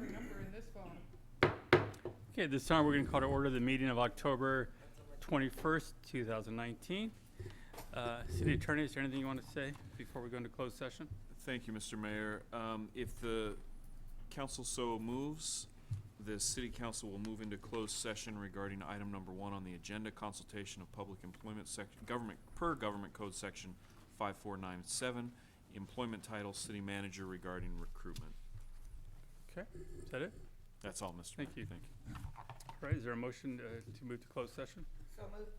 every number in this phone. Okay, this time we're going to call to order the meeting of October 21st, 2019. City Attorney, is there anything you want to say before we go into closed session? Thank you, Mr. Mayor. If the council so moves, the City Council will move into closed session regarding item number 1 on the agenda, consultation of public employment government code section 5497, employment title city manager regarding recruitment. Okay, is that it? That's all, Mr. Thank Mayor. you. All right, is there a motion to move to closed session? So moved.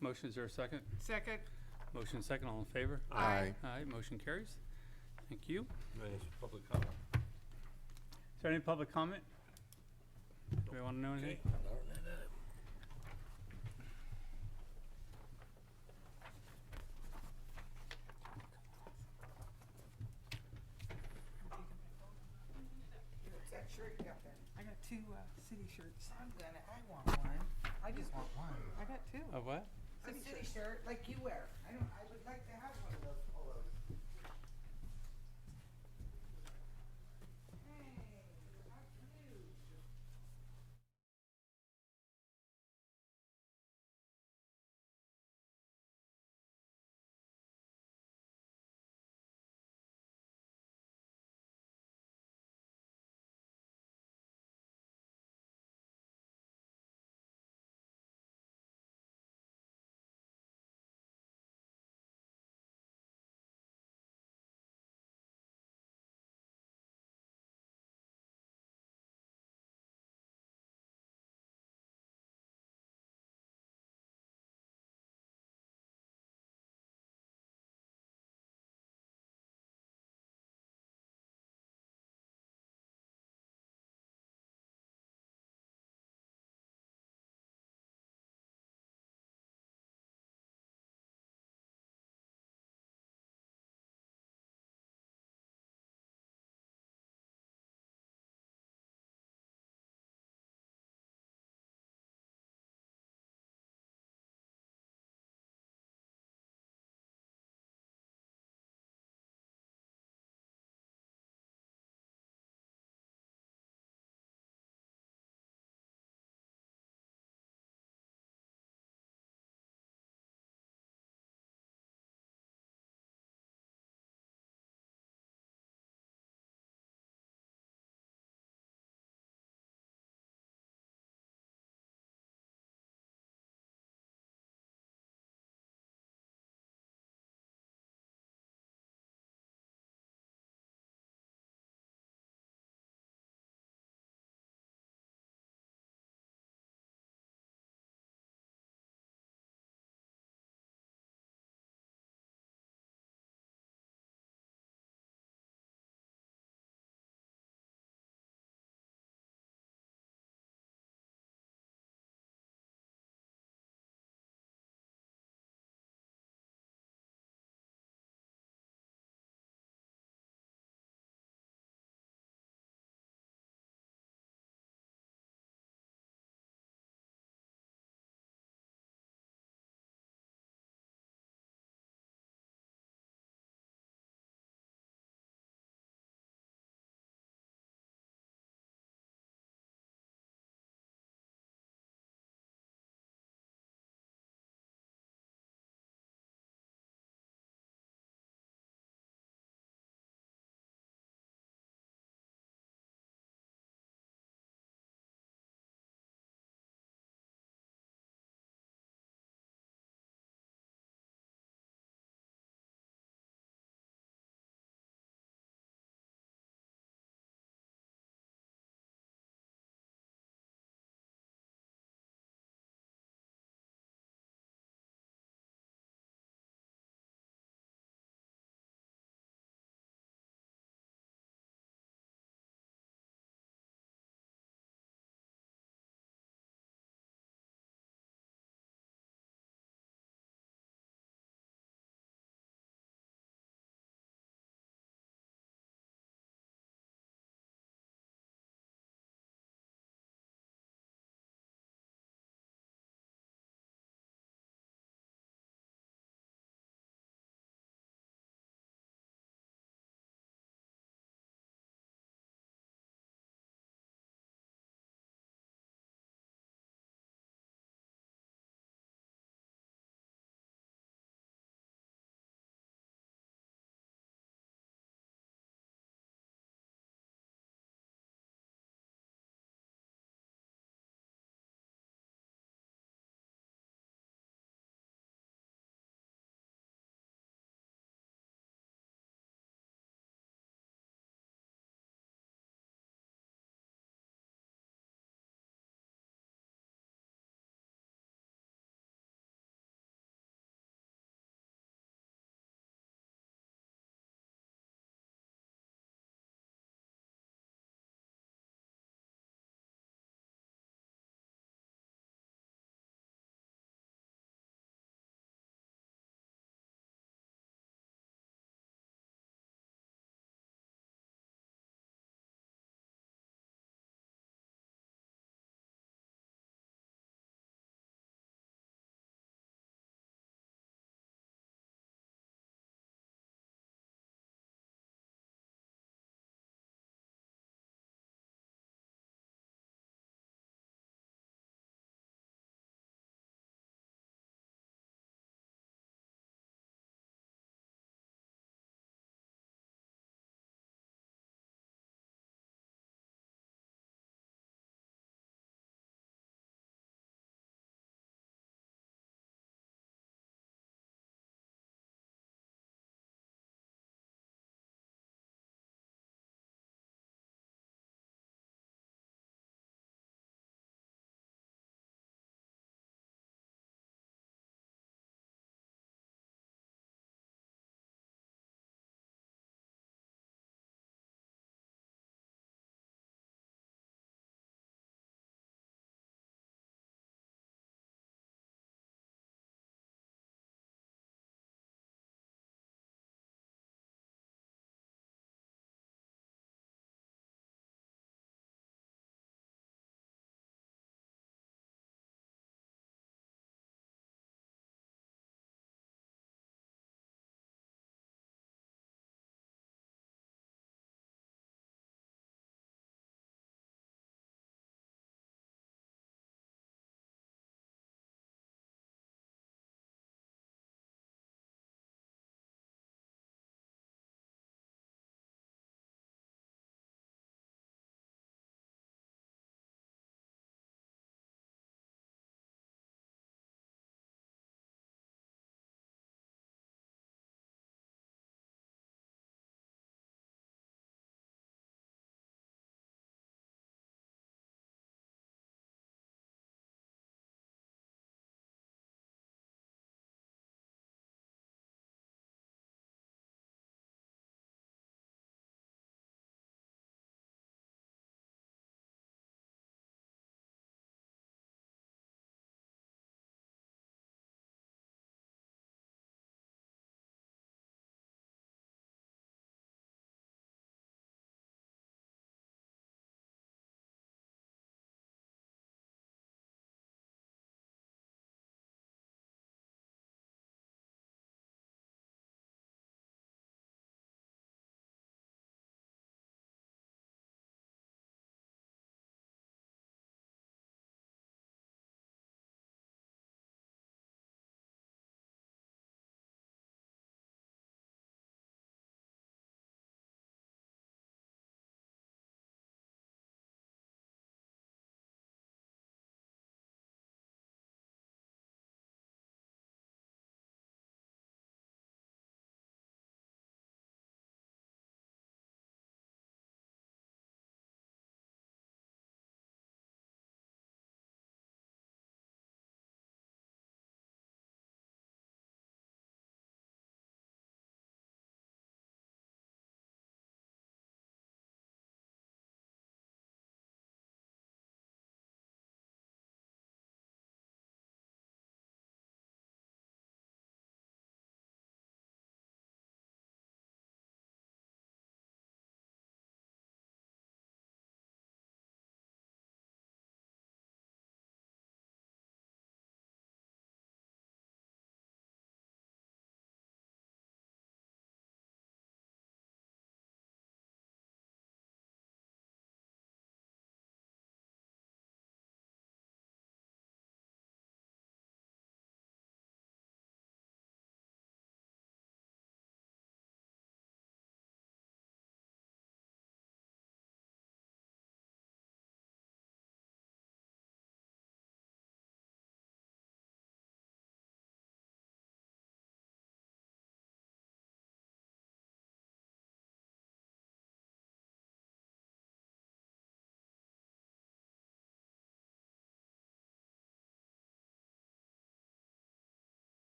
Motion, is there a second? Second. Motion second, all in favor? Aye. Aye, motion carries. Thank you. Public comment. Is there any public comment? Do we want to know anything? What's that shirt you got there? I got two city shirts. I want one. I just want one. I got two. Of what? A city shirt like you wear. I would like to have one of those polos.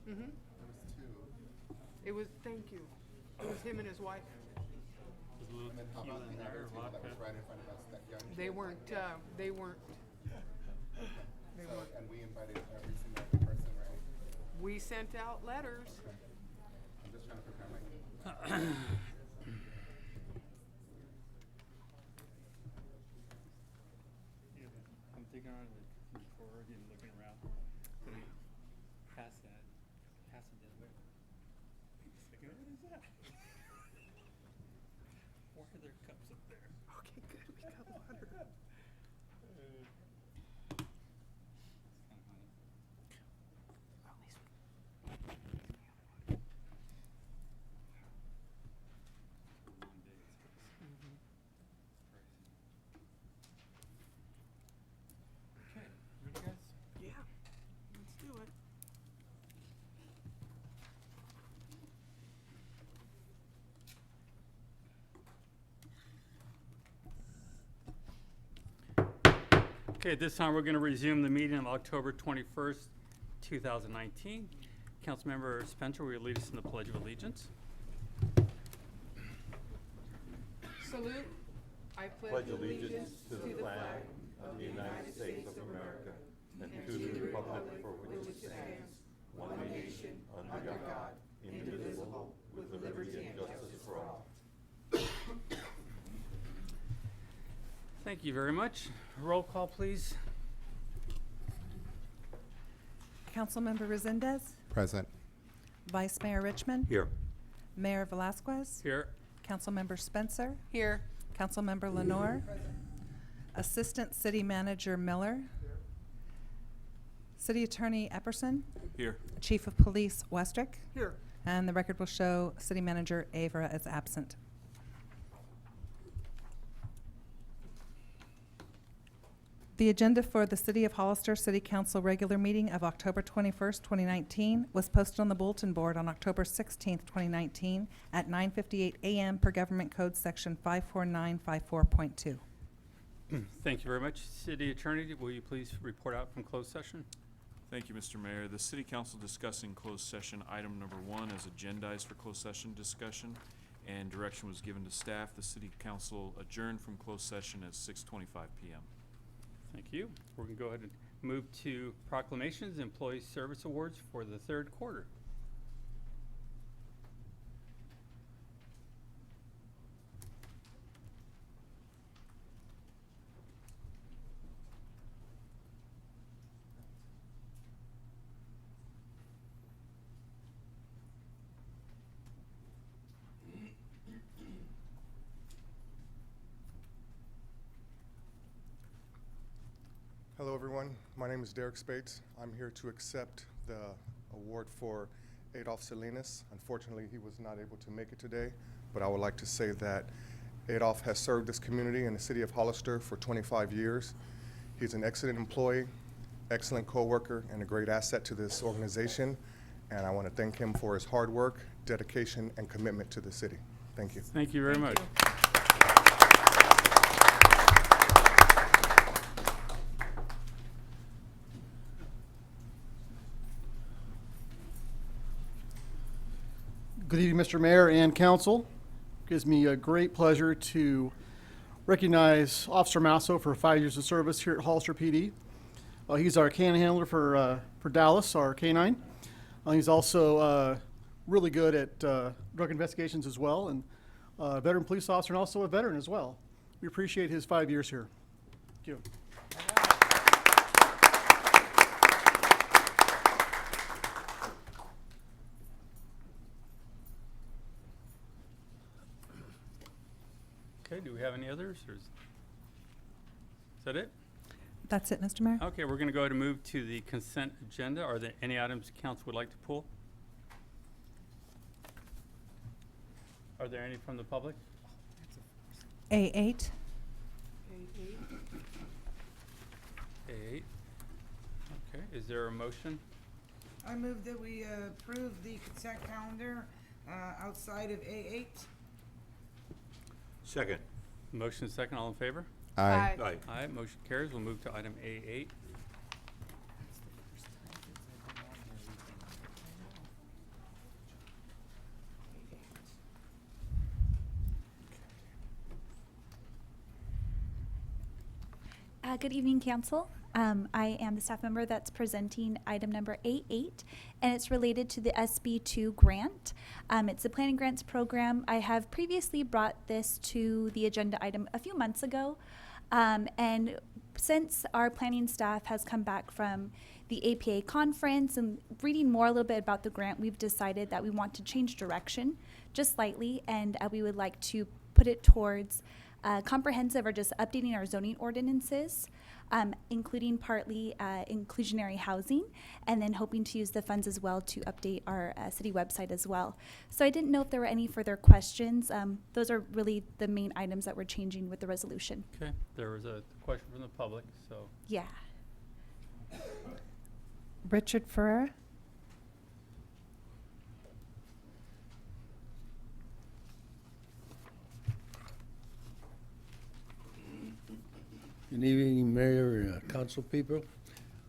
Mm-hmm. It was, thank you. It was him and his wife. There's a little tequila in there, vodka. They weren't, they weren't. They weren't. And we invited every single other person, right? We sent out letters. I'm just trying to prepare my. Yeah, I'm thinking on it forward and looking around. But I pass that. Pass it the other way. Wait a second, what is that? Why are there cups up there? Okay, good. We got water. It's kind of funny. Long days. Mm-hmm. Okay, ready guys? Yeah. Let's do it. Okay, at this time, we're going to resume the meeting of October 21st, 2019. Councilmember Spencer, will you lead us in the Pledge of Allegiance? Salute. I Pledge allegiance to the flag of the United States of America and to the republic for which it stands, one nation, under God, indivisible, Thank you very much. Roll call, please. Councilmember Resendez, Present. Vice Mayor Richmond, Here. Mayor Velazquez, Here. Councilmember Spencer, Here. Councilmember Lenore, Assistant City Manager Miller, City Attorney Epperson, Here. Chief of Police Westrick, Here. and the record will show City Manager Avra as absent. The agenda for the City of Hollister City Council regular meeting of October 21st, 2019 was posted on the bulletin board on October 16th, 2019 at 9:58 a.m. per Government Code Section 54954.2. Thank you very much. City Attorney, will you please report out from closed session? Thank you, Mr. Mayor. The City Council discussing closed session item number 1 as agendized for closed session discussion, and direction was given to staff. The City Council adjourned from closed session at 6:25 p.m. Thank you. We're going to go ahead and move to proclamations, Employee Service Awards for the third quarter. Hello, everyone. My name is Derek Spates. I'm here to accept the award for Adolph Salinas. Unfortunately, he was not able to make it today, but I would like to say that Adolph has served this community and the city of Hollister for 25 years. He's an excellent employee, excellent coworker, and a great asset to this organization. And I want to thank him for his hard work, dedication, and commitment to the city. Thank you. Thank you very much. Good evening, Mr. Mayor and Council. Gives me a great pleasure to recognize Officer Masso for 5 years of service here at Hollister PD. He's our canine handler for Dallas, our canine. He's also really good at drug investigations as well, and a veteran police officer and also a veteran as well. We appreciate his 5 years here. Thank you. Okay, do we have any others, or is that it? That's it, Mr. Mayor. Okay, we're going to go ahead and move to the consent agenda. Are there any items council would like to pull? Are there any from the public? A8. A8. Okay, is there a motion? I move that we approve the consent calendar outside of A8. Second. Motion is second, all in favor? Aye. Aye. Aye, motion carries. We'll move to item A8. Good evening, Council. I am the staff member that's presenting item number A8, and it's related to the SB2 grant. It's the Planning Grants Program. I have previously brought this to the agenda item a few months ago, and since our planning staff has come back from the APA conference and reading more a little bit about the grant, we've decided that we want to change direction just slightly, and we would like to put it towards comprehensive or just updating our zoning ordinances, including partly inclusionary housing, and then hoping to use the funds as well to update our city website as well. So I didn't know if there were any further questions. Those are really the main items that we're changing with the resolution. Okay, there was a question from the public, so. Yeah. Richard Ferrer. Good evening, Mayor and council people.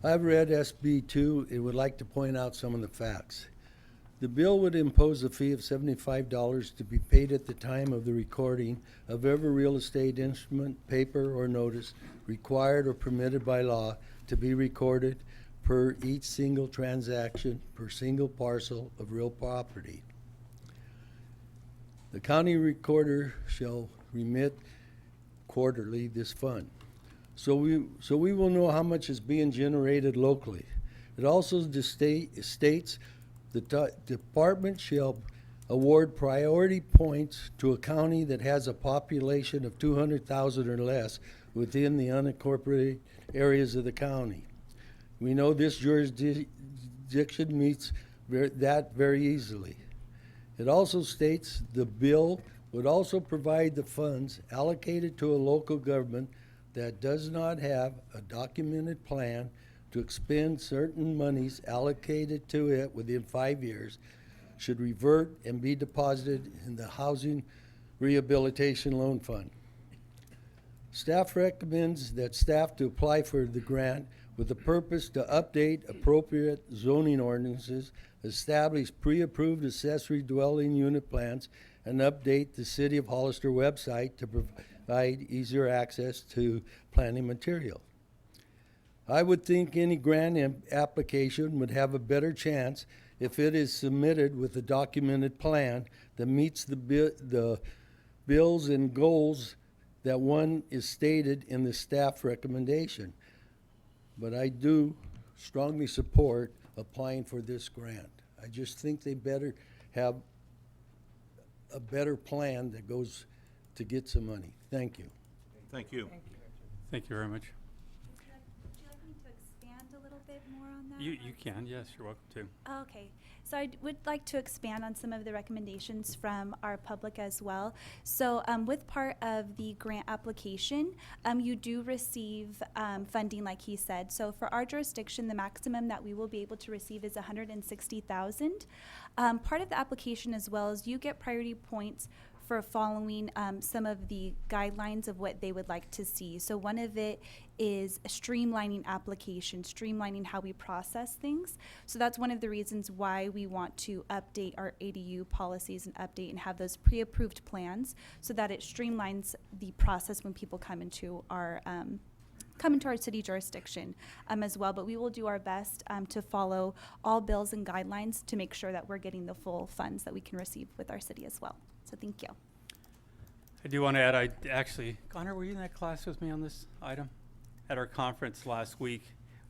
I've read SB2 and would like to point out some of the facts. The bill would impose a fee of $75 to be paid at the time of the recording of every real estate instrument, paper, or notice required or permitted by law to be recorded per each single transaction per single parcel of real property. The county recorder shall remit quarterly this fund. So we will know how much is being generated locally. It also states the department shall award priority points to a county that has a population of 200,000 or less within the unincorporated areas of the county. We know this jurisdiction meets that very easily. It also states the bill would also provide the funds allocated to a local government that does not have a documented plan to expend certain monies allocated to it within 5 years should revert and be deposited in the Housing Rehabilitation Loan Fund. Staff recommends that staff to apply for the grant with the purpose to update appropriate zoning ordinances, establish pre-approved accessory dwelling unit plans, and update the City of Hollister website to provide easier access to planning material. I would think any grant application would have a better chance if it is submitted with a documented plan that meets the bills and goals that one is stated in the staff recommendation. But I do strongly support applying for this grant. I just think they better have a better plan that goes to get some money. Thank you. Thank you. Thank you very much. Would you like me to expand a little bit more on that? You can, yes, you're welcome to. Okay, so I would like to expand on some of the recommendations from our public as well. So with part of the grant application, you do receive funding, like he said. So for our jurisdiction, the maximum that we will be able to receive is $160,000. Part of the application as well is you get priority points for following some of the guidelines of what they would like to see. So one of it is streamlining application, streamlining how we process things. So that's one of the reasons why we want to update our ADU policies and update and have those pre-approved plans so that it streamlines the process when people come into our city jurisdiction as well. But we will do our best to follow all bills and guidelines to make sure that we're getting the full funds that we can receive with our city as well. So thank you. I do want to add, Connor, were you in that class with me on this item? At our conference last week,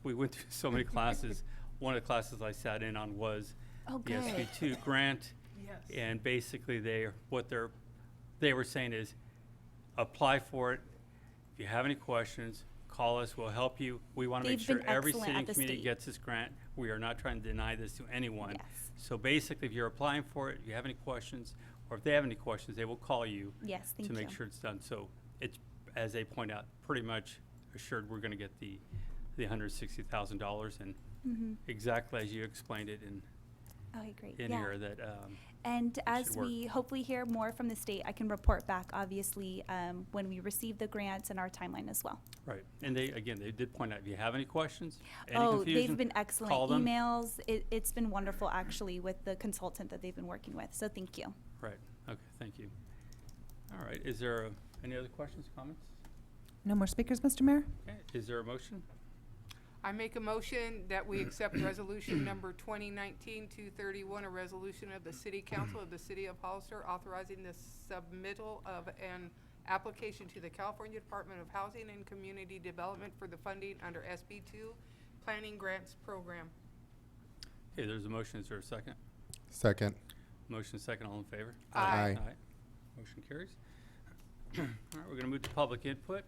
we went through so many classes. One of the classes I sat in on was the SB2 grant. Yes. And basically they were saying is apply for it. If you have any questions, call us, we'll help you. We want to make They've sure been every excellent city at and the community state. gets this grant. We are not trying to deny this to anyone. Yes. So basically, if you're applying for it, if you have any questions, or if they have any questions, they will call you Yes, thank to make you. sure it's done. So it's, as they point out, pretty much assured we're going to get the $160,000 and exactly as you explained it Okay, great. in Yeah. here that And as should work. we hopefully hear more from the state, I can report back, obviously, when we receive the grants and our timeline as well. right. And they did point out if you have any questions, any Oh, confusion, they've been excellent. call them. Emails, it's been wonderful, actually, with the consultant that they've been working with. So thank you. Right. Okay. Thank you. All right. Is there any other questions, comments? No more speakers, Mr. Mayor? Okay. Is there a motion? I make a motion that we accept resolution number 2019-231, a resolution of the City Council of the City of Hollister authorizing the submittal of an application to the California Department of Housing and Community Development for the funding under SB2 Planning Grants Program. Okay, there's a motion. Is there a second? Second. Motion second. All in favor? Aye. Aye. Motion carries. All right, we're going to move to public input.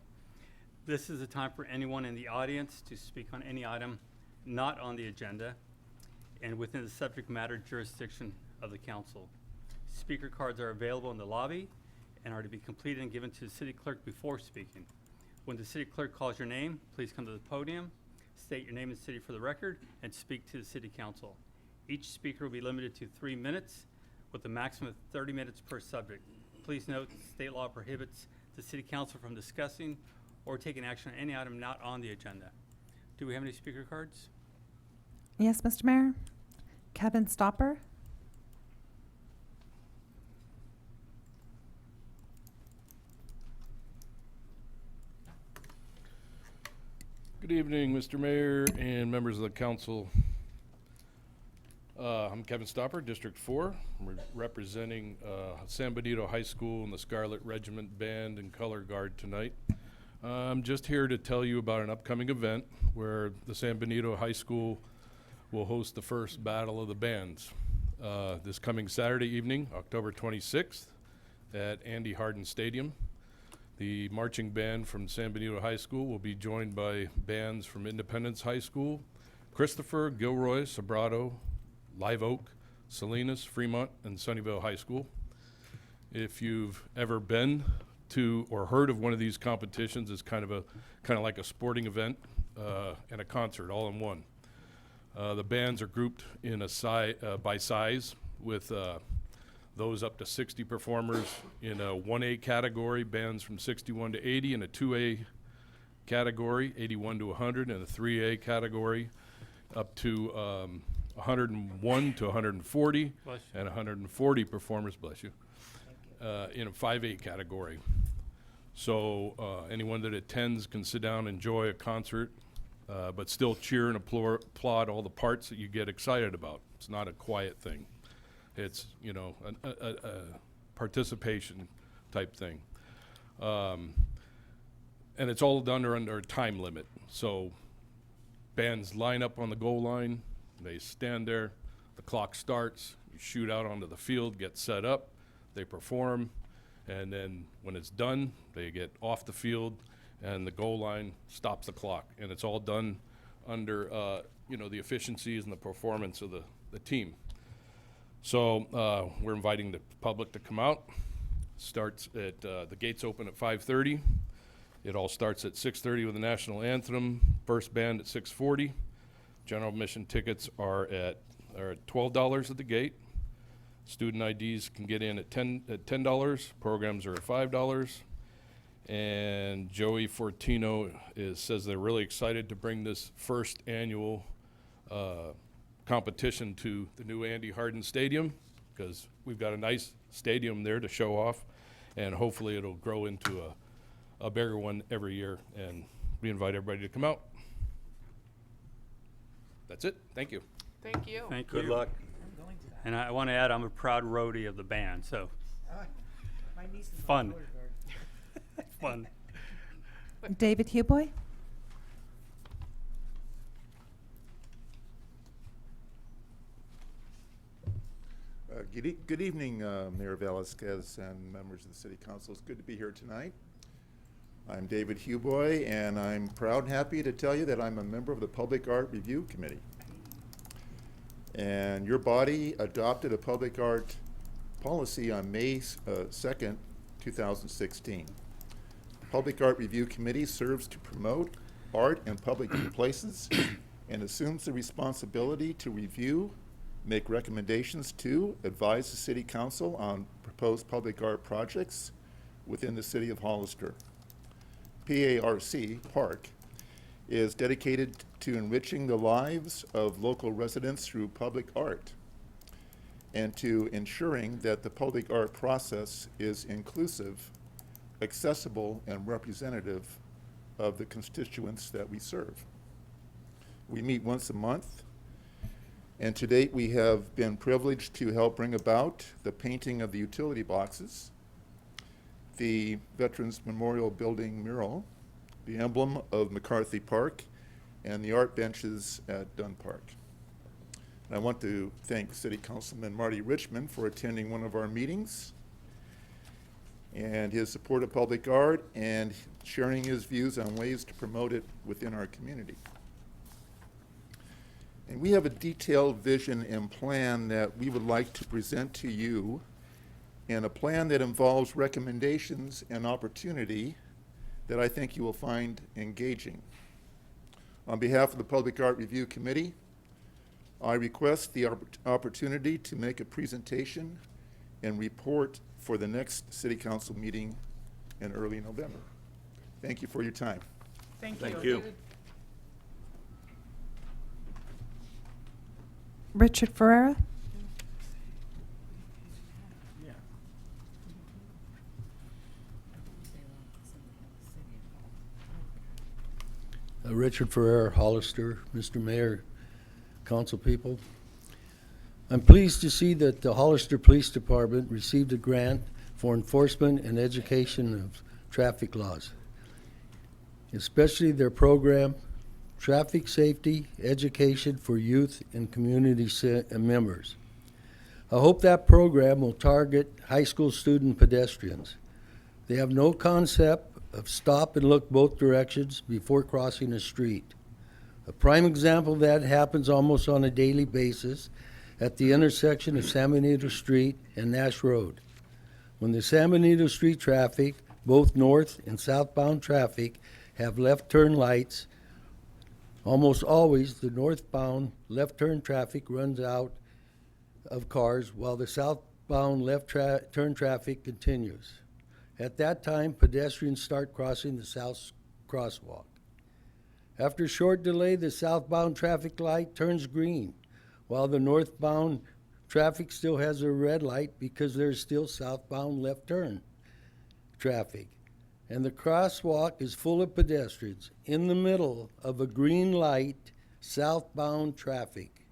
This is a time for anyone in the audience to speak on any item not on the agenda and within the subject matter jurisdiction of the council. Speaker cards are available in the lobby and are to be completed and given to the city clerk before speaking. When the city clerk calls your name, please come to the podium, state your name and city for the record, and speak to the city council. Each speaker will be limited to 3 minutes with a maximum of 30 minutes per subject. Please note, state law prohibits the city council from discussing or taking action on any item not on the agenda. Do we have any speaker cards? Yes, Mr. Mayor? Kevin Stopper? Good evening, Mr. Mayor and members of the council. I'm Kevin Stopper, District 4. I'm representing San Benito High School and the Scarlet Regiment Band and Color Guard tonight. I'm just here to tell you about an upcoming event where the San Benito High School will host the first Battle of the Bands this coming Saturday evening, October 26th, at Andy Hardin Stadium. The marching band from San Benito High School will be joined by bands from Independence High School, Christopher, Gilroy, Sobrato, Live Oak, Salinas, Fremont, and Sunnyvale High School. If you've ever been to or heard of one of these competitions, it's kind of like a sporting event and a concert all in one. The bands are grouped in by size, with those up to 60 performers in a 1A category, bands from 61 to 80, and a 2A category, 81 to 100, and a 3A category, up to 101 to 140, Bless you. and 140 performers, bless you, in a 5A category. So anyone that attends can sit down, enjoy a concert, but still cheer and applaud all the parts that you get excited about. It's not a quiet thing. It's, you know, a participation type thing. And it's all done under a time limit. So bands line up on the goal line, they stand there, the clock starts, you shoot out onto the field, get set up, they perform, and then when it's done, they get off the field, and the goal line stops the clock. And it's all done under, you know, the efficiencies and the performance of the team. So we're inviting the public to come out. Starts at, the gates open at 5:30. It all starts at 6:30 with the national anthem, first band at 6:40. General admission tickets are at $12 at the gate. Student IDs can get in at $10. Programs are at $5. And Joey Fortino says they're really excited to bring this first annual competition to the new Andy Hardin Stadium, because we've got a nice stadium there to show off, and hopefully it'll grow into a bigger one every year, and we invite everybody to come out. That's it. Thank you. Thank you. Thank you. Good luck. I'm going to that. And I want to add, I'm a proud roadie of the band, so My niece is Fun. on color guard. fun. David Huboy? Good evening, Mayor Velasquez and members of the City Council. It's good to be here tonight. I'm David Huboy, and I'm proud and happy to tell you that I'm a member of the Public Art Review Committee. And your body adopted a public art policy on May 2nd, 2016. Public Art Review Committee serves to promote art in public places and assumes the responsibility to review, make recommendations to, advise the City Council on proposed public art projects within the City of Hollister. PARC is dedicated to enriching the lives of local residents through public art and to ensuring that the public art process is inclusive, accessible, and representative of the constituents that we serve. We meet once a month, and to date we have been privileged to help bring about the painting of the utility boxes, the Veterans Memorial Building mural, the emblem of McCarthy Park, and the art benches at Dunn Park. And I want to thank City Councilman Marty Richmond for attending one of our meetings and his support of public art and sharing his views on ways to promote it within our community. And we have a detailed vision and plan that we would like to present to you, and a plan that involves recommendations and opportunity that I think you will find engaging. On behalf of the Public Art Review Committee, I request the opportunity to make a presentation and report for the next City Council meeting in early November. Thank you for your time. Thank Thank you. you. Richard Ferrera? Richard Ferrer, Hollister, Mr. Mayor, council people. I'm pleased to see that the Hollister Police Department received a grant for enforcement and education of traffic laws, especially their program, Traffic Safety Education for Youth and Community Members. I hope that program will target high school student pedestrians. They have no concept of stop and look both directions before crossing a street. A prime example of that happens almost on a daily basis at the intersection of San Benito Street and Nash Road. When the San Benito Street traffic, both north and southbound traffic, have left turn lights, almost always the northbound left turn traffic runs out of cars while the southbound left turn traffic continues. At that time, pedestrians start crossing the south crosswalk. After a short delay, the southbound traffic light turns green, while the northbound traffic still has a red light because there's still southbound left turn traffic. And the crosswalk is full of pedestrians in the middle of a green light southbound traffic.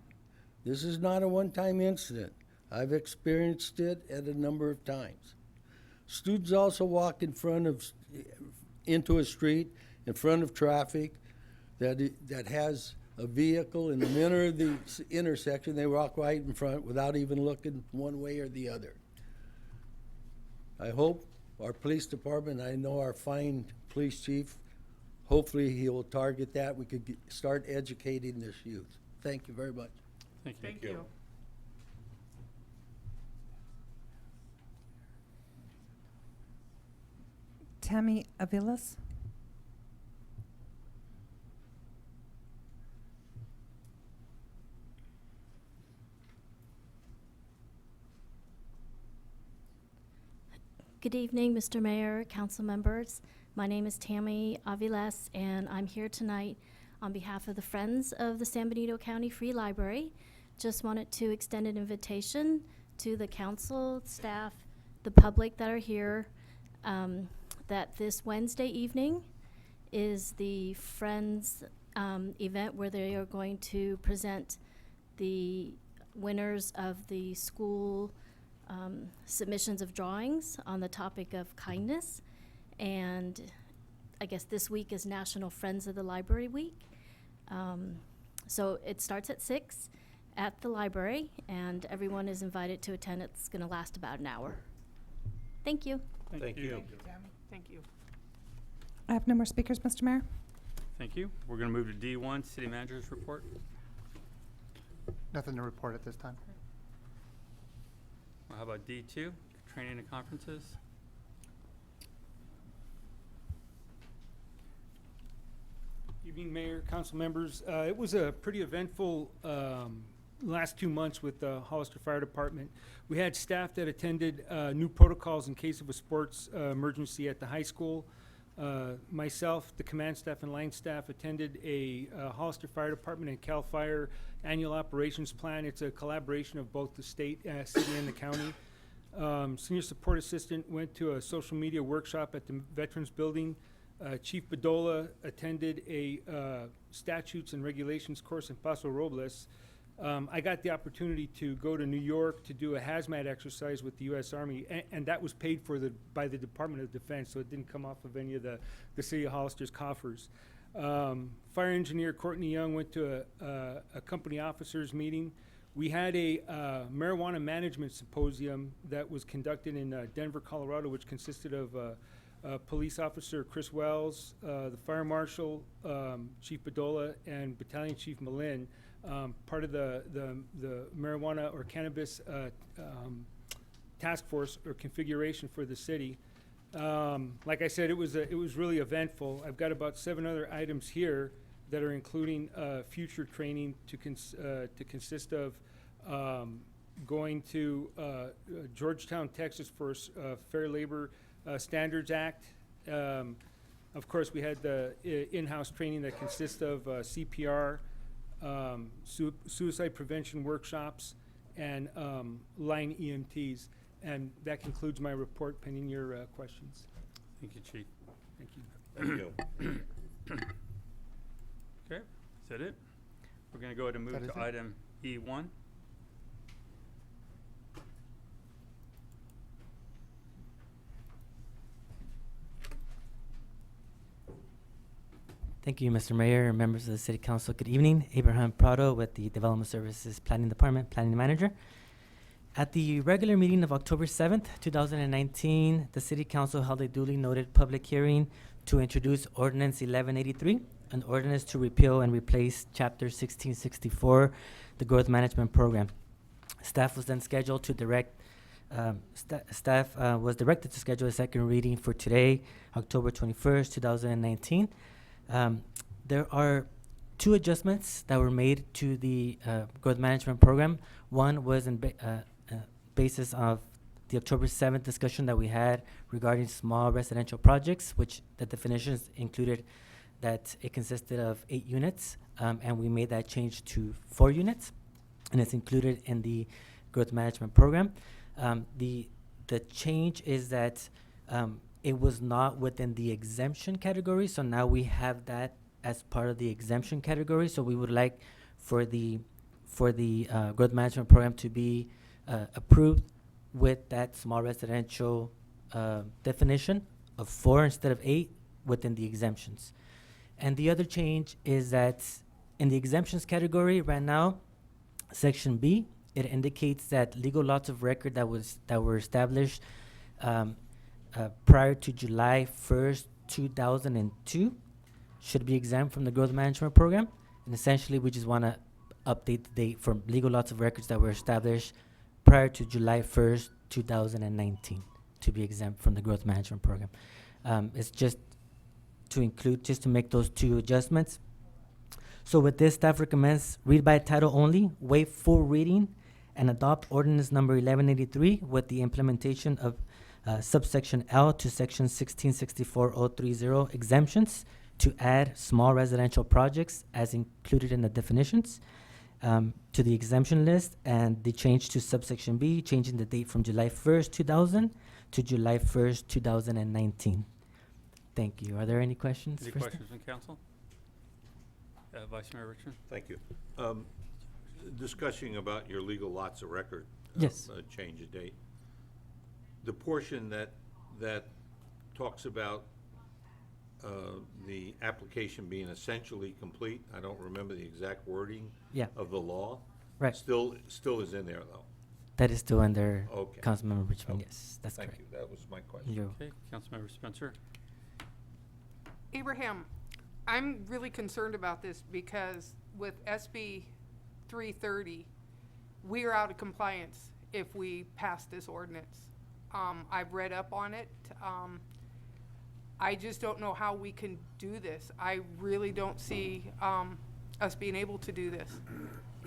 This is not a one-time incident. I've experienced it at a number of times. Students also walk into a street in front of traffic that has a vehicle in the middle of the intersection. They walk right in front without even looking one way or the other. I hope our police department, I know our fine police chief, hopefully he will target that. We could start educating this youth. Thank you very much. Thank you. Tammy Avilas. Good evening, Mr. Mayor, council members. My name is Tammy Aviles, and I'm here tonight on behalf of the Friends of the San Benito County Free Library. Just wanted to extend an invitation to the council, staff, the public that are here, that this Wednesday evening is the Friends event where they are going to present the winners of the school submissions of drawings on the topic of kindness. And I guess this week is National Friends of the Library Week. So it starts at 6 at the library, and everyone is invited to attend. It's going to last about an hour. Thank you. Thank you. Thank you. I have no more speakers, Mr. Mayor. Thank you. We're going to move to D1, City Manager's Report. Nothing to report at this time. Well, how about D2, Training and Conferences? Evening, Mayor, council members. It was a pretty eventful last 2 months with the Hollister Fire Department. We had staff that attended new protocols in case of a sports emergency at the high school. Myself, the command staff and line staff attended a Hollister Fire Department and CAL FIRE annual operations plan. It's a collaboration of both the state, city, and the county. Senior support assistant went to a social media workshop at the Veterans Building. Chief Bedolla attended a statutes and regulations course in Paso Robles. I got the opportunity to go to New York to do a hazmat exercise with the U.S. Army, and that was paid for by the Department of Defense, so it didn't come off of any of the City of Hollister's coffers. Fire engineer Courtney Young went to a company officers meeting. We had a marijuana management symposium that was conducted in Denver, Colorado, which consisted of Police Officer Chris Wells, the Fire Marshal, Chief Bedolla, and Battalion Chief Malin, part of the marijuana or cannabis task force or configuration for the city. Like I said, it was really eventful. I've got about 7 other items here that are including future training to consist of going to Georgetown, Texas for Fair Labor Standards Act. Of course, we had the in-house training that consists of CPR, suicide prevention workshops, and line EMTs. And that concludes my report, pending your questions. Thank you, Chief. Thank you. Thank you. Okay, is that it? We're going to go ahead and move That is to it. item E1. Thank you, Mr. Mayor and members of the City Council. Good evening. Abraham Prado with the Development Services Planning Department, Planning Manager. At the regular meeting of October 7th, 2019, the City Council held a duly noted public hearing to introduce Ordinance 1183, an ordinance to repeal and replace Chapter 1664, the Growth Management Program. Staff was then scheduled to was directed to schedule a second reading for today, October 21st, 2019. There are two adjustments that were made to the growth management program. One was in basis of the October 7th discussion that we had regarding small residential projects, which the definitions included that it consisted of 8 units, and we made that change to 4 units, and it's included in the growth management program. The change is that it was not within the exemption category, so now we have that as part of the exemption category. So we would like for the growth management program to be approved with that small residential definition of 4 instead of 8 within the exemptions. And the other change is that in the exemptions category right now, Section B, it indicates that legal lots of record that were established prior to July 1st, 2002 should be exempt from the growth management program. And essentially, we just want to update the date for legal lots of records that were established prior to July 1st, 2019 to be exempt from the growth management program. It's just to make those 2 adjustments. So with this, staff recommends read by title only, waive full reading, and adopt ordinance number 1183 with the implementation of subsection L to section 1664030 exemptions to add small residential projects as included in the definitions to the exemption list, and the change to subsection B, changing the date from July 1st, 2000 to July 1st, 2019. Thank you. Are there any questions? Any questions from council? Vice Mayor Richardson? Thank you. Discussing about your legal lots of record. Yes. Change of date. The portion that talks about the application being essentially complete, I don't remember the exact wording of the law. Right. Still is in there, though. That is still under Okay. Councilmember Richmond. Okay. Yes, that's Thank correct. you. That was my question. You're Okay, Councilmember Spencer? Abraham, I'm really concerned about this because with SB 330, we are out of compliance if we pass this ordinance. I've read up on it. I just don't know how we can do this. I really don't see us being able to do this.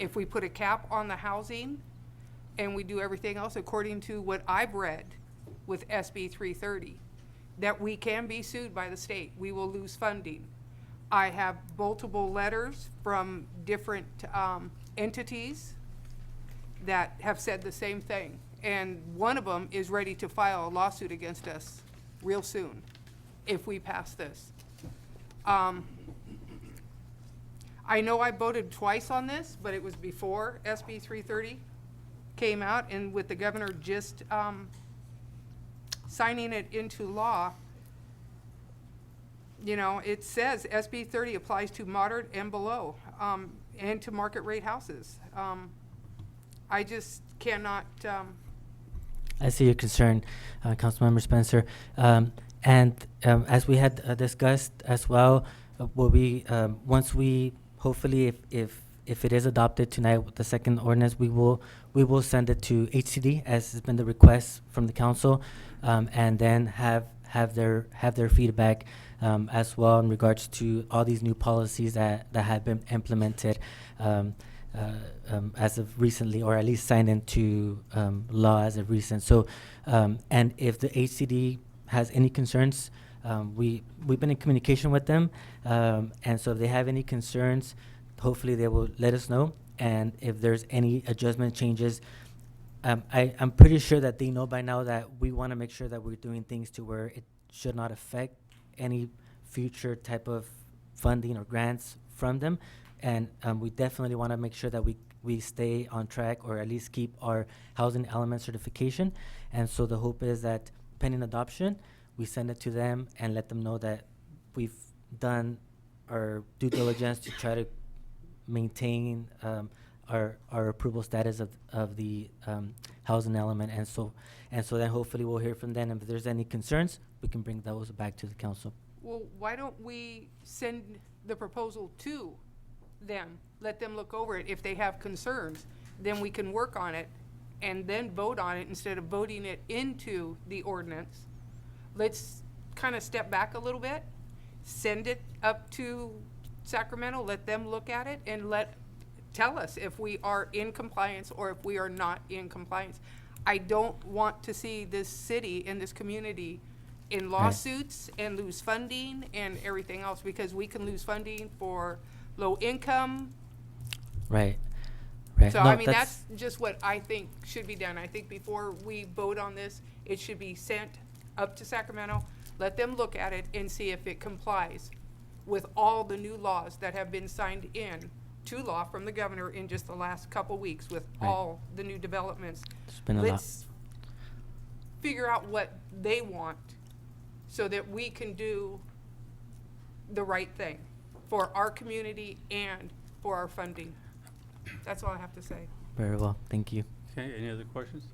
If we put a cap on the housing and we do everything else according to what I've read with SB 330, that we can be sued by the state. We will lose funding. I have multiple letters from different entities that have said the same thing. And one of them is ready to file a lawsuit against us real soon if we pass this. I know I voted twice on this, but it was before SB 330 came out, and with the governor just signing it into law, you know, it says SB 30 applies to moderate and below, and to market rate houses. I just cannot, I see your concern, Councilmember Spencer. As we had discussed as well, will we once we hopefully, if it is adopted tonight with the second ordinance, we will send it to HCD as has been the request from the council, and then have their feedback as well in regards to all these new policies that have been implemented as of recently, or at least signed into law as of recent. So, and if the HCD has any concerns, we've been in communication with them, and so if they have any concerns, hopefully they will let us know. And if there's any adjustment changes, I'm pretty sure that they know by now that we want to make sure that we're doing things to where it should not affect any future type of funding or grants from them. And we definitely want to make sure that we stay on track, or at least keep our housing element certification. And so the hope is that pending adoption, we send it to them and let them know that we've done our due diligence to try to maintain our approval status of the housing element, and so then hopefully we'll hear from them. If there's any concerns, we can bring those back to the council. Well, why don't we send the proposal to them? Let them look over it. If they have concerns, then we can work on it and then vote on it instead of voting it into the ordinance. Let's kind of step back a little bit, send it up to Sacramento, let them look at it, and tell us if we are in compliance or if we are not in compliance. I don't want to see this city and this community in lawsuits and lose funding and everything else, because we can lose funding for low income. Right. So, No, I mean, that's just what I think should be done. I think before we vote on this, it should be sent up to Sacramento, let them look at it and see if it complies with all the new laws that have been signed in to law from the governor in just the last couple weeks with all the new developments. It's been a lot. Let's figure out what they want so that we can do the right thing for our community and for our funding. That's all I have to say. Very well, thank you. Okay, any other questions?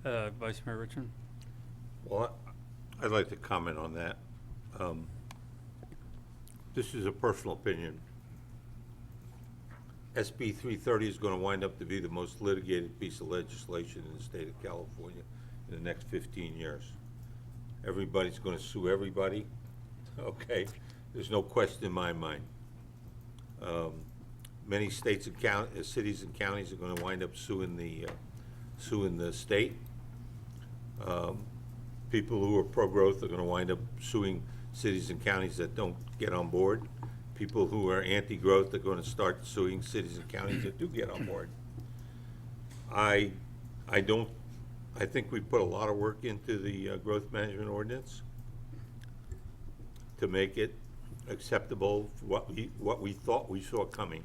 Vice Mayor Richmond? Well, I'd like to comment on that. This is a personal opinion. SB 330 is going to wind up to be the most litigated piece of legislation in the state of California in the next 15 years. Everybody's going to sue everybody, okay? There's no question in my mind. Many states and cities and counties are going to wind up suing the state. People who are pro-growth are going to wind up suing cities and counties that don't get on board. People who are anti-growth are going to start suing cities and counties that do get on board. I think we put a lot of work into the growth management ordinance to make it acceptable for what we thought we saw coming.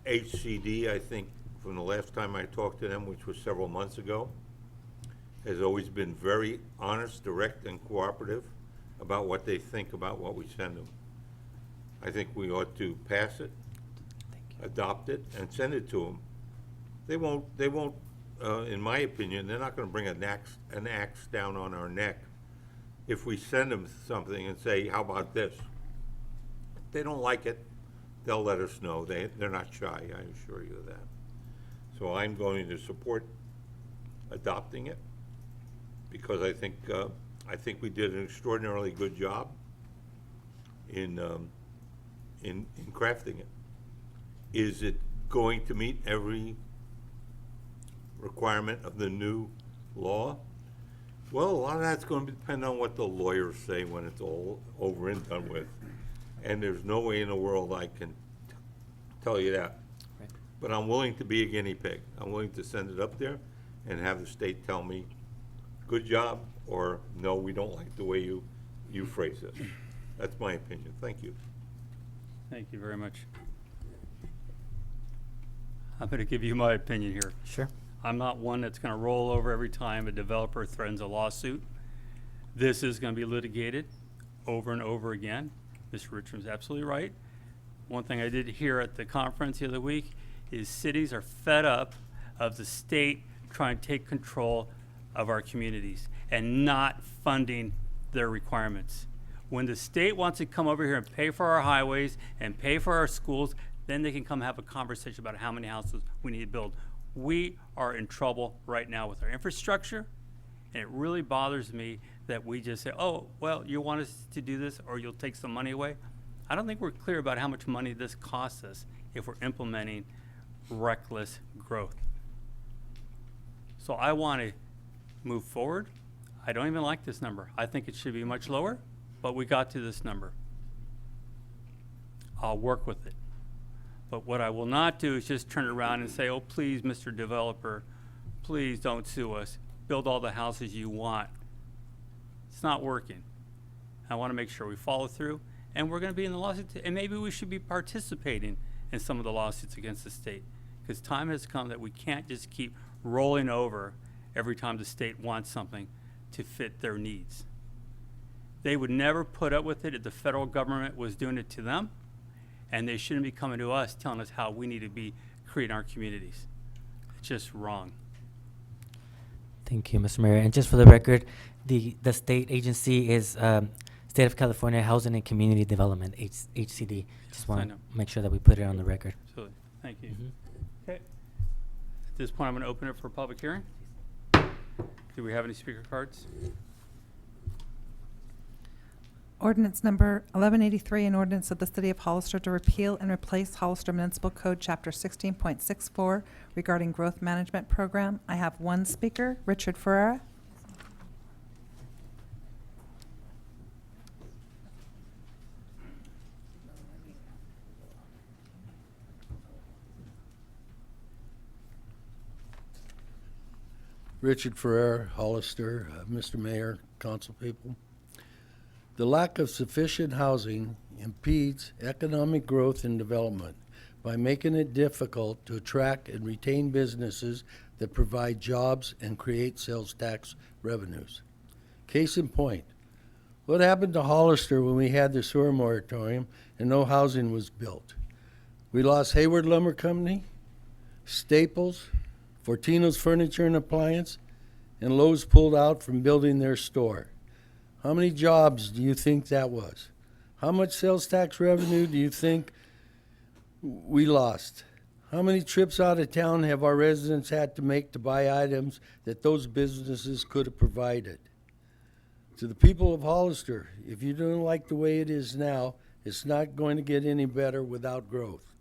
HCD, I think, from the last time I talked to them, which was several months ago, has always been very honest, direct, and cooperative about what they think about what we send them. I think we ought to pass it, adopt it, and send it to them. They won't, in my opinion, they're not gonna bring an axe down on our neck if we send them something and say, how about this? If they don't like it, they'll let us know. They're not shy, I assure you of that. So I'm going to support adopting it because I think we did an extraordinarily good job in crafting it. Is it going to meet every requirement of the new law? Well, a lot of that's going to depend on what the lawyers say when it's all over and done with. And there's no way in the world I can tell you that. Right. But I'm willing to be a guinea pig. I'm willing to send it up there and have the state tell me, good job, or no, we don't like the way you phrase this. That's my opinion. Thank you. Thank you very much. I'm going to give you my opinion here. Sure. I'm not one that's going to roll over every time a developer threatens a lawsuit. This is going to be litigated over and over again. Mr. Richmond's absolutely right. One thing I did hear at the conference the other week is cities are fed up of the state trying to take control of our communities and not funding their requirements. When the state wants to come over here and pay for our highways and pay for our schools, then they can come have a conversation about how many houses we need to build. We are in trouble right now with our infrastructure, and it really bothers me that we just say, oh, well, you want us to do this or you'll take some money away. I don't think we're clear about how much money this costs us if we're implementing reckless growth. So I want to move forward. I don't even like this number. I think it should be much lower, but we got to this number. I'll work with it. But what I will not do is just turn around and say, oh, please, Mr. Developer, please don't sue us. Build all the houses you want. It's not working. I want to make sure we follow through, and we're going to be in the lawsuit, and maybe we should be participating in some of the lawsuits against the state, because time has come that we can't just keep rolling over every time the state wants something to fit their needs. They would never put up with it if the federal government was doing it to them, and they shouldn't be coming to us telling us how we need to be creating our communities. It's just wrong. Thank you, Mr. Mayor. And just for the record, the state agency is State of California Housing and Community Development, HCD. Just I want know. to make sure that we put it on the record. Absolutely. Thank you. Mhm. Okay. At this point, I'm going to open it for public hearing. Do we have any speaker cards? Ordinance number 1183, an ordinance of the City of Hollister to repeal and replace Hollister Municipal Code, Chapter 16.64, regarding growth management program. I have one speaker, Richard Ferrera. Richard Ferrer, Hollister, Mr. Mayor, council people. The lack of sufficient housing impedes economic growth and development by making it difficult to attract and retain businesses that provide jobs and create sales tax revenues. Case in point, what happened to Hollister when we had the sewer moratorium and no housing was built? We lost Hayward Lumber Company, Staples, Fortino's Furniture and Appliance, and Lowe's pulled out from building their store. How many jobs do you think that was? How much sales tax revenue do you think we lost? How many trips out of town have our residents had to make to buy items that those businesses could have provided? To the people of Hollister, if you don't like the way it is now, it's not going to get any better without growth.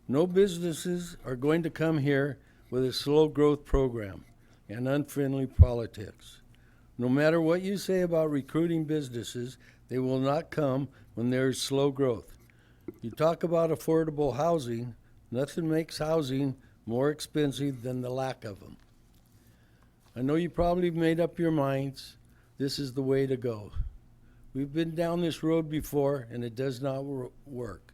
No businesses are going to come here with a slow growth program and unfriendly politics. No matter what you say about recruiting businesses, they will not come when there is slow growth. You talk about affordable housing, nothing makes housing more expensive than the lack of them. I know you probably made up your minds, this is the way to go. We've been down this road before and it does not work.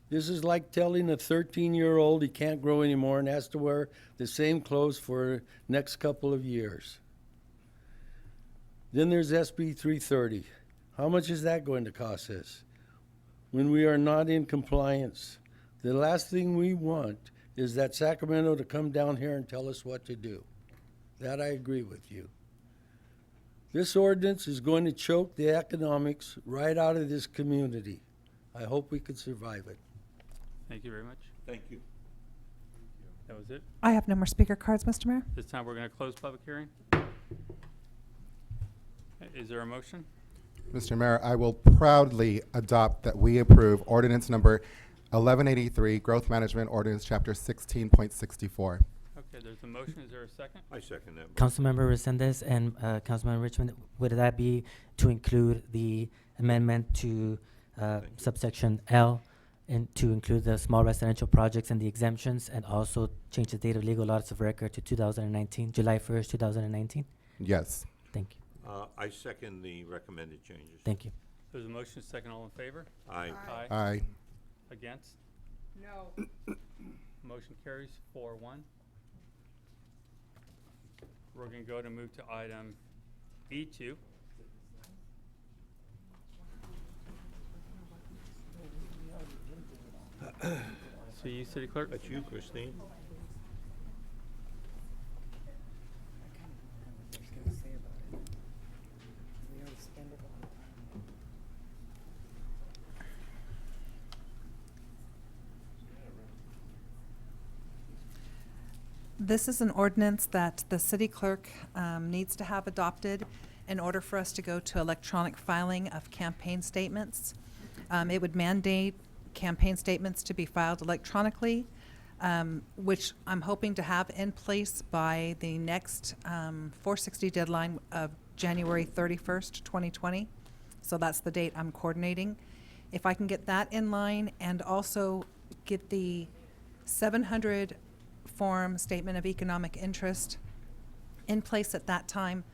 This is like telling a 13-year-old he can't grow anymore and has to wear the same clothes for the next couple of years. Then there's SB 330. How much is that going to cost us? When we are not in compliance, the last thing we want is that Sacramento to come down here and tell us what to do. That I agree with you. This ordinance is going to choke the economics right out of this community. I hope we can survive it. Thank you very much. Thank you. That was it. I have no more speaker cards, Mr. Mayor. This time, we're going to close public hearing. Is there a motion? Mr. Mayor, I will proudly adopt that we approve ordinance number 1183, Growth Management Ordinance, Chapter 16.64. Okay, there's a motion. Is there a second? I second that. Councilmember Resendez and Councilmember Richmond, would that be to include the amendment to subsection L and to include the small residential projects and the exemptions, and also change the date of legal lots of record to 2019, July 1st, 2019? Yes. Thank you. I second the recommended changes. Thank you. There's a motion, second. All in favor? Aye. Aye. Aye. Against? No. Motion carries 4-1. We're going to go to move to item B2. See you, City Clerk. That's you, Christine. This is an ordinance that the city clerk needs to have adopted in order for us to go to electronic filing of campaign statements. It would mandate campaign statements to be filed electronically, which I'm hoping to have in place by the next 460 deadline of January 31st, 2020. So that's the date I'm coordinating. If I can get that in line and also get the 700 form statement of economic interest in place at that time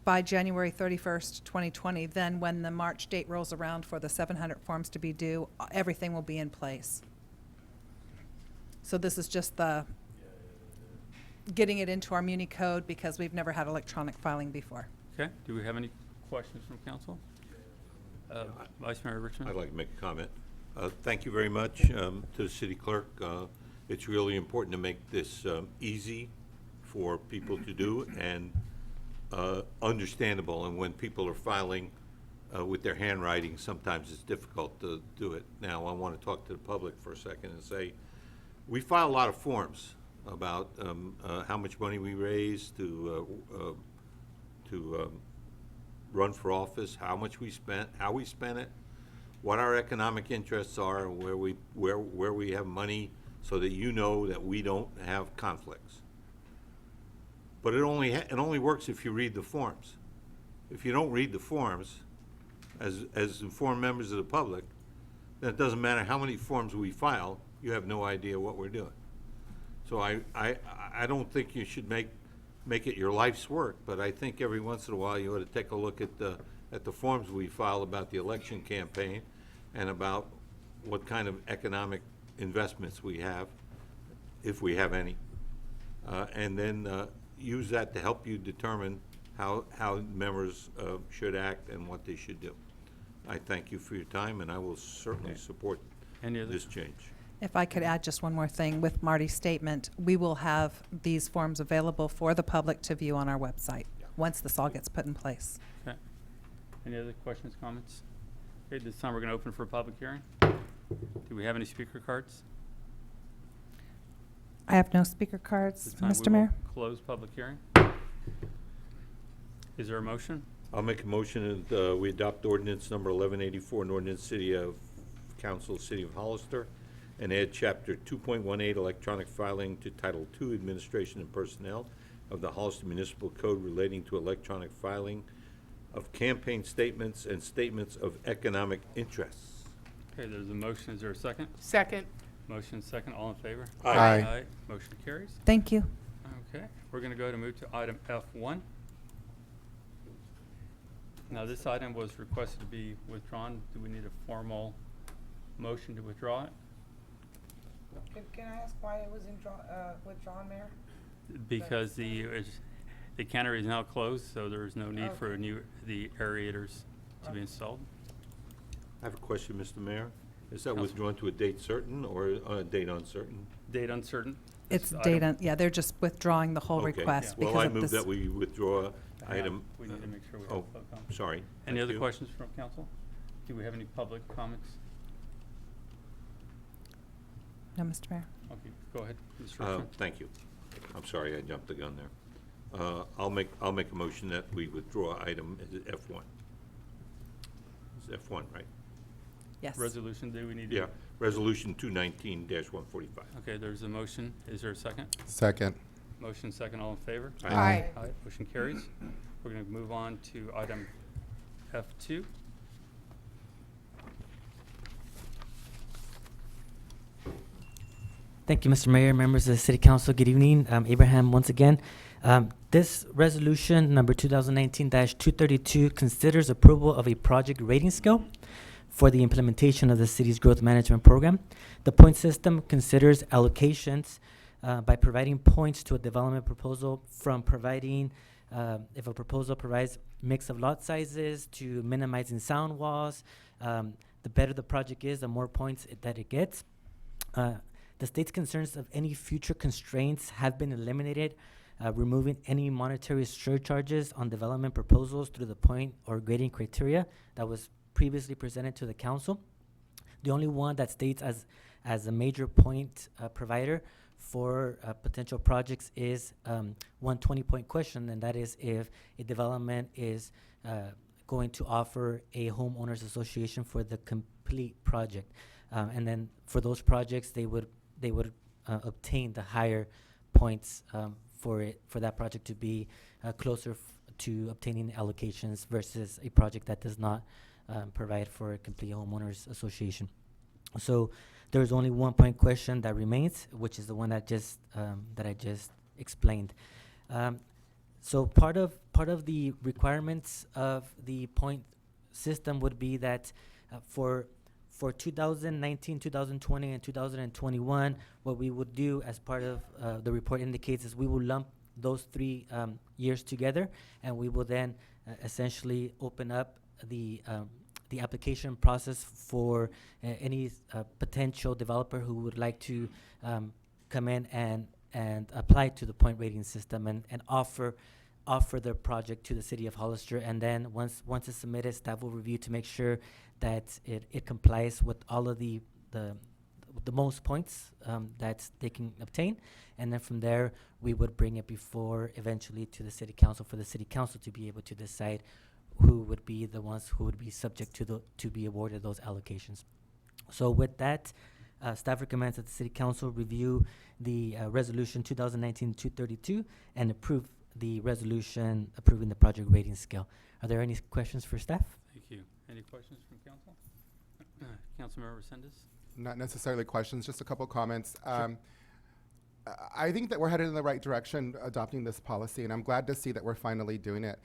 by January 31st, 2020, then when the March date rolls around for the 700 forms to be due, everything will be in place. So this is just the getting it into our Muni code because we've never had electronic filing before. Okay. Do we have any questions from council? Vice Mayor Richmond? I'd like to make a comment. Thank you very much to the city clerk. It's really important to make this easy for people to do and understandable. And when people are filing with their handwriting, sometimes it's difficult to do it. Now, I want to talk to the public for a second and say, we file a lot of forms about how much money we raise to run for office, how much we spent, how we spent it, what our economic interests are, where we have money, so that you know that we don't have conflicts. But it only works if you read the forms. If you don't read the forms, as informed members of the public, then it doesn't matter how many forms we file, you have no idea what we're doing. So I don't think you should make it your life's work, but I think every once in a while you ought to take a look at the forms we file about the election campaign and about what kind of economic investments we have, if we have any, and then use that to help you determine how members should act and what they should do. I thank you for your time, and I will certainly support this change. If I could add just one more thing, with Marty's statement, we will have these forms available for the public to view on our website once this all gets put in place. Okay. Any other questions, comments? Okay, this time we're going to open for a public hearing. Do we have any speaker cards? I have no speaker cards, This time Mr. we will Mayor. close public hearing. Is there a motion? I'll make a motion that we adopt ordinance number 1184, an ordinance City of Council, City of Hollister, and add Chapter 2.18 Electronic Filing to Title II Administration and Personnel of the Hollister Municipal Code relating to electronic filing of campaign statements and statements of economic interests. Okay, there's a motion. Is there a second? Second. Motion second. All in favor? Aye. Motion carries. Thank you. Okay, we're going to move to item F1. Now, this item was requested to be withdrawn. Do we need a formal motion to withdraw it? Can I ask why it was withdrawn, Mayor? Because the cannery is now closed, so there is no need for the aerators to be installed. I have a question, Mr. Mayor. Is that Council. withdrawn to a date certain or a date uncertain? Date uncertain. It's This data, item- yeah, they're just withdrawing the whole Okay. request Well, because I of move this. that we withdraw item. We need to make sure we have Oh, public comment. sorry. Any Thank other you. questions from council? Do we have any public comments? No, Mr. Mayor. Okay, go ahead, Mr. Richmond. Thank you. I'm sorry, I jumped the gun there. I'll make a motion that we withdraw item, is it F1? It's F1, right? Yes. Resolution, do we need to? Yeah, Resolution 219-145. Okay, there's a motion. Is there a second? Second. Motion second, all in favor? Aye. Aye, motion carries. We're going to move on to item F2. Thank you, Mr. Mayor, members of the City Council. Good evening. Abraham once again. This resolution, number 2019-232, considers approval of a project rating scale for the implementation of the city's growth management program. The point system considers allocations by providing points to a development proposal, from providing, if a proposal provides mix of lot sizes, to minimizing sound walls. The better the project is, the more points that it gets. The state's concerns of any future constraints have been eliminated, removing any monetary surcharges on development proposals through the point or grading criteria that was previously presented to the council. The only one that states as a major point provider for potential projects is one 20-point question, and that is if a development is going to offer a homeowners association for the complete project. And then for those projects, they would obtain the higher points for that project to be closer to obtaining allocations versus a project that does not provide for a complete homeowners association. So there's only 1 point question that remains, which is the one that I just explained. So part of the requirements of the point system would be that for 2019, 2020, and 2021, what we would do as part of the report indicates is we will lump those 3 years together, and we will then essentially open up the application process for any potential developer who would like to come in and apply to the point rating system and offer their project to the city of Hollister. And then once it's submitted, staff will review to make sure that it complies with all of the most points that they can obtain. And then from there, we would bring it before eventually to the city council for the city council to be able to decide who would be the ones who would be subject to be awarded those allocations. So with that, staff recommends that the city council review the resolution 2019-232 and approve the resolution approving the project rating scale. Are there any questions for staff? Thank you. Any questions from council? Councilmember Resendez? Not necessarily questions, just a couple comments. I think that we're headed in the right direction adopting this policy, and I'm glad to see that we're finally doing it.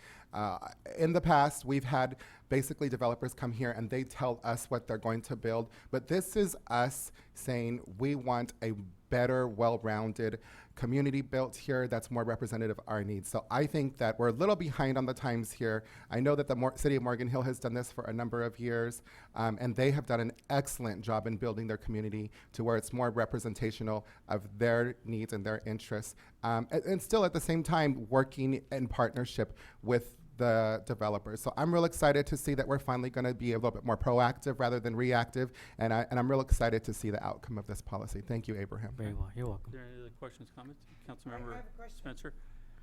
In the past, we've had basically developers come here and they tell us what they're going to build, but this is us saying we want a better, well-rounded community built here that's more representative of our needs. So I think that we're a little behind on the times here. I know that the city of Morgan Hill has done this for a number of years, and they have done an excellent job in building their community to where it's more representational of their needs and their interests, and still at the same time working in partnership with the developers. So I'm real excited to see that we're finally going to be a little bit more proactive rather than reactive, and I'm real excited to see the outcome of this policy. Thank you, Abraham. Very well. You're welcome. Are there any other questions, comments? I Councilmember have a question. Spencer?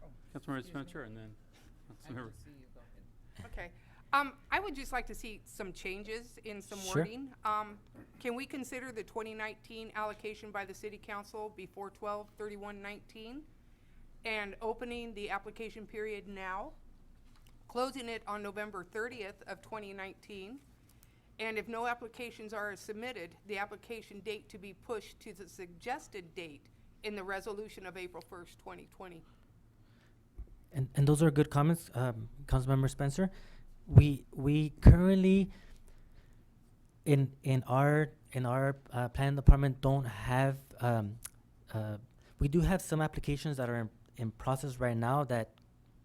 Oh, Councilmember excuse me. Spencer, and then Councilmember. Okay. I would just like to see some changes in some Sure. wording. Can we consider the 2019 allocation by the city council before 12/31/19 and opening the application period now, closing it on November 30th of 2019, and if no applications are submitted, the application date to be pushed to the suggested date in the resolution of April 1st, 2020? And those are good comments, Councilmember Spencer. We currently in our planning department don't have we do have some applications that are in process right now that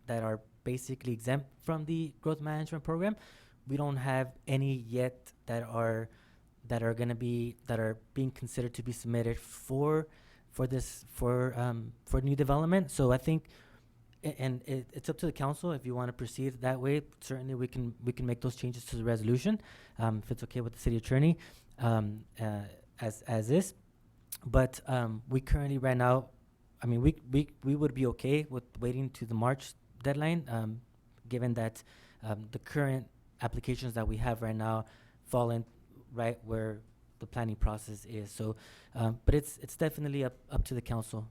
are basically exempt from the growth management program. We don't have any yet that are being considered to be submitted for new development. So I think, and it's up to the council if you want to proceed that way. Certainly, we can make those changes to the resolution if it's okay with the city attorney, as is. But we currently right now, I mean, we would be okay with waiting to the March deadline, given that the current applications that we have right now fall in right where the planning process is. So, but it's definitely up to the council.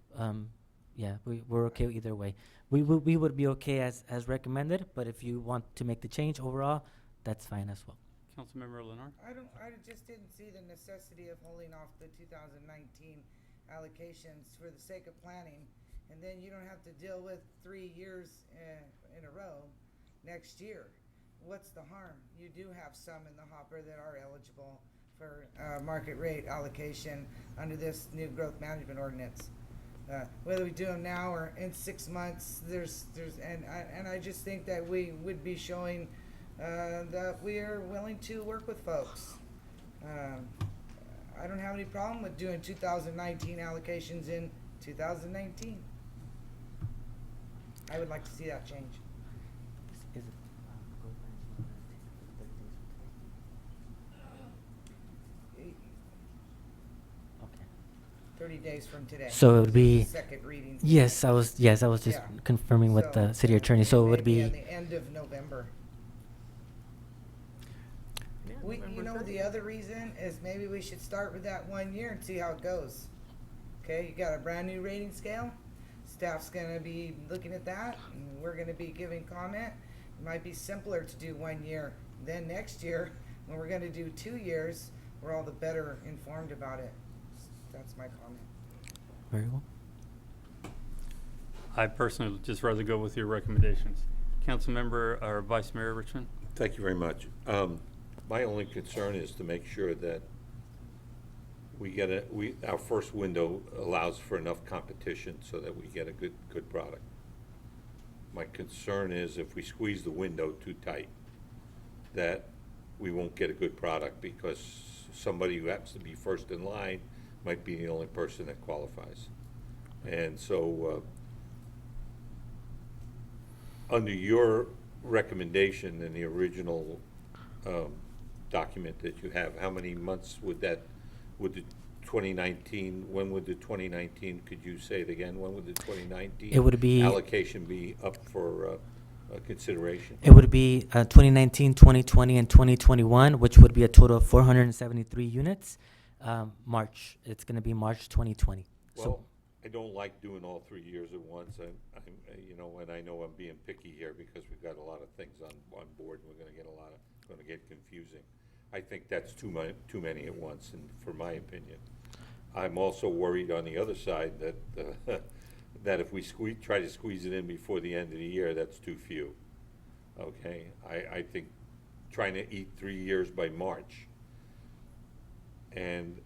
Yeah, we're okay either way. We would be okay as recommended, but if you want to make the change overall, that's fine as well. Councilmember Lenore? I just didn't see the necessity of holding off the 2019 allocations for the sake of planning. And then you don't have to deal with 3 years in a row next year. What's the harm? You do have some in the hopper that are eligible for market rate allocation under this new growth management ordinance. Whether we do them now or in 6 months, and I just think that we would be showing that we are willing to work with folks. I don't have any problem with doing 2019 allocations in 2019. I would like to see that change. Is it growth management? Okay. 30 days from today. So it would be Second reading. Yes, I was just Yeah. confirming with the city attorney. So it would maybe be at the end of November. You know, the other reason is maybe we should start with that 1 year and see how it goes. Okay, you got a brand new rating scale. Staff's gonna be looking at that, and we're gonna be giving comment. It might be simpler to do 1 year. Then next year, when we're gonna do 2 years, we're all the better informed about it. That's my comment. very well. I personally would just rather go with your recommendations. Councilmember or Vice Mayor Richmond? Thank you very much. My only concern is to make sure that our first window allows for enough competition so that we get a good product. My concern is if we squeeze the window too tight, that we won't get a good product because somebody who happens to be first in line might be the only person that qualifies. And so, under your recommendation in the original document that you have, how many months would the 2019, when would the 2019, could you say it again, when would the 2019 It would be- allocation be up for consideration? It would be 2019, 2020, and 2021, which would be a total of 473 units. March, it's going to be March 2020. Well, I don't like doing all 3 years at once. You know, and I know I'm being picky here because we've got a lot of things on board, and we're going to get confusing. I think that's too many at once, and for my opinion. I'm also worried on the other side that that if we try to squeeze it in before the end of the year, that's too few. Okay, I think trying to eat 3 years by March and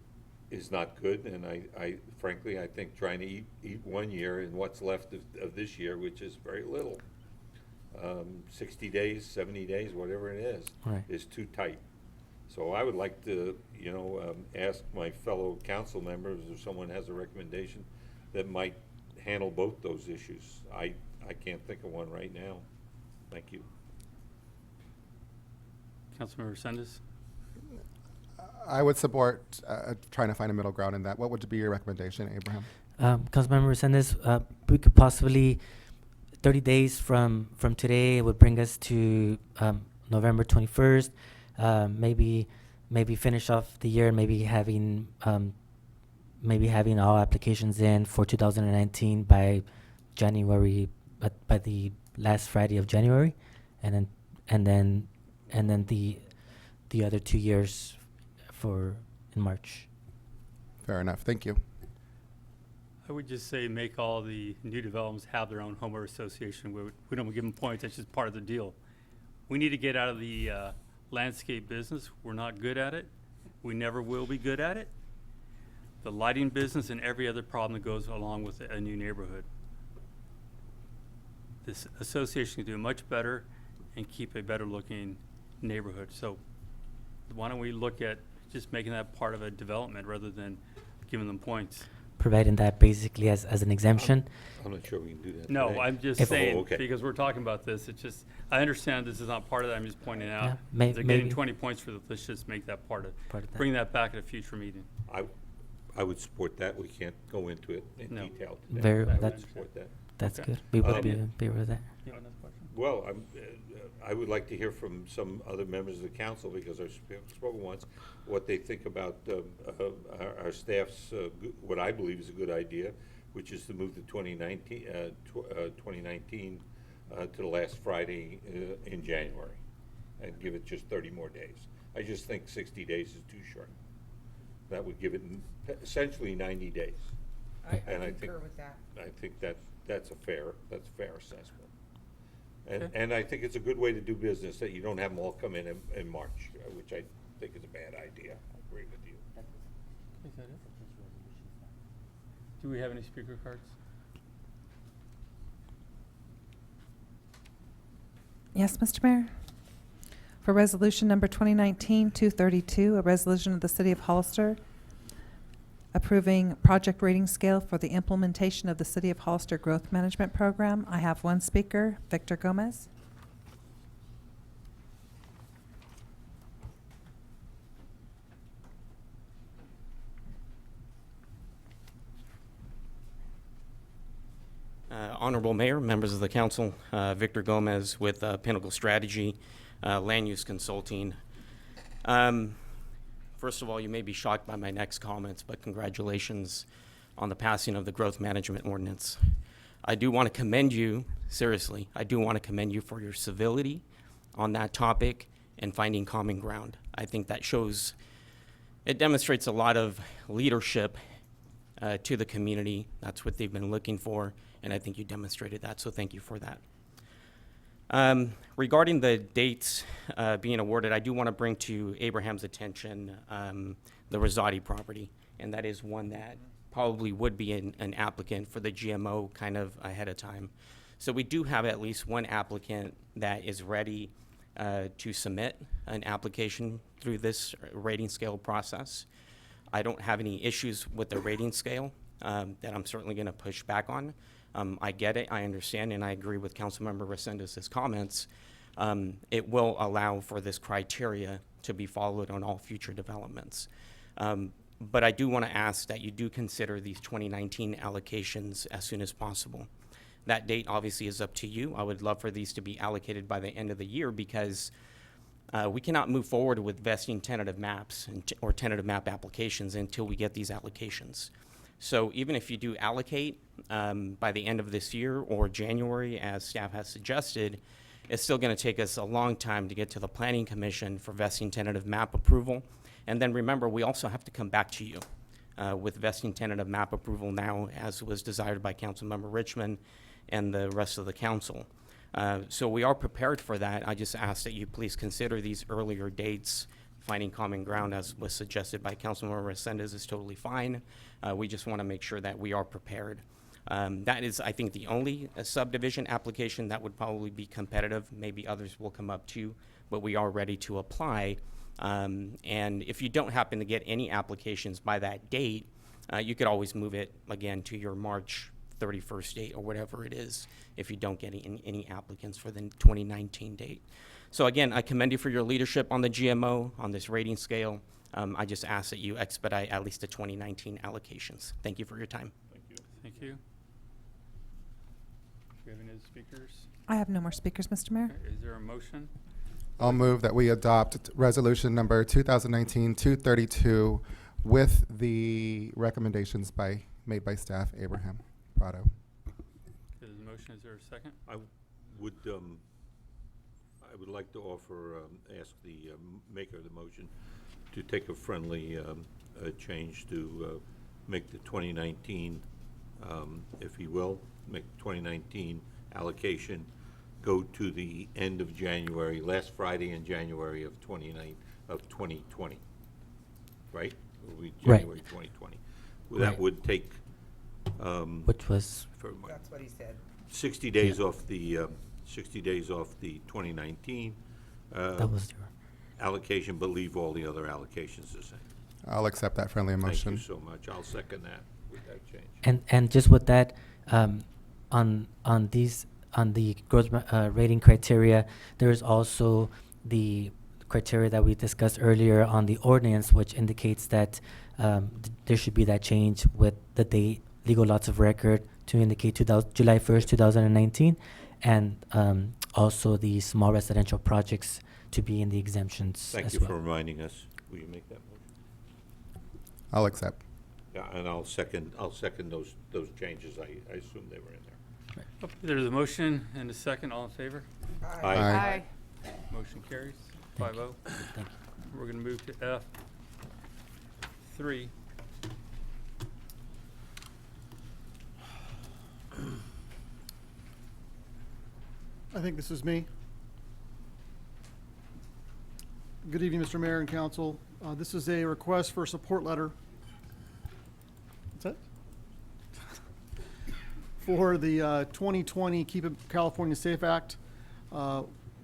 is not good, and I frankly, I think trying to eat 1 year in what's left of this year, which is very little, 60 days, 70 days, whatever it is, Right. is too tight. So I would like to, you know, ask my fellow council members if someone has a recommendation that might handle both those issues. I can't think of one right now. Thank you. Councilmember Sendes? I would support trying to find a middle ground in that. What would be your recommendation, Abraham? Councilmember Sendes, we could possibly 30 days from today would bring us to November 21st. Maybe finish off the year, maybe having all applications in for 2019 by January, by the last Friday of January, and then the other 2 years in March. Fair enough. Thank you. I would just say make all the new developments have their own homeowner association. We don't give them points. That's just part of the deal. We need to get out of the landscape business. We're not good at it. We never will be good at it. The lighting business and every other problem that goes along with a new neighborhood. This association can do much better and keep a better looking neighborhood. So why don't we look at just making that part of a development rather than giving them points? Providing that basically as an exemption. I'm not sure we can do that No, today. I'm just If- saying, Oh, okay. because we're talking about this, it's just, I understand this is not part of that, I'm just pointing out. Yeah, may- They're getting maybe. 20 points for let's just make that part of Part of that. bring that back at a future meeting. I would support that. We can't go into it in No. detail today. Very- I would that's- support that. That's Okay. good. We would Um, be in favor of that. You have another question? Well, I would like to hear from some other members of the council, because I've spoken once, what they think about our staff's, what I believe is a good idea, which is to move the 2019 to the last Friday in January, and give it just 30 more days. I just think 60 days is too short. That would give it essentially 90 days. And I think- concur with that. I think that's a fair assessment. Okay. And I think it's a good way to do business, that you don't have them all come in March, which I think is a bad idea. I agree with you. Is that it? Do we have any speaker cards? Yes, Mr. Mayor. For resolution number 2019-232, a resolution of the City of Hollister approving project rating scale for the implementation of the City of Hollister Growth Management Program. I have one speaker, Victor Gomez. Honorable Mayor, members of the council, Victor Gomez with Pinnacle Strategy, Land Use Consulting. First of all, you may be shocked by my next comments, but congratulations on the passing of the Growth Management Ordinance. I do want to commend you, seriously, I do want to commend you for your civility on that topic and finding common ground. I think that shows, it demonstrates a lot of leadership to the community. That's what they've been looking for, and I think you demonstrated that, so thank you for that. Regarding the dates being awarded, I do want to bring to Abraham's attention the Rosati property, and that is one that probably would be an applicant for the GMO kind of ahead of time. So we do have at least one applicant that is ready to submit an application through this rating scale process. I don't have any issues with the rating scale that I'm certainly going to push back on. I get it, I understand, and I agree with Councilmember Resendez's comments. It will allow for this criteria to be followed on all future developments. But I do want to ask that you do consider these 2019 allocations as soon as possible. That date obviously is up to you. I would love for these to be allocated by the end of the year because we cannot move forward with vesting tentative maps or tentative map applications until we get these allocations. So even if you do allocate by the end of this year or January, as staff has suggested, it's still going to take us a long time to get to the Planning Commission for vesting tentative map approval. And then remember, we also have to come back to you with vesting tentative map approval now, as was desired by Councilmember Richmond and the rest of the council. So we are prepared for that. I just ask that you please consider these earlier dates. Finding common ground, as was suggested by Councilmember Resendez, is totally fine. We just want to make sure that we are prepared. That is, I think, the only subdivision application that would probably be competitive. Maybe others will come up too, but we are ready to apply. And if you don't happen to get any applications by that date, you could always move it again to your March 31st date or whatever it is if you don't get any applicants for the 2019 date. So again, I commend you for your leadership on the GMO, on this rating scale. I just ask that you expedite at least the 2019 allocations. Thank you for your time. Thank you. Thank you. Do we have any other speakers? I have no more speakers, Mr. Mayor. Okay, is there a motion? I'll move that we adopt resolution number 2019-232 with the recommendations made by staff Abraham Prado. There's a motion. Is there a second? I would like to offer, ask the maker of the motion to take a friendly change to make the 2019, if he will, make 2019 allocation go to the end of January, last Friday in January of 2020, right? It will be January 2020. Well, that would take, which was, That's what he said. 60 days off the 60 days off the 2019 that was your allocation, but leave all the other allocations the same. I'll accept that friendly motion. Thank you so much. I'll second that with that change. and just with that, on the growth rating criteria, there is also the criteria that we discussed earlier on the ordinance, which indicates that there should be that change with the date, legal lots of record, to indicate July 1st, 2019, and also the small residential projects to be in the exemptions Thank as you well. for reminding us. Will you make that motion? I'll accept. Yeah, and I'll second those changes. I assume they were in there. Okay, there's a motion and a second. All in favor? Aye. Aye. Motion carries. Thank 5-0. Thank you. We're going to move to F3. I think this is me. Good evening, Mr. Mayor and Council. This is a request for a support letter. What's that? For the 2020 Keep California Safe Act.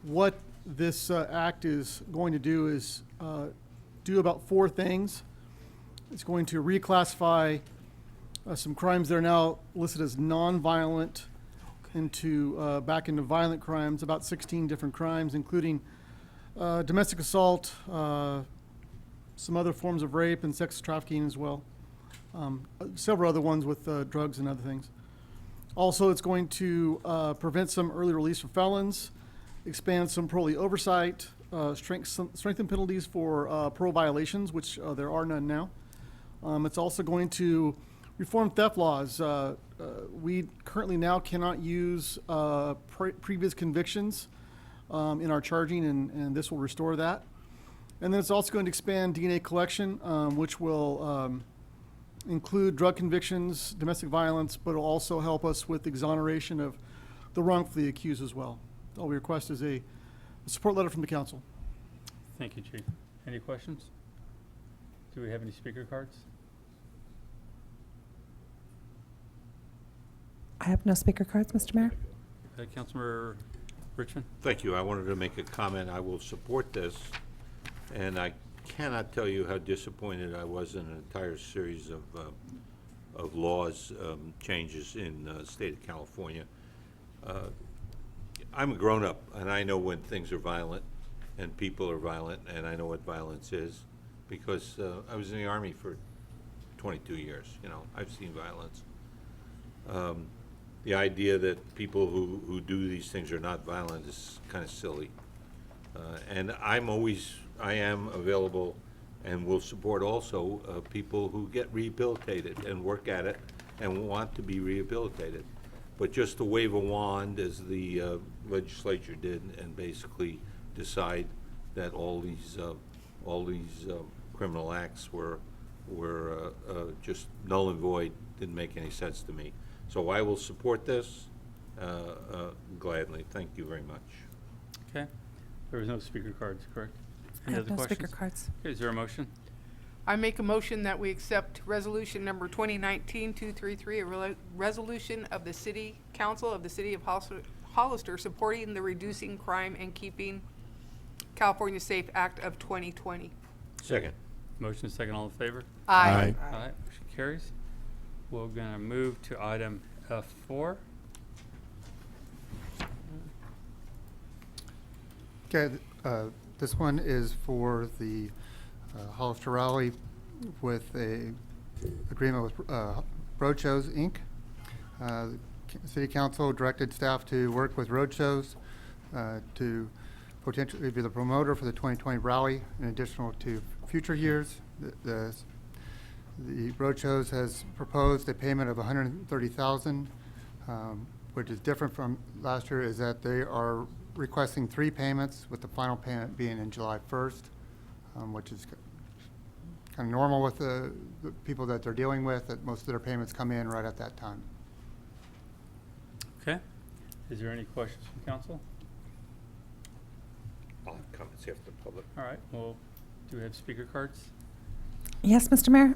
What this act is going to do is do about 4 things. It's going to reclassify some crimes that are now listed as non-violent into back into violent crimes, about 16 different crimes, including domestic assault, some other forms of rape and sex trafficking as well. Several other ones with drugs and other things. Also, it's going to prevent some early release for felons, expand some parolee oversight, strengthen penalties for parole violations, which there are none now. It's also going to reform theft laws. We currently now cannot use previous convictions in our charging, and this will restore that. And then it's also going to expand DNA collection, which will include drug convictions, domestic violence, but it'll also help us with exoneration of the wrongfully accused as well. All we request is a support letter from the council. Thank you, Chief. Any questions? Do we have any speaker cards? I have no speaker cards, Mr. Mayor. Councilmember Richmond? Thank you. I wanted to make a comment. I will support this, and I cannot tell you how disappointed I was in an entire series of laws changes in the state of California. I'm a grown-up, and I know when things are violent and people are violent, and I know what violence is because I was in the Army for 22 years. You know, I've seen violence. The idea that people who do these things are not violent is kind of silly. And I am available and will support also people who get rehabilitated and work at it and want to be rehabilitated. But just to wave a wand, as the legislature did, and basically decide that all these criminal acts were just null and void, didn't make any sense to me. So I will support this gladly. Thank you very much. Okay. There was no speaker cards, correct? I Any have other no speaker questions? cards. Okay, is there a motion? I make a motion that we accept resolution number 2019-233, a resolution of the City Council of the City of Hollister supporting the Reducing Crime and Keeping California Safe Act of 2020. Second. Motion is second. All in favor? Aye. Aye. All right, motion carries. We're gonna move to item F4. Okay, this one is for the Hollister Rally with a agreement with Roadshows, Inc. The City Council directed staff to work with Roadshows to potentially be the promoter for the 2020 rally in addition to future years. The Roadshows has proposed a payment of $130,000, which is different from last year, is that they are requesting 3 payments, with the final payment being in July 1st, which is kind of normal with the people that they're dealing with, that most of their payments come in right at that time. Okay. Is there any questions from council? I'll have comments after the public. All right, well, do we have speaker cards? Yes, Mr. Mayor.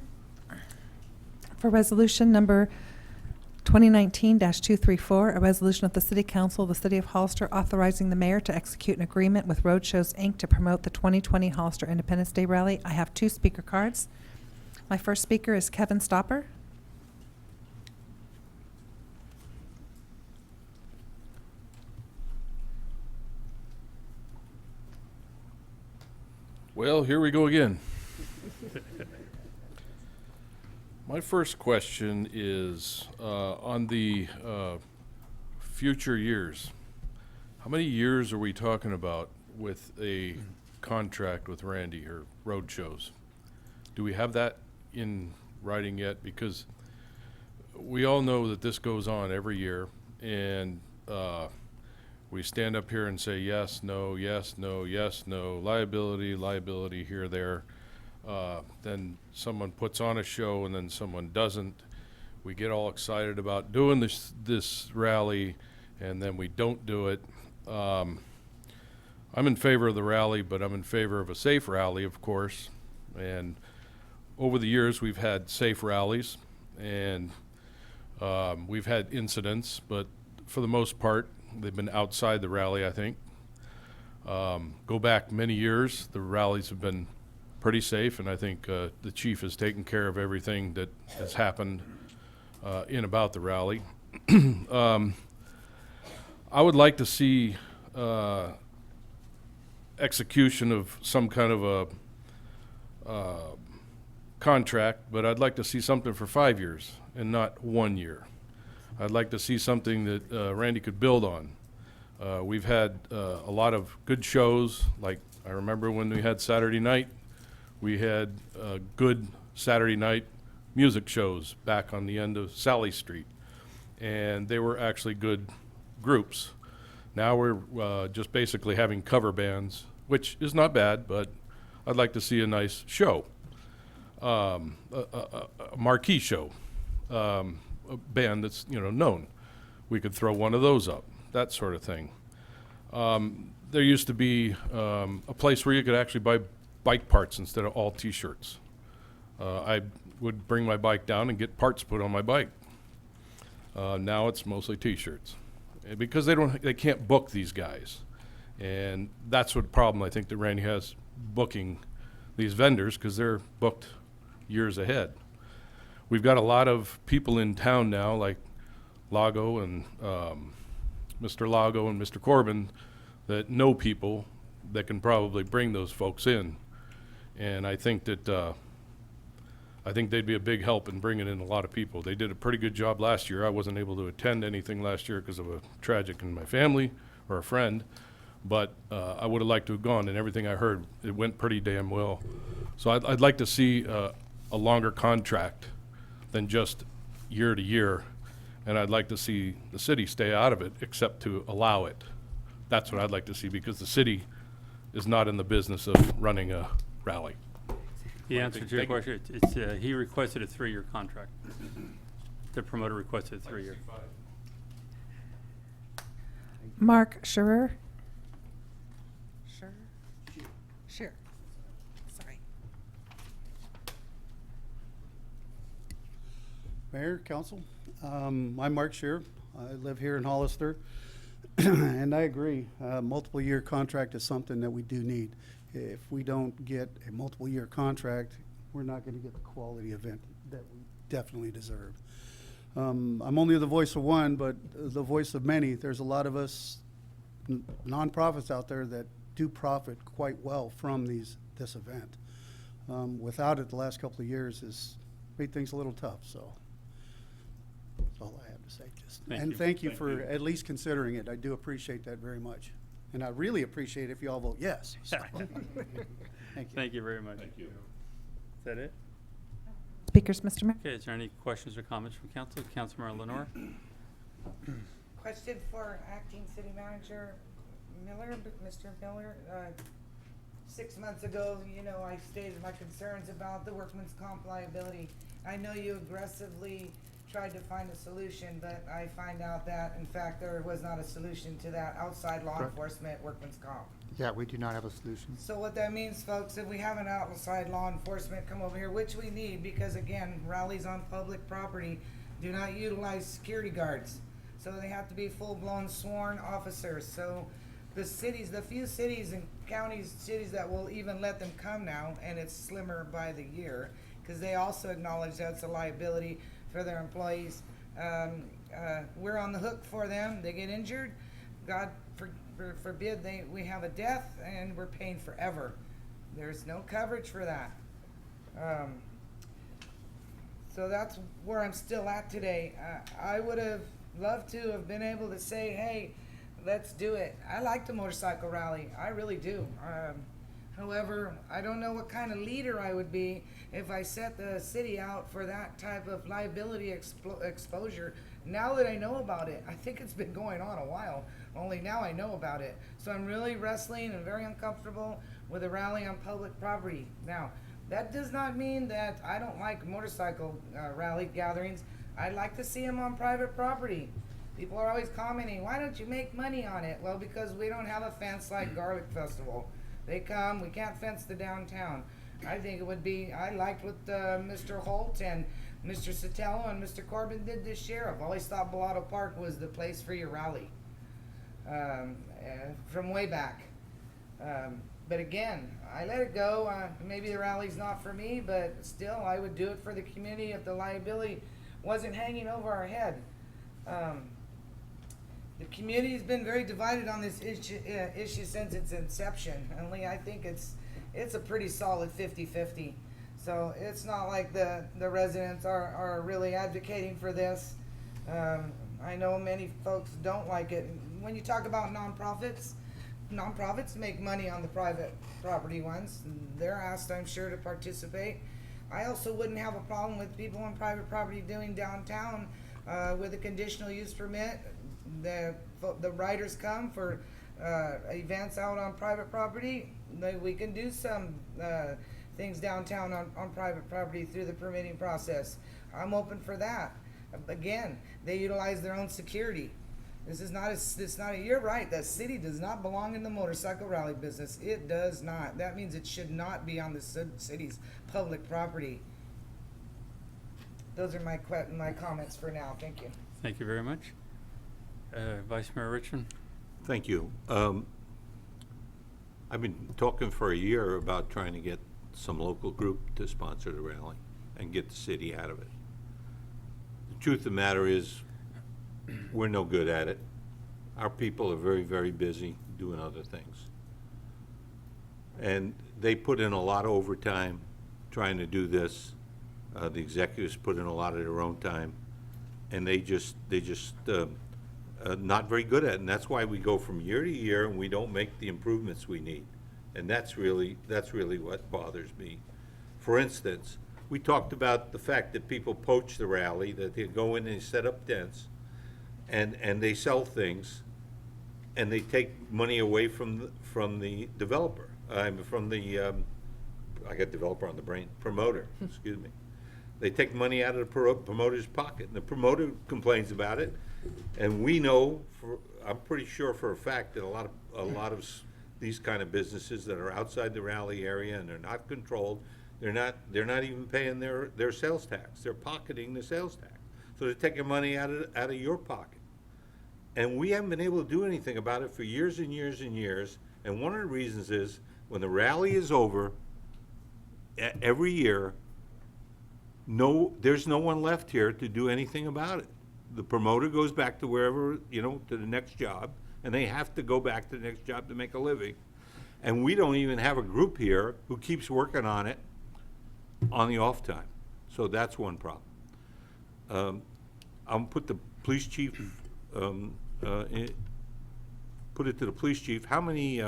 For resolution number 2019-234, a resolution of the City Council of the City of Hollister authorizing the mayor to execute an agreement with Roadshows, Inc. to promote the 2020 Hollister Independence Day Rally. I have 2 speaker cards. My first speaker is Kevin Stopper. Well, here we go again. My first question is on the future years. How many years are we talking about with a contract with Randy or Roadshows? Do we have that in writing yet? Because we all know that this goes on every year, and we stand up here and say yes, no, yes, no, yes, no, liability here, there. Then someone puts on a show and then someone doesn't. We get all excited about doing this rally, and then we don't do it. I'm in favor of the rally, but I'm in favor of a safe rally, of course. And over the years, we've had safe rallies, and we've had incidents, but for the most part, they've been outside the rally, I think. Go back many years, the rallies have been pretty safe, and I think the chief has taken care of everything that has happened in about the rally. I would like to see execution of some kind of a contract, but I'd like to see something for 5 years and not 1 year. I'd like to see something that Randy could build on. We've had a lot of good shows, like I remember when we had Saturday night, we had good Saturday night music shows back on the end of Sally Street, and they were actually good groups. Now we're just basically having cover bands, which is not bad, but I'd like to see a nice show, a marquee show, a band that's known. We could throw one of those up, that sort of thing. There used to be a place where you could actually buy bike parts instead of all T-shirts. I would bring my bike down and get parts put on my bike. Now it's mostly T-shirts. because they can't book these guys. And that's what problem I think that Randy has booking these vendors, because they're booked years ahead. We've got a lot of people in town now, like Lago and Mr. Lago and Mr. Corbin, that know people that can probably bring those folks in. And I think that I think they'd be a big help in bringing in a lot of people. They did a pretty good job last year. I wasn't able to attend anything last year because of a tragic in my family or a friend, but I would have liked to have gone, and everything I heard, it went pretty damn well. So I'd like to see a longer contract than just year to year, and I'd like to see the city stay out of it except to allow it. That's what I'd like to see, because the city is not in the business of running a rally. He answered your question. It's, he requested a 3-year contract. The promoter requested a 3-year. Mark Scherer. Sure. Sorry. Mayor, Council, I'm Mark Scheer. I live here in Hollister, and I agree. Multiple year contract is something that we do need. If we don't get a multiple year contract, we're not going to get the quality event that we definitely deserve. I'm only the voice of one, but the voice of many. There's a lot of us nonprofits out there that do profit quite well from this event. Without it, the last couple of years has made things a little tough. So that's all I have to say. Thank you for at least considering it. I do appreciate that very much, and I really appreciate it if you all vote yes. So. Thank you. Thank you very much. Thank you. Is that it? Speakers, Mr. Mayor. Okay, is there any questions or comments from council? Councilmember Lenore? Question for acting city manager Miller, Mr. Miller. 6 months ago, I stated my concerns about the workman's comp liability. I know you aggressively tried to find a solution, but I find out that, in fact, there was not a solution to that outside law enforcement workman's comp. Yeah, we do not have a solution. So what that means, folks, if we have an outside law enforcement come over here, which we need, because again, rallies on public property do not utilize security guards. So they have to be full-blown sworn officers. So the few cities and counties, cities that will even let them come now, and it's slimmer by the year, because they also acknowledge that's a liability for their employees. We're on the hook for them. They get injured, God forbid we have a death, and we're paying forever. There's no coverage for that. So that's where I'm still at today. I would have loved to have been able to say, hey, let's do it. I like the motorcycle rally. I really do. However, I don't know what kind of leader I would be if I set the city out for that type of liability exposure. Now that I know about it, I think it's been going on a while, only now I know about it. So I'm really wrestling and very uncomfortable with a rally on public property. Now, that does not mean that I don't like motorcycle rally gatherings. I'd like to see them on private property. People are always commenting, why don't you make money on it? Well, because we don't have a fence like Garlic Festival. They come, we can't fence the downtown. I think it would be, I liked what Mr. Holt and Mr. Sotelo and Mr. Corbin did this year. I've always thought Bellotto Park was the place for your rally from way back. But again, I let it go. Maybe the rally's not for me, but still I would do it for the community if the liability wasn't hanging over our head. The community has been very divided on this issue since its inception. Only I think it's a pretty solid 50-50. So it's not like the residents are really advocating for this. I know many folks don't like it. When you talk about nonprofits make money on the private property ones. They're asked, I'm sure, to participate. I also wouldn't have a problem with people on private property doing downtown with a conditional use permit. The riders come for events out on private property. We can do some things downtown on private property through the permitting process. I'm open for that. Again, they utilize their own security. You're right, the city does not belong in the motorcycle rally business. It does not. That means it should not be on the city's public property. Those are my comments for now. Thank you. Thank you very much. Vice Mayor Richmond? Thank you. I've been talking for a year about trying to get some local group to sponsor the rally and get the city out of it. The truth of the matter is, we're no good at it. Our people are very, very busy doing other things. And they put in a lot of overtime trying to do this. The executives put in a lot of their own time, and they just not very good at it. And that's why we go from year to year and we don't make the improvements we need. And that's really what bothers me. For instance, we talked about the fact that people poach the rally, that they go in and they set up tents, and they sell things, and they take money away from the developer, from the I got developer on the brain, promoter, excuse me. They take money out of the promoter's pocket, and the promoter complains about it. And we know, I'm pretty sure for a fact that a lot of these kind of businesses that are outside the rally area and they're not controlled, they're not even paying their sales tax. They're pocketing the sales tax. So they're taking money out of your pocket. And we haven't been able to do anything about it for years and years and years. And one of the reasons is when the rally is over, every year, there's no one left here to do anything about it. The promoter goes back to wherever, to the next job, and they have to go back to the next job to make a living. And we don't even have a group here who keeps working on it on the off time. So that's one problem. I'll put the police chief, put it to the police chief. How many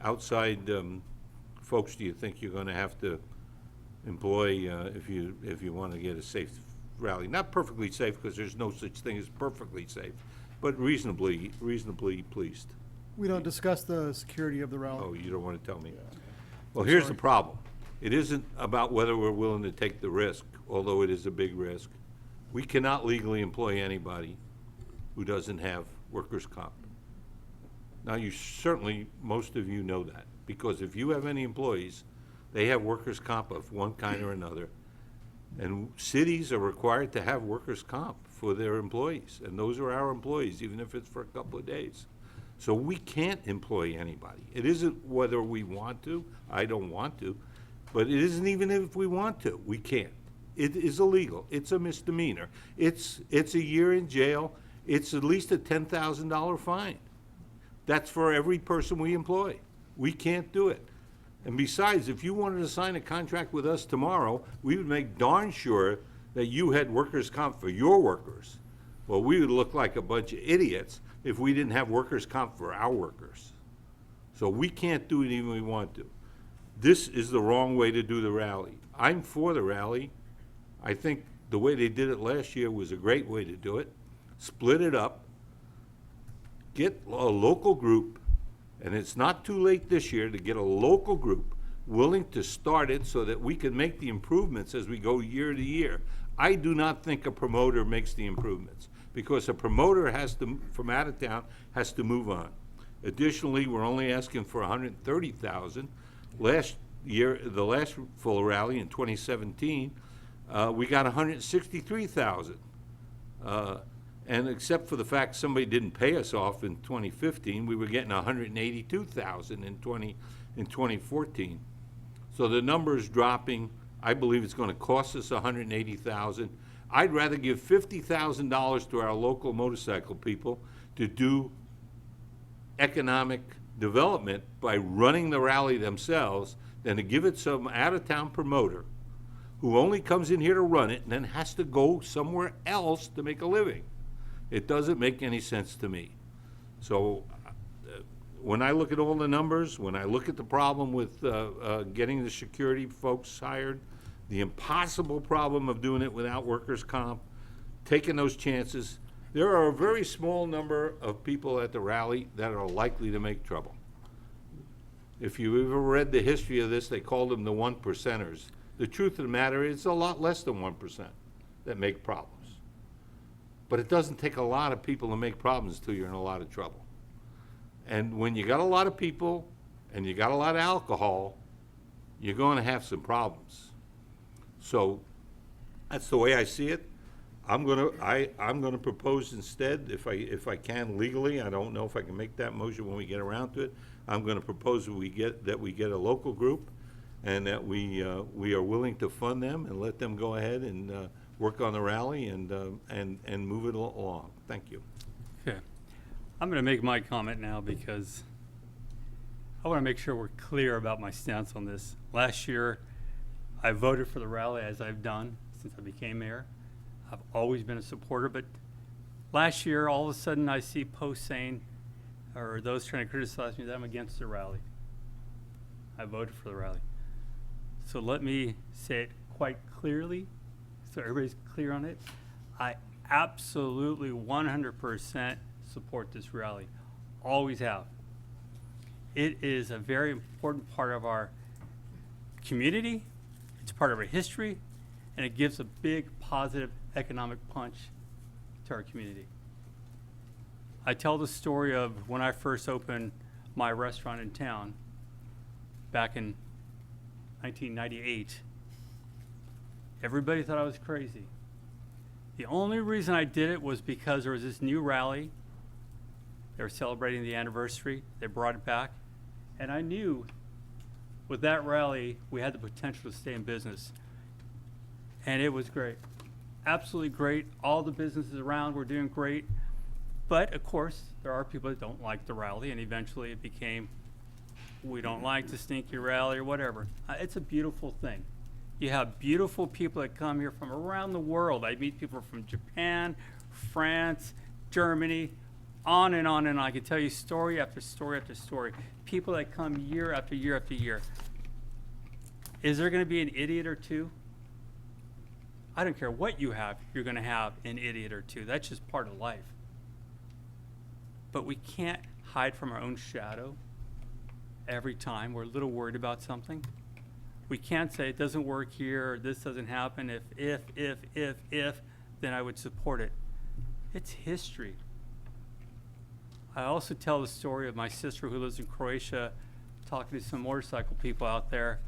outside folks do you think you're going to have to employ if you want to get a safe rally? Not perfectly safe, because there's no such thing as perfectly safe, but reasonably policed. We don't discuss the security of the rally. Oh, you don't want to tell me? Well, here's the problem. It isn't about whether we're willing to take the risk, although it is a big risk. We cannot legally employ anybody who doesn't have workers' comp. Now, most of you know that, because if you have any employees, they have workers' comp of one kind or another. And cities are required to have workers' comp for their employees, and those are our employees, even if it's for a couple of days. So we can't employ anybody. It isn't whether we want to. I don't want to. But it isn't even if we want to. We can't. It is illegal. It's a misdemeanor. It's a year in jail. It's at least a $10,000 fine. That's for every person we employ. We can't do it. And besides, if you wanted to sign a contract with us tomorrow, we would make darn sure that you had workers' comp for your workers. Well, we would look like a bunch of idiots if we didn't have workers' comp for our workers. So we can't do it even if we want to. This is the wrong way to do the rally. I'm for the rally. I think the way they did it last year was a great way to do it. Split it up. Get a local group, and it's not too late this year to get a local group willing to start it so that we can make the improvements as we go year to year. I do not think a promoter makes the improvements, because a promoter from out of town has to move on. Additionally, we're only asking for $130,000. Last year, the last full rally in 2017, we got $163,000. And except for the fact somebody didn't pay us off in 2015, we were getting $182,000 in 2014. So the number is dropping. I believe it's going to cost us $180,000. I'd rather give $50,000 to our local motorcycle people to do economic development by running the rally themselves than to give it some out-of-town promoter who only comes in here to run it and then has to go somewhere else to make a living. It doesn't make any sense to me. So when I look at all the numbers, when I look at the problem with getting the security folks hired, the impossible problem of doing it without workers' comp, taking those chances, there are a very small number of people at the rally that are likely to make trouble. If you ever read the history of this, they called them the 1%ers. The truth of the matter is it's a lot less than 1% that make problems. But it doesn't take a lot of people to make problems until you're in a lot of trouble. And when you got a lot of people and you got a lot of alcohol, you're going to have some problems. So that's the way I see it. I'm gonna propose instead, if I can legally, I don't know if I can make that motion when we get around to it. I'm gonna propose that we get a local group, and that we are willing to fund them and let them go ahead and work on the rally and move it along. Thank you. Okay. I'm going to make my comment now because I want to make sure we're clear about my stance on this. Last year, I voted for the rally, as I've done since I became mayor. I've always been a supporter, but last year, all of a sudden, I see posts saying, or those trying to criticize me, that I'm against the rally. I voted for the rally. So let me say it quite clearly, so everybody's clear on it. I absolutely 100% support this rally. Always have. It is a very important part of our community. It's part of our history, and it gives a big positive economic punch to our community. I tell the story of when I first opened my restaurant in town back in 1998. Everybody thought I was crazy. The only reason I did it was because there was this new rally. They were celebrating the anniversary. They brought it back. And I knew with that rally, we had the potential to stay in business. And it was great. Absolutely great. All the businesses around were doing great. But of course, there are people that don't like the rally, and eventually it became, we don't like the stinky rally or whatever. It's a beautiful thing. You have beautiful people that come here from around the world. I meet people from Japan, France, Germany, on and on and on. I can tell you story after story after story. People that come year after year after year. Is there going to be an idiot or two? I don't care what you have, you're going to have an idiot or two. That's just part of life. But we can't hide from our own shadow every time we're a little worried about something. We can't say it doesn't work here, or this doesn't happen. If, then I would support it. It's history. I also tell the story of my sister who lives in Croatia, talking to some motorcycle people out there,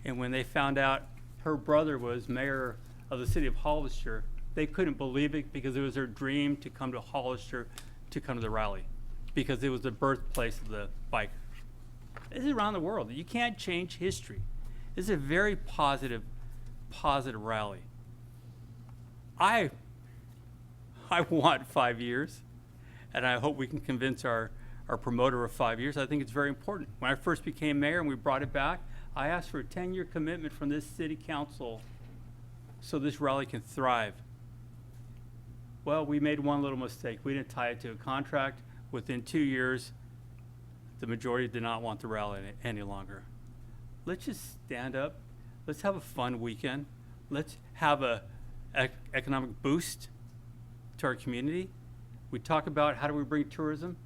and when they found out her brother was mayor of the city of Hollister, they couldn't believe it because it was their dream to come to Hollister, to come to the rally, because it was the birthplace of the bike. This is around the world. You can't change history. This is a very positive rally. I want 5 years, and I hope we can convince our promoter of 5 years. I think it's very important. When I first became mayor and we brought it back, I asked for a 10-year commitment from this city council so this rally can thrive. Well, we made one little mistake. We didn't tie it to a contract. Within 2 years, the majority did not want the rally any longer. Let's just stand up. Let's have a fun weekend. Let's have a economic boost to our community. We talk about how do we bring tourism.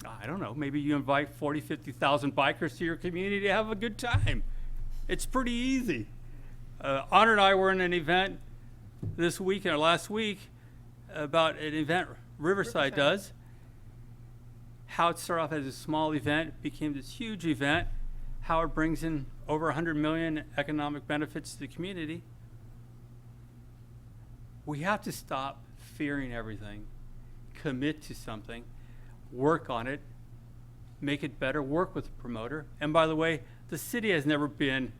I don't know, maybe you invite 40, 50,000 bikers to your community to have a good time. It's pretty easy. Honor and I were in an event this week or last week about an event Riverside does. How it started off as a small event, became this huge event, how it brings in over 100 million economic benefits to the community. We have to stop fearing everything, commit to something, work on it, make it better, work with the promoter. And by the way, the city has never been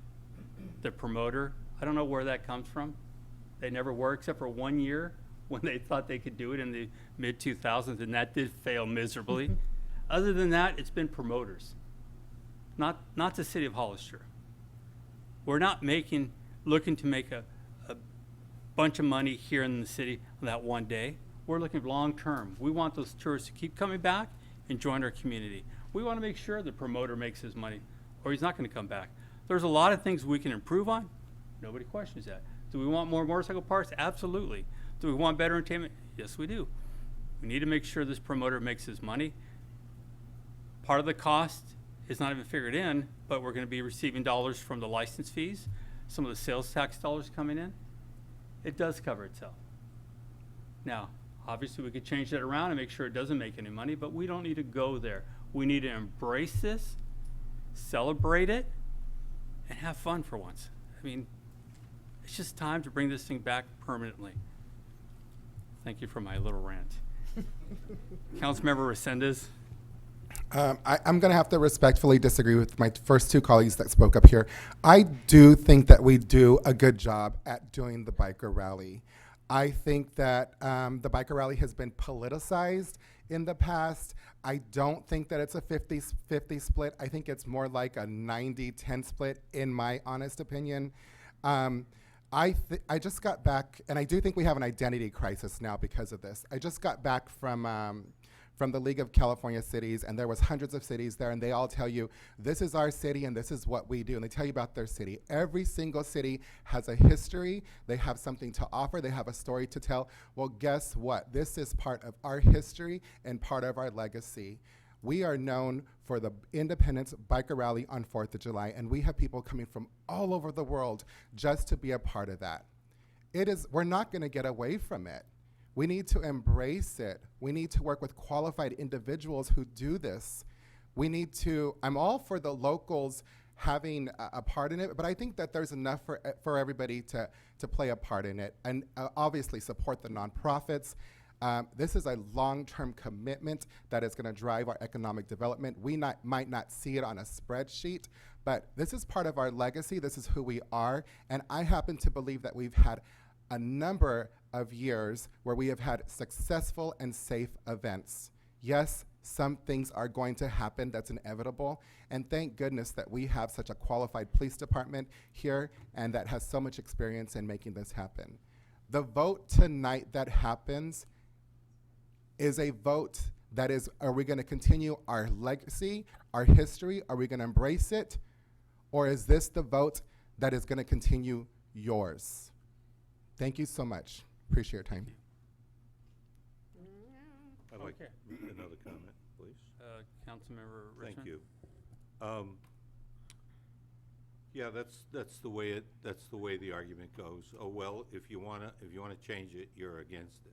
the promoter. I don't know where that comes from. They never were, except for 1 year when they thought they could do it in the mid-2000s, and that did fail miserably. Other than that, it's been promoters, not the city of Hollister. We're not looking to make a bunch of money here in the city on that one day. We're looking long-term. We want those tourists to keep coming back and join our community. We want to make sure the promoter makes his money, or he's not going to come back. There's a lot of things we can improve on. Nobody questions that. Do we want more motorcycle parks? Absolutely. Do we want better entertainment? Yes, we do. We need to make sure this promoter makes his money. Part of the cost is not even figured in, but we're going to be receiving dollars from the license fees, some of the sales tax dollars coming in. It does cover itself. Now, obviously we could change that around and make sure it doesn't make any money, but we don't need to go there. We need to embrace this, celebrate it, and have fun for once. I mean, It's just time to bring this thing back permanently. Thank you for my little rant. Councilmember Resendez. I'm going to have to respectfully disagree with my first two colleagues that spoke up here. I do think that we do a good job at doing the biker rally. I think that the biker rally has been politicized in the past. I don't think that it's a 50-50 split. I think it's more like a 90-10 split, in my honest opinion. I just got back, and I do think we have an identity crisis now because of this. I just got back from the League of California Cities, and there was hundreds of cities there, and they all tell you, this is our city and this is what we do, and they tell you about their city. Every single city has a history, they have something to offer, they have a story to tell. Well, guess what? This is part of our history and part of our legacy. We are known for the Independence Biker Rally on 4th of July, and we have people coming from all over the world just to be a part of that. We're not gonna get away from it. We need to embrace it. We need to work with qualified individuals who do this. I'm all for the locals having a part in it, but I think that there's enough for everybody to play a part in it, and obviously support the nonprofits. This is a long-term commitment that is gonna drive our economic development. We might not see it on a spreadsheet, but this is part of our legacy, this is who we are, and I happen to believe that we've had a number of years where we have had successful and safe events. Yes, some things are going to happen, that's inevitable, and thank goodness that we have such a qualified police department here and that has so much experience in making this happen. The vote tonight that happens is a vote that is, are we gonna continue our legacy, our history, are we gonna embrace it, or is this the vote that is gonna continue yours? Thank you so much. Appreciate your time. I'd like Okay. another comment, please. Councilmember Richmond. Thank you. Yeah, that's the way the argument goes. Oh well, if you wanna change it, you're against it.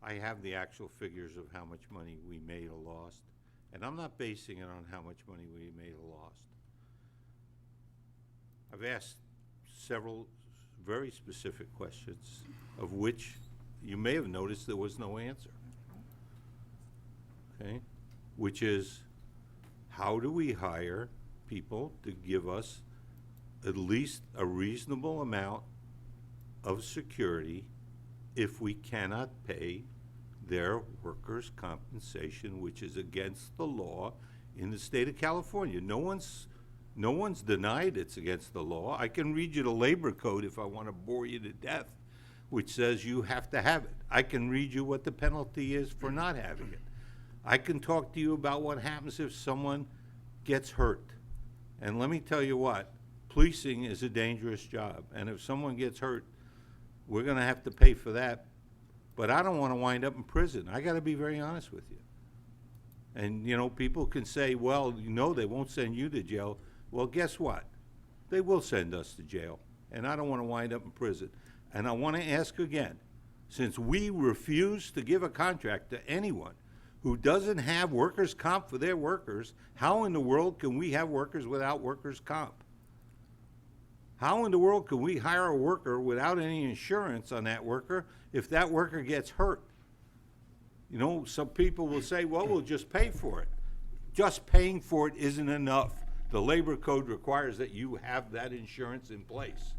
I have the actual figures of how much money we made or lost, and I'm not basing it on how much money we made or lost. I've asked several very specific questions, of which you may have noticed there was no answer. Okay? Which is, how do we hire people to give us at least a reasonable amount of security if we cannot pay their workers' compensation, which is against the law in the state of California? No one's denied it's against the law. I can read you the labor code if I want to bore you to death, which says you have to have it. I can read you what the penalty is for not having it. I can talk to you about what happens if someone gets hurt. And let me tell you what, policing is a dangerous job. And if someone gets hurt, we're gonna have to pay for that. But I don't want to wind up in prison. I got to be very honest with you. And, you know, people can say, well, you know, they won't send you to jail. Well, guess what? They will send us to jail. And I don't want to wind up in prison. And I want to ask again, since we refuse to give a contract to anyone who doesn't have workers' comp for their workers, how in the world can we have workers without workers' comp? How in the world can we hire a worker without any insurance on that worker if that worker gets hurt? You know, some people will say, well, we'll just pay for it. Just paying for it isn't enough. The labor code requires that you have that insurance in place.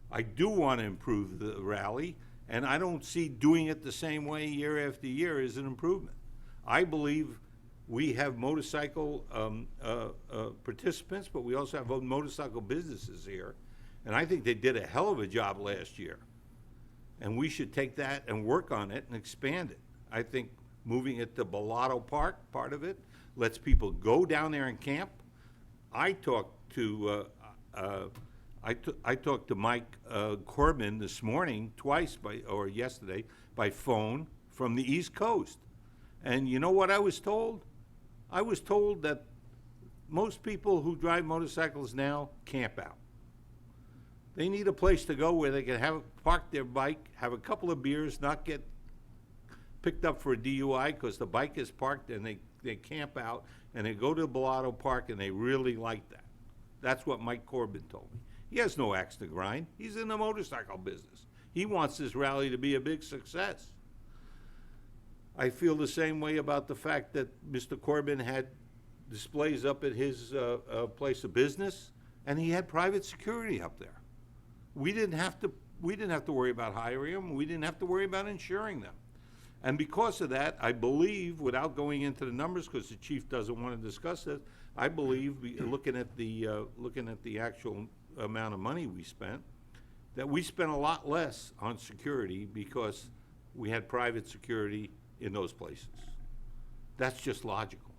I do want to improve the rally, and I don't see doing it the same way year after year as an improvement. I believe we have motorcycle participants, but we also have motorcycle businesses here. And I think they did a hell of a job last year. And we should take that and work on it and expand it. I think moving it to Bellato Park, part of it, lets people go down there and camp. I talked to Mike Corbin this morning or yesterday by phone from the East Coast. And you know what I was told? I was told that most people who drive motorcycles now camp out. They need a place to go where they can park their bike, have a couple of beers, not get picked up for a DUI because the bike is parked, and they camp out and they go to Bellato Park, and they really like that. That's what Mike Corbin told me. He has no axe to grind. He's in the motorcycle business. He wants this rally to be a big success. I feel the same way about the fact that Mr. Corbin had displays up at his place of business, and he had private security up there. We didn't have to worry about hiring them. We didn't have to worry about insuring them. And because of that, I believe, without going into the numbers, because the chief doesn't want to discuss it, I believe, looking at the actual amount of money we spent, that we spent a lot less on security because we had private security in those places. That's just logical.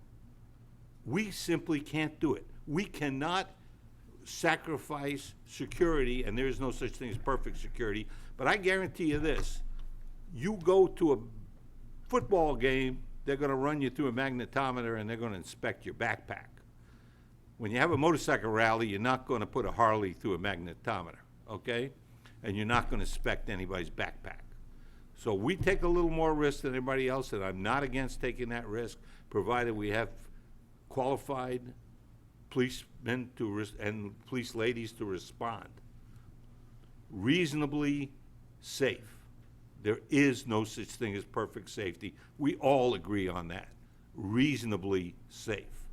We simply can't do it. We cannot sacrifice security, and there's no such thing as perfect security, but I guarantee you this, you go to a football game, they're gonna run you through a magnetometer and they're gonna inspect your backpack. When you have a motorcycle rally, you're not gonna put a Harley through a magnetometer, okay? And you're not gonna inspect anybody's backpack. So we take a little more risk than everybody else, and I'm not against taking that risk, provided we have qualified policemen and police ladies to respond. Reasonably safe. There is no such thing as perfect safety. We all agree on that. Reasonably safe.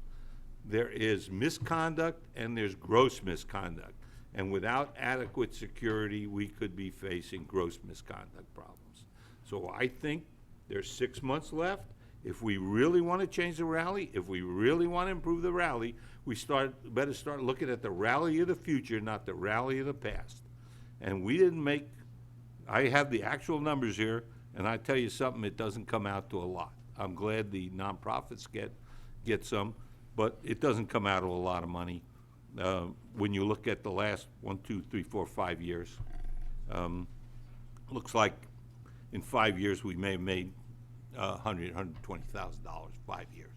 There is misconduct and there's gross misconduct. And without adequate security, we could be facing gross misconduct problems. So I think there's 6 months left. If we really want to change the rally, if we really want to improve the rally, we better start looking at the rally of the future, not the rally of the past. And we didn't make, I have the actual numbers here, and I tell you something, it doesn't come out to a lot. I'm glad the nonprofits get some, but it doesn't come out to a lot of money. When you look at the last 1, 2, 3, 4, 5 years, looks like in 5 years we may have made $120,000, 5 years.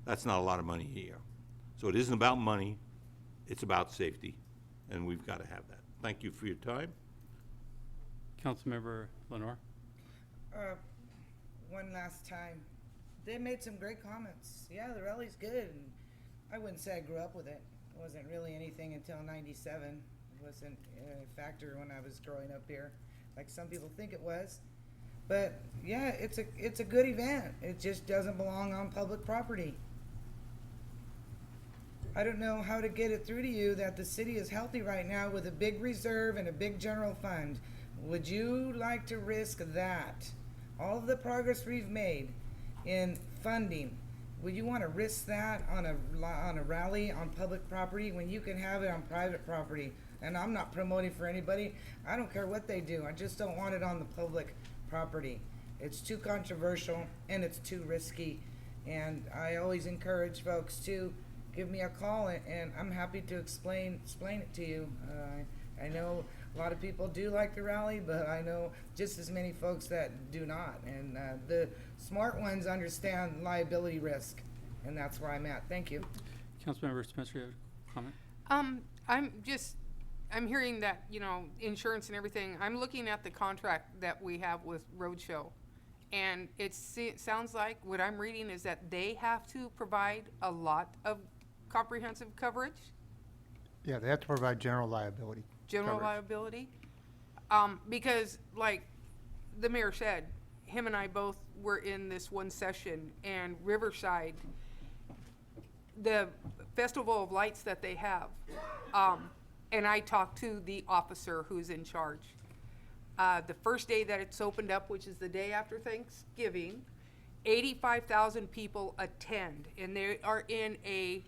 That's not a lot of money a year. So it isn't about money, it's about safety, and we've got to have that. Thank you for your time. Councilmember Lenore? One last time. They made some great comments. Yeah, the rally's good, and I wouldn't say I grew up with it. It wasn't really anything until '97. It wasn't a factor when I was growing up here, like some people think it was. But yeah, it's a good event. It just doesn't belong on public property. I don't know how to get it through to you that the city is healthy right now with a big reserve and a big general fund. Would you like to risk that? All of the progress we've made in funding, would you want to risk that on a rally on public property when you can have it on private property? And I'm not promoting for anybody. I don't care what they do. I just don't want it on the public property. It's too controversial and it's too risky. And I always encourage folks to give me a call, and I'm happy to explain it to you. I know a lot of people do like the rally, but I know just as many folks that do not. And the smart ones understand liability risk, and that's where I'm at. Thank you. Councilmember Spencer, you have a comment? I'm hearing that, insurance and everything. I'm looking at the contract that we have with Roadshow, and it sounds like what I'm reading is that they have to provide a lot of comprehensive coverage. Yeah, they have to provide general liability. General coverage. liability? Because, like the mayor said, him and I both were in this one session, and Riverside, the Festival of Lights that they have, and I talked to the officer who's in charge. The first day that it's opened up, which is the day after Thanksgiving, 85,000 people attend, and they are in a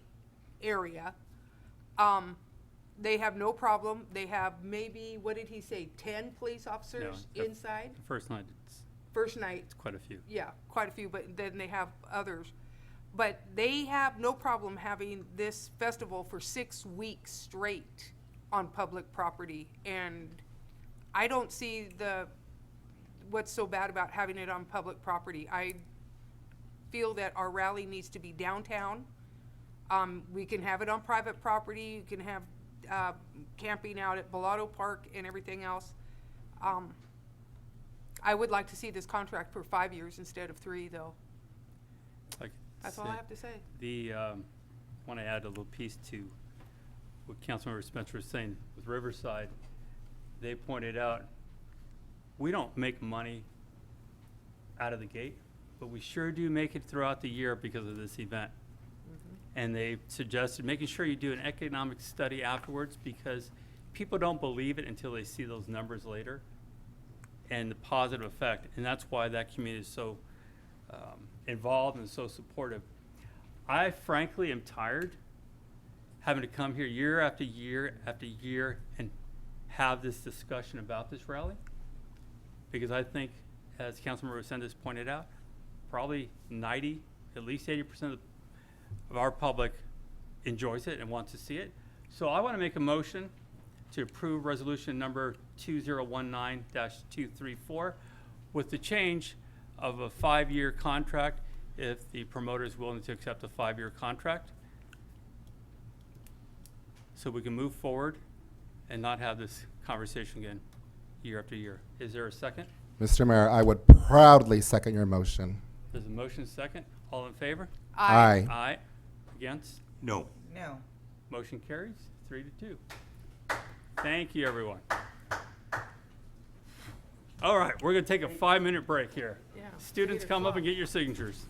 area. They have no problem. They have maybe, what did he say, 10 police officers inside? The first night, it's quite a few. Yeah, quite a few, but then they have others. But they have no problem having this festival for 6 weeks straight on public property. And I don't see what's so bad about having it on public property. I feel that our rally needs to be downtown. We can have it on private property. You can have camping out at Bellotto Park and everything else. I would like to see this contract for 5 years instead of 3, though. That's all I have to say. Want to add a little piece to what Councilmember Spencer was saying with Riverside, they pointed out, we don't make money out of the gate, but we sure do make it throughout the year because of this event. And they suggested making sure you do an economic study afterwards, because people don't believe it until they see those numbers later and the positive effect. And that's why that community is so involved and so supportive. I frankly am tired having to come here year after year after year and have this discussion about this rally, because I think, as Councilmember Resendez pointed out, probably 90, at least 80% of our public enjoys it and wants to see it. So I want to make a motion to approve resolution number 2019-234 with the change of a 5-year contract if the promoter is willing to accept a 5-year contract, so we can move forward and not have this conversation again year after year. Is there a second? Mr. Mayor, I would proudly second your motion. There's a motion second. All in favor? Aye. Aye. Against? No. No. Motion carries 3-2. Thank you, everyone. All right, we're going to take a 5-minute break here. Yeah, Students, 8 come up o'clock. and get your signatures.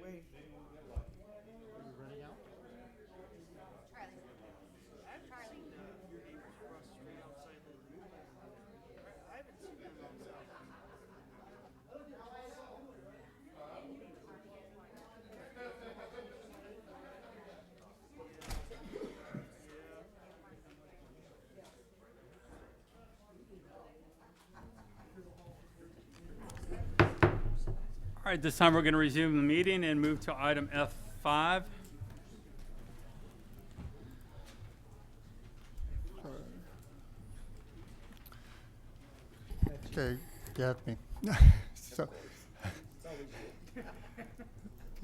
Wait. All right, this time we're going to resume the meeting and move to item F5. Okay, got me. So,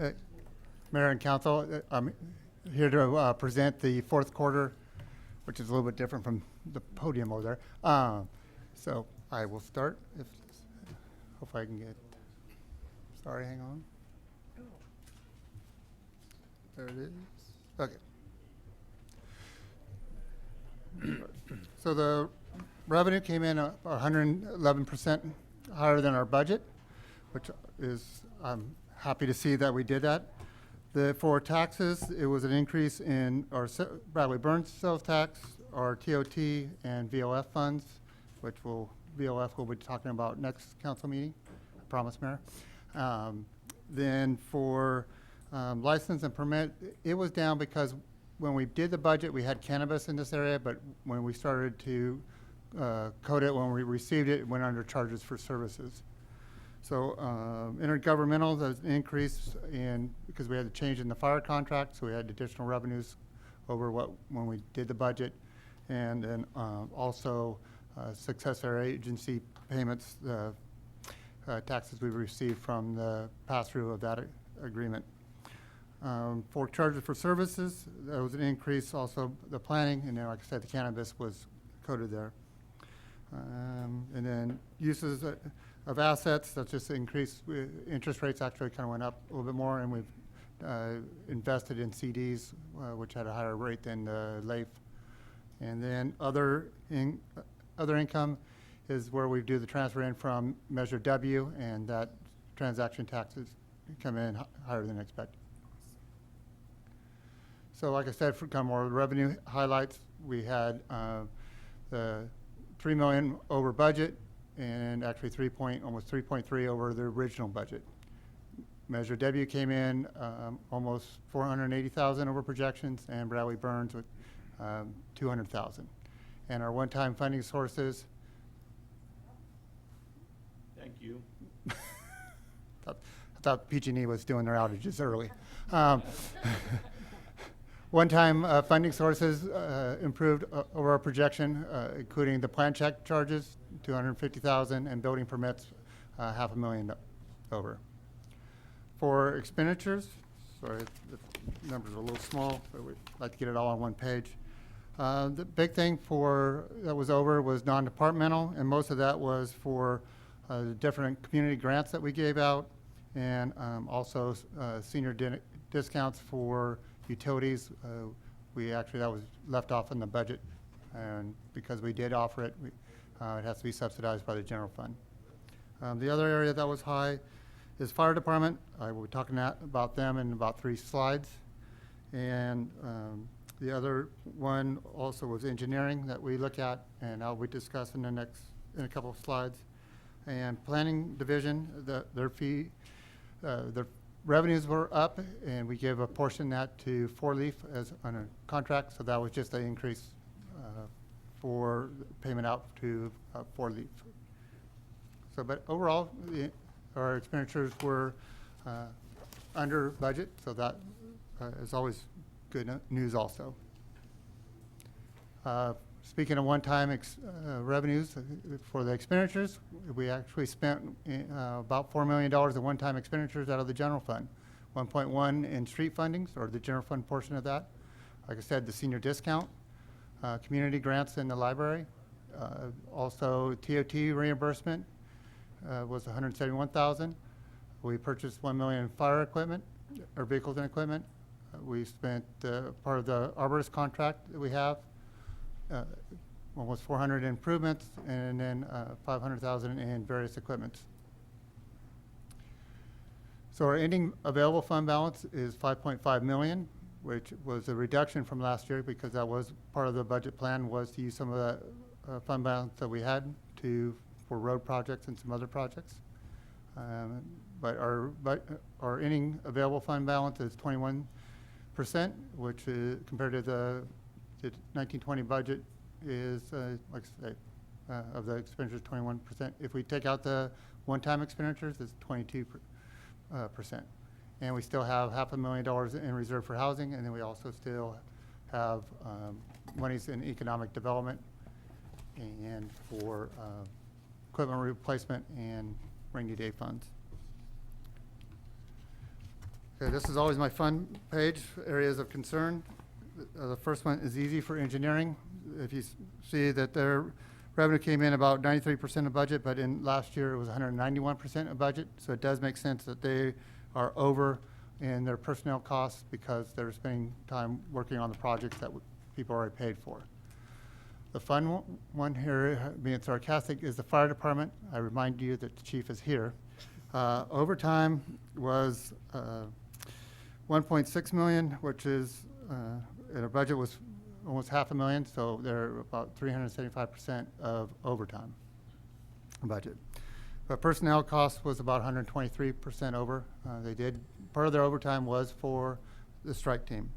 okay, Mayor and Council, I'm here to present the fourth quarter, which is a little bit different from the podium over there. So I will start. Hope I can get. Sorry, hang on. There it is. Okay. So the revenue came in 111% higher than our budget, which is, I'm happy to see that we did that. For taxes, it was an increase in our Bradley Burns sales tax, our TOT and VOF funds, which VOF will be talking about next council meeting, I promise, Mayor. Then for license and permit, it was down because when we did the budget, we had cannabis in this area, but when we started to code it, when we received it, it went under charges for services. So intergovernmental, there's an increase because we had a change in the fire contract, so we had additional revenues over when we did the budget. And then also successor agency payments, taxes we received from the pass-through of that agreement. For charges for services, there was an increase also the planning, and then like I said, the cannabis was coded there. And then uses of assets, that's just increased. Interest rates actually kind of went up a little bit more, and we've invested in CDs, which had a higher rate than the LAIF. And then other income is where we do the transfer in from Measure W, and that transaction taxes come in higher than expected. So like I said, for kind of more revenue highlights, we had the $3 million over budget, and actually almost 3.3 over the original budget. Measure W came in almost 480,000 over projections, and Bradley Burns with 200,000. And our one-time funding sources. Thank you. I thought PG&E was doing their outages early. One-time funding sources improved over our projection, including the plan check charges, 250,000, and building permits, $500,000 over. For expenditures, sorry, the numbers are a little small, but we'd like to get it all on one page. The big thing that was over was non-departmental, and most of that was for the different community grants that we gave out, and also senior discounts for utilities. That was left off in the budget, and because we did offer it, it has to be subsidized by the general fund. The other area that was high is fire department. I will be talking about them in about 3 slides. And the other one also was engineering that we look at, and I'll be discussing in a couple of slides. And planning division, their revenues were up, and we gave a portion of that to Four Leaf as on a contract, so that was just an increase for payment out to Four Leaf. So, but overall, our expenditures were under budget, so that is always good news also. Speaking of one-time revenues for the expenditures, we actually spent about $4 million in one-time expenditures out of the general fund. 1.1 in street fundings, or the general fund portion of that. Like I said, the senior discount, community grants in the library, also TOT reimbursement was $171,000. We purchased $1 million in fire equipment, or vehicles and equipment. We spent part of the arborist contract that we have, almost 400 improvements, and then 500,000 in various equipments. So our ending available fund balance is 5.5 million, which was a reduction from last year because that was part of the budget plan, was to use some of that fund balance that we had for road projects and some other projects. But our ending available fund balance is 21%, which is, compared to the 1920 budget is, like I say, of the expenditures, 21%. If we take out the one-time expenditures, it's 22%. And we still have $500,000 in reserve for housing, and then we also still have monies in economic development and for equipment replacement and rainy day funds. Okay, this is always my fun page, areas of concern. The first one is easy for engineering. If you see that their revenue came in about 93% of budget, but in last year it was 191% of budget. So it does make sense that they are over in their personnel costs because they're spending time working on the projects that people already paid for. The fun one here, being sarcastic, is the fire department. I remind you that the chief is here. Overtime was 1.6 million, which is, and our budget was almost $500,000, so they're about 375% of overtime budget. But personnel costs was about 123% over. Part of their overtime was for the strike team.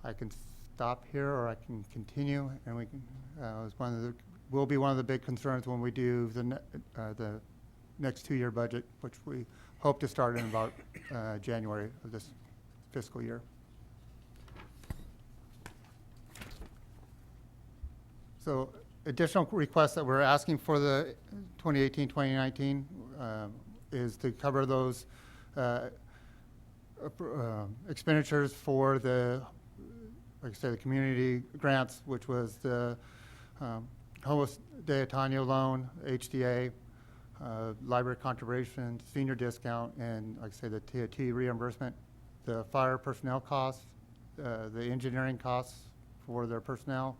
I can stop here or I can continue, and we can, will be one of the big concerns when we do the next 2-year budget, which we hope to start in about January of this fiscal year. So additional requests that we're asking for the 2018-2019 is to cover those expenditures for the, like I said, the community grants, which was the homeless de Otano loan, HDA, library contribution, senior discount, and like I say, the TOT reimbursement, the fire personnel costs, the engineering costs for their personnel,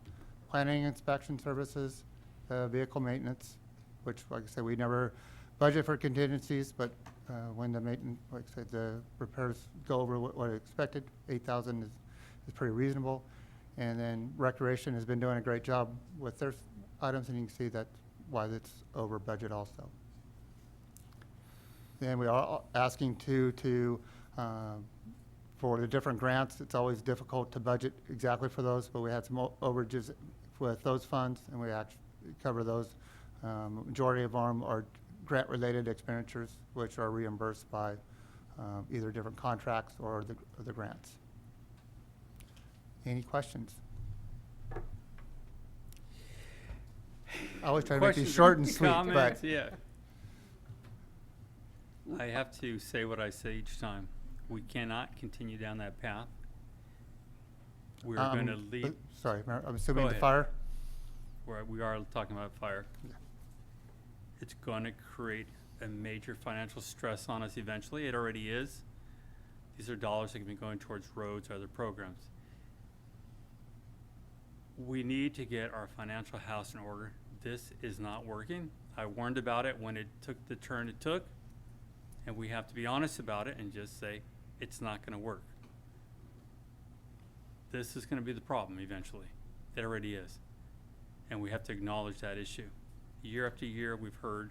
planning inspection services, vehicle maintenance, which, like I said, we never budget for contingencies, but when the maintenance, like I said, the repairs go over what I expected, 8,000 is pretty reasonable. And then recreation has been doing a great job with their items, and you can see that's why it's over budget also. Then we are asking for the different grants. It's always difficult to budget exactly for those, but we had some overages with those funds, and we actually cover those. Majority of them are grant-related expenditures, which are reimbursed by either different contracts or the grants. Any questions? I always try to make these short and sweet, comments, but yeah. I have to say what I say each time. We cannot continue down that path. We're going to lead. Sorry, I'm assuming Go the ahead. fire. We are talking about fire. Yeah. It's going to create a major financial stress on us eventually. It already is. These are dollars that can be going towards roads or other programs. We need to get our financial house in order. This is not working. I warned about it when it took the turn it took, and we have to be honest about it and just say it's not going to work. This is going to be the problem eventually. It already is. And we have to acknowledge that issue. Year after year, we've heard,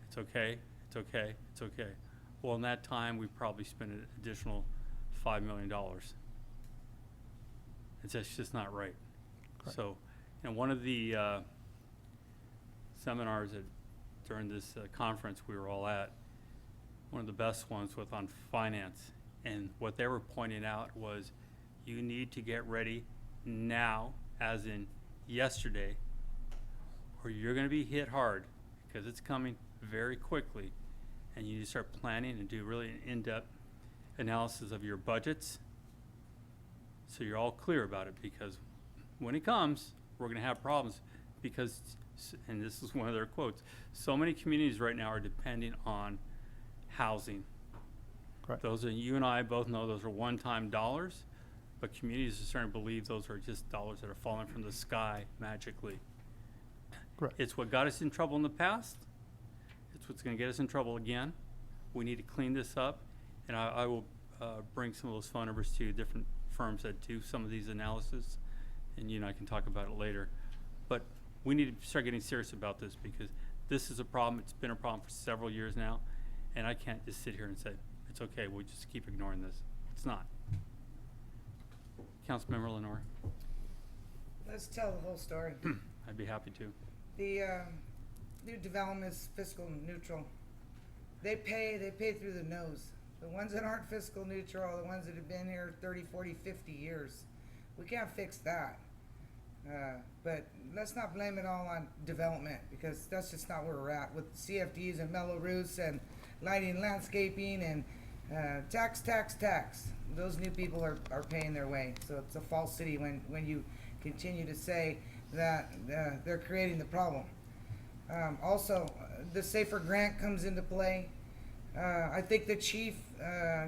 it's okay, it's okay, it's okay. Well, in that time, we probably spent an additional $5 million. It's just not right. Correct. So, one of the seminars during this conference we were all at, one of the best ones was on finance. And what they were pointing out was you need to get ready now, as in yesterday, or you're going to be hit hard because it's coming very quickly, and you need to start planning and do really an in-depth analysis of your budgets so you're all clear about it, because when it comes, we're going to have problems because, and this is one of their quotes, so many communities right now are depending on housing. Correct. Those are, you and I both know those are one-time dollars, but communities are starting to believe those are just dollars that are falling from the sky magically. Correct. It's what got us in trouble in the past. It's what's going to get us in trouble again. We need to clean this up, And I will bring some of those phone numbers to you, different firms that do some of these analysis, and you and I can talk about it later. But we need to start getting serious about this, because this is a problem. It's been a problem for several years now, and I can't just sit here and say, it's okay, we'll just keep ignoring this. It's not. Councilmember Lenore. Let's tell the whole story. I'd be happy to. The new development is fiscal neutral. They pay through the nose. The ones that aren't fiscal neutral are the ones that have been here 30, 40, 50 years. We can't fix that. But let's not blame it all on development, because that's just not where we're at with CFDs and mellow roofs and lighting and landscaping and tax. Those new people are paying their way. So it's a false city when you continue to say that they're creating the problem. Also, the SAFER grant comes into play. I think the chief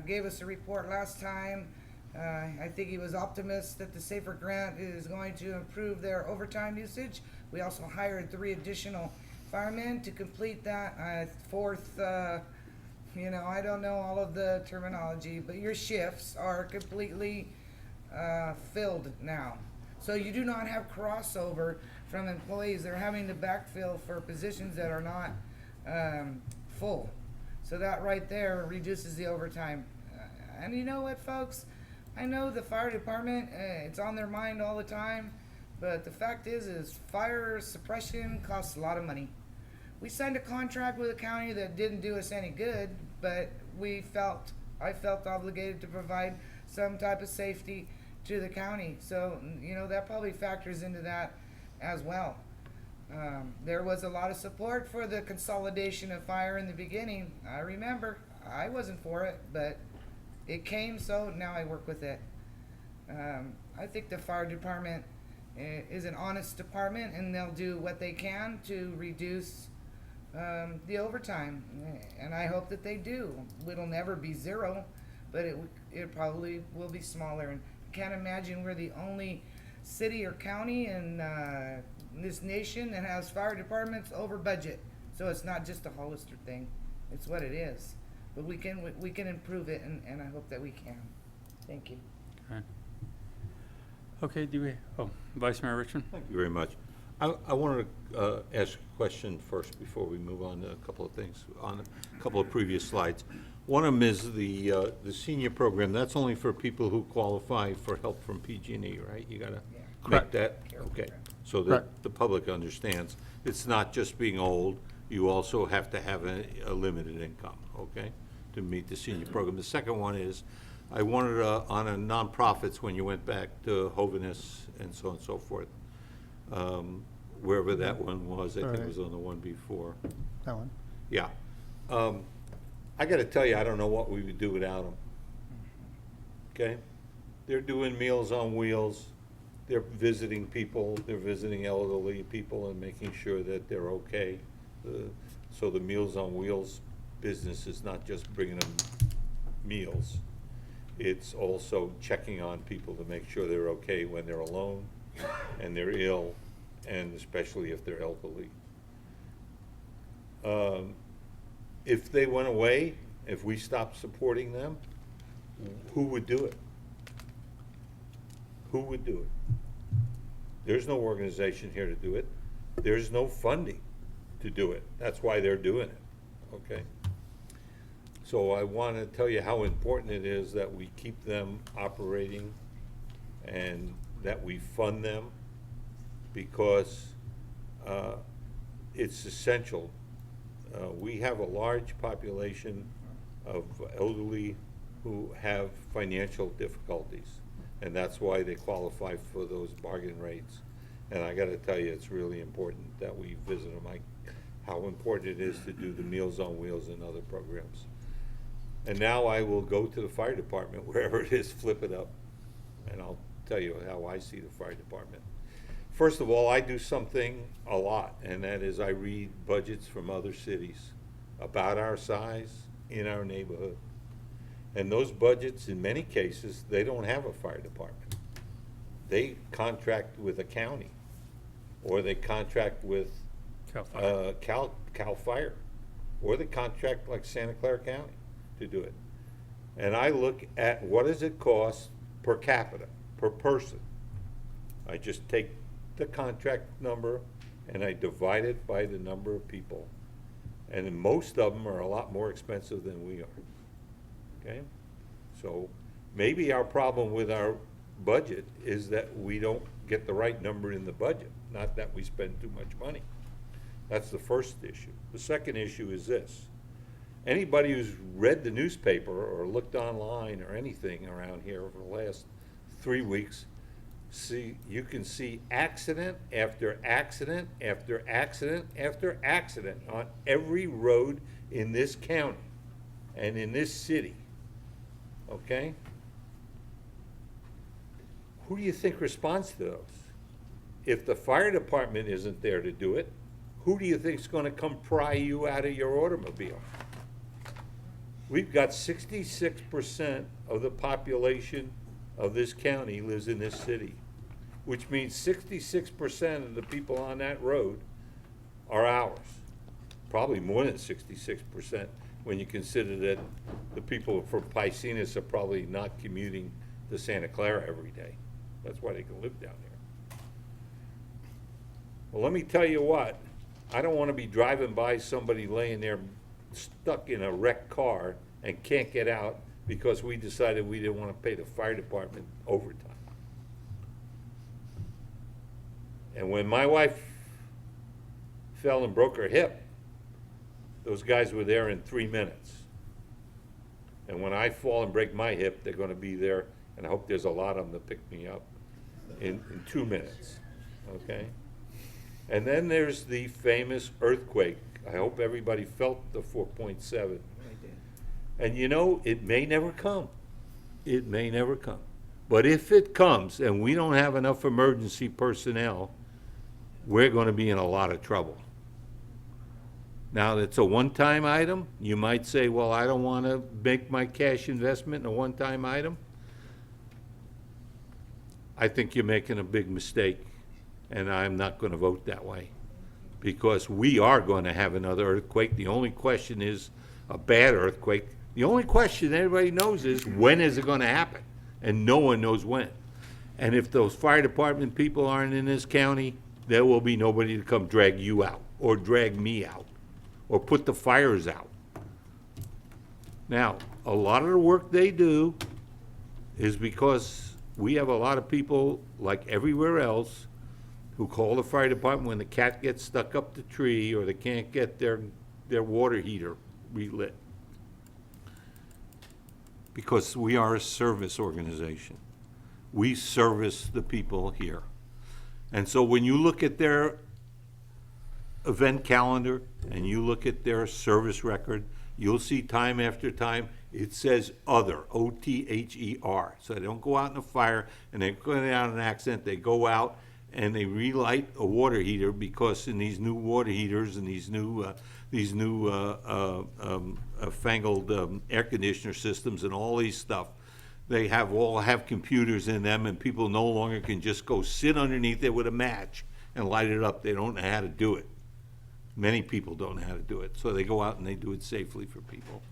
gave us a report last time. I think he was optimistic that the SAFER grant is going to improve their overtime usage. We also hired 3 additional firemen to complete that. Fourth, I don't know all of the terminology, but your shifts are completely filled now. So you do not have crossover from employees. They're having to backfill for positions that are not full. So that right there reduces the overtime. And you know what, folks? I know the fire department, it's on their mind all the time, but the fact is fire suppression costs a lot of money. We signed a contract with a county that didn't do us any good, but I felt obligated to provide some type of safety to the county. So, that probably factors into that as well. There was a lot of support for the consolidation of fire in the beginning. I remember, I wasn't for it, but it came, so now I work with it. I think the fire department is an honest department, and they'll do what they can to reduce the overtime, and I hope that they do. It'll never be zero, but it probably will be smaller. And I can't imagine we're the only city or county in this nation that has fire departments over budget. So it's not just a Hollister thing; it's what it is. But we can improve it, and I hope that we can. Thank you. Okay, Vice Mayor Richmond? Thank you very much. I wanted to ask a question first before we move on to a couple of things on a couple of previous slides. One of them is the senior program. That's only for people who qualify for help from PG&E, right? You gotta make that, okay. So that the public understands. It's not just being old. You also have to have a limited income, okay, to meet the senior program. The second one is, I wanted on a nonprofits, when you went back to Hoviness and so on and so forth, wherever that one was, I think it was on the one before. That one? Yeah. I gotta tell you, I don't know what we would do without them. Okay? They're doing Meals on Wheels. They're visiting people. They're visiting elderly people and making sure that they're okay. So the Meals on Wheels business is not just bringing them meals. It's also checking on people to make sure they're okay when they're alone and they're ill, and especially if they're elderly. If they went away, if we stopped supporting them, who would do it? Who would do it? There's no organization here to do it. There's no funding to do it. That's why they're doing it, okay? So I want to tell you how important it is that we keep them operating and that we fund them, because it's essential. We have a large population of elderly who have financial difficulties, and that's why they qualify for those bargain rates. And I got to tell you, it's really important that we visit them. How important it is to do the Meals on Wheels and other programs. And now I will go to the fire department, wherever it is, flip it up, and I'll tell you how I see the fire department. First of all, I do something a lot, and that is I read budgets from other cities about our size in our neighborhood. And those budgets, in many cases, they don't have a fire department. They contract with a county, or they contract with Cal Fire, or they contract like Santa Clara County to do it. and I look at what does it cost per capita, per person. I just take the contract number and I divide it by the number of people. And then most of them are a lot more expensive than we are. Okay? So maybe our problem with our budget is that we don't get the right number in the budget, not that we spend too much money. That's the first issue. The second issue is this. Anybody who's read the newspaper or looked online or anything around here over the last 3 weeks, you can see accident after accident after accident after accident on every road in this county and in this city. Okay? Who do you think responds to those? If the fire department isn't there to do it, who do you think's gonna come pry you out of your automobile? We've got 66% of the population of this county lives in this city, which means 66% of the people on that road are ours. Probably more than 66% when you consider that the people from Piscinas are probably not commuting to Santa Clara every day. That's why they can live down there. Well, let me tell you what, I don't want to be driving by somebody laying there stuck in a wrecked car and can't get out because we decided we didn't want to pay the fire department overtime. And when my wife fell and broke her hip, those guys were there in 3 minutes. And when I fall and break my hip, they're going to be there, and I hope there's a lot of them to pick me up in 2 minutes, okay? And then there's the famous earthquake. I hope everybody felt the 4.7. And you know, it may never come. It may never come. But if it comes and we don't have enough emergency personnel, we're going to be in a lot of trouble. Now, it's a one-time item. You might say, well, I don't want to make my cash investment in a one-time item. I think you're making a big mistake, and I'm not going to vote that way, because we are going to have another earthquake. The only question is a bad earthquake. The only question everybody knows is, when is it going to happen? And no one knows when. And if those fire department people aren't in this county, there will be nobody to come drag you out, or drag me out, or put the fires out. Now, a lot of the work they do is because we have a lot of people, like everywhere else, who call the fire department when the cat gets stuck up the tree or they can't get their water heater relit. Because we are a service organization. We service the people here. And so when you look at their event calendar and you look at their service record, you'll see time after time it says other, O-T-H-E-R. So they don't go out in a fire and they go out in an accident, they go out and they relight a water heater, because in these new water heaters and these new fangled air conditioner systems and all these stuff, they all have computers in them, and people no longer can just go sit underneath it with a match and light it up. They don't know how to do it. Many people don't know how to do it, so they go out and they do it safely for people.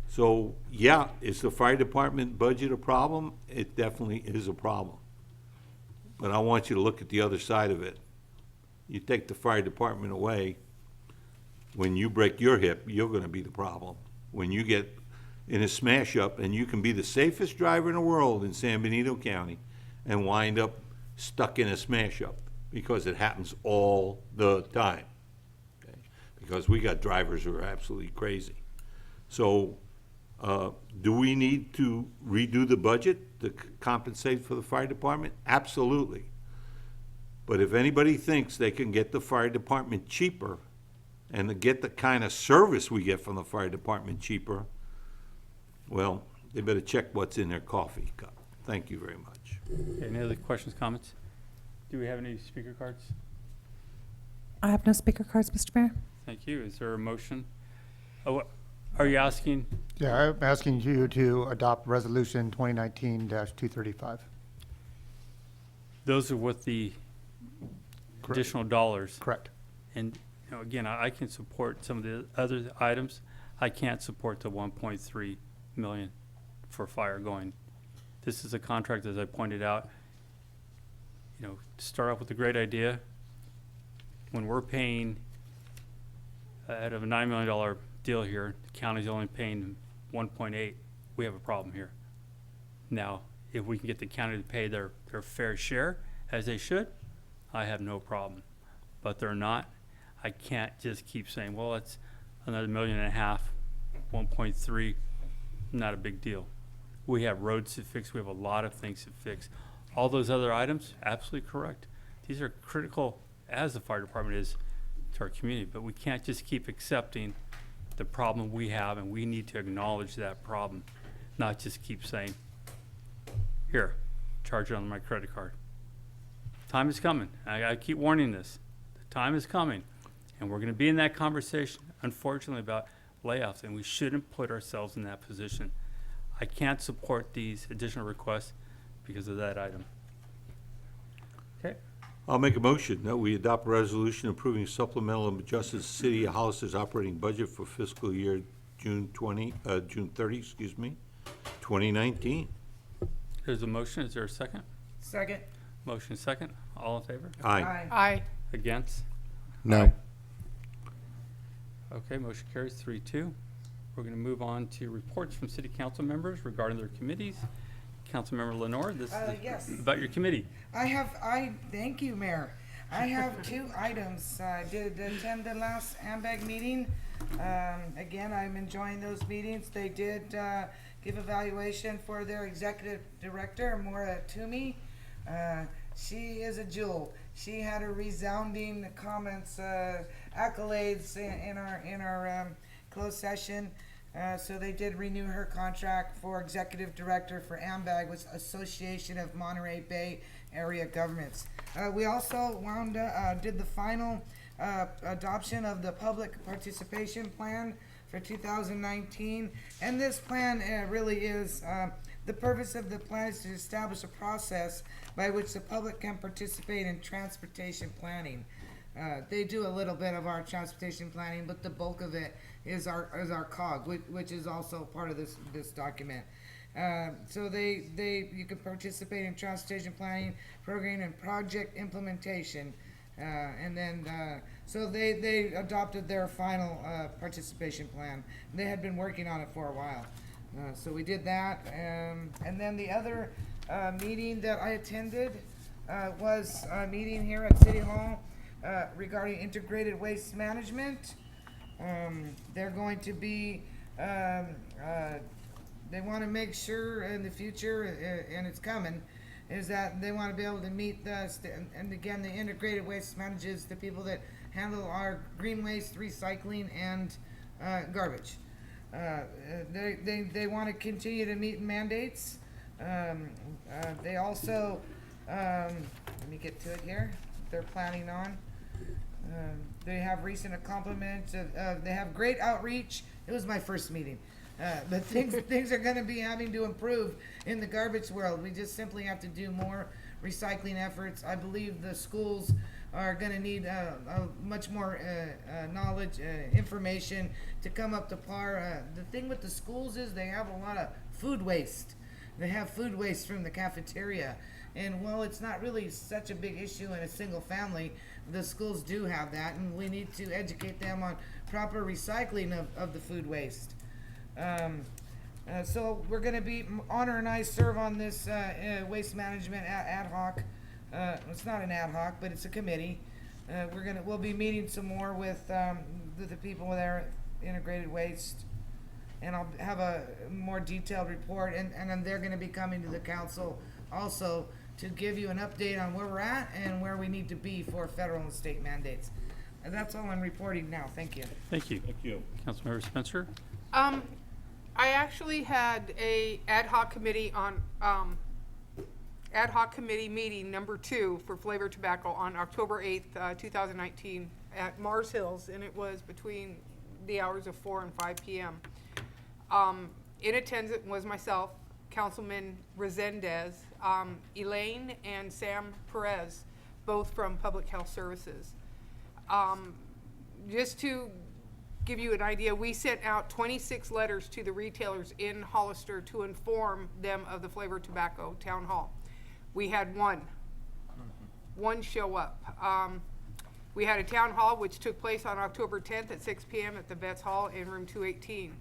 So, yeah, is the fire department budget a problem? It definitely is a problem. But I want you to look at the other side of it. You take the fire department away, when you break your hip, you're going to be the problem. When you get in a smash up, and you can be the safest driver in the world in San Benito County and wind up stuck in a smash up, because it happens all the time. Okay? Because we got drivers who are absolutely crazy. So do we need to redo the budget to compensate for the fire department? Absolutely. But if anybody thinks they can get the fire department cheaper and to get the kind of service we get from the fire department cheaper, well, they better check what's in their coffee cup. Thank you very much. Okay, any other questions, comments? Do we have any speaker cards? I have no speaker cards, Mr. Mayor. Thank you. Is there a motion? Oh, are you asking? Yeah, I'm asking you to adopt Resolution 2019-235. Those are with the additional dollars. Correct. And you know, again, I can support some of the other items. I can't support the 1.3 million for fire going. This is a contract, as I pointed out, you know, to start off with a great idea. When we're paying out of a $9 million deal here, the county's only paying 1.8. We have a problem here. Now, if we can get the county to pay their fair share, as they should, I have no problem. But they're not. I can't just keep saying, well, it's another $1.5 million, 1.3, not a big deal. We have roads to fix. We have a lot of things to fix. All those other items, absolutely correct. These are critical, as the fire department is, to our community. But we can't just keep accepting the problem we have, and we need to acknowledge that problem, not just keep saying, here, charge it on my credit card. Time is coming. I keep warning this. The time is coming. And we're going to be in that conversation, unfortunately, about layoffs, and we shouldn't put ourselves in that position. I can't support these additional requests because of that item. Okay. I'll make a motion that we adopt a resolution approving supplemental and adjusted City of Hollister's operating budget for fiscal year June 30, 2019. There's a motion. Is there a second? Second. Motion second. All in favor? Aye. Aye. Against? No. Aye. Okay, motion carries 3-2. We're going to move on to reports from city council members regarding their committees. Councilmember Lenore, this Yes. is about your committee. Thank you, Mayor. I have 2 items. I did attend the last AMBAG meeting. Again, I'm enjoying those meetings. They did give evaluation for their executive director, Maura Toomey. She is a jewel. She had a resounding comments, accolades in our closed session. So they did renew her contract for executive director for AMBAG, which Association of Monterey Bay Area Governments. We also did the final adoption of the public participation plan for 2019, and this plan really is the purpose of the plan is to establish a process by which the public can participate in transportation planning. They do a little bit of our transportation planning, but the bulk of it is our COG, which is also part of this document. So you can participate in transportation planning, program, and project implementation. And then, so they adopted their final participation plan. They had been working on it for a while. So we did that. And then the other meeting that I attended was a meeting here at City Hall regarding integrated waste management. They're going to be, they want to make sure in the future, and it's coming, is that they want to be able to meet and again, the integrated waste manages the people that handle our green waste, recycling, and garbage. They want to continue to meet mandates. They also, let me get to it here, they're planning on. They have recent accomplishments. They have great outreach. It was my first meeting. But things are going to be having to improve in the garbage world. We just simply have to do more recycling efforts. I believe the schools are going to need much more knowledge, information to come up to par. The thing with the schools is they have a lot of food waste. They have food waste from the cafeteria. And while it's not really such a big issue in a single family, the schools do have that, and we need to educate them on proper recycling of the food waste. So we're going to be, Honor and I serve on this waste management ad hoc. It's not an ad hoc, but it's a committee. We'll be meeting some more with the people there at Integrated Waste, and I'll have a more detailed report, and then they're going to be coming to the council also to give you an update on where we're at and where we need to be for federal and state mandates. And that's all I'm reporting now. Thank you. Thank you. Thank you. Councilmember Spencer? I actually had a ad hoc committee on, ad hoc committee meeting number 2 for flavor tobacco on October 8th, 2019 at Mars Hills, and it was between the hours of 4 and 5 p.m. In attendance was myself, Councilman Resendez, Elaine and Sam Perez, both from Public Health Services. Just to give you an idea, we sent out 26 letters to the retailers in Hollister to inform them of the flavored tobacco town hall. We had one show up. We had a town hall which took place on October 10th at 6 p.m. at the Vets Hall in room 218.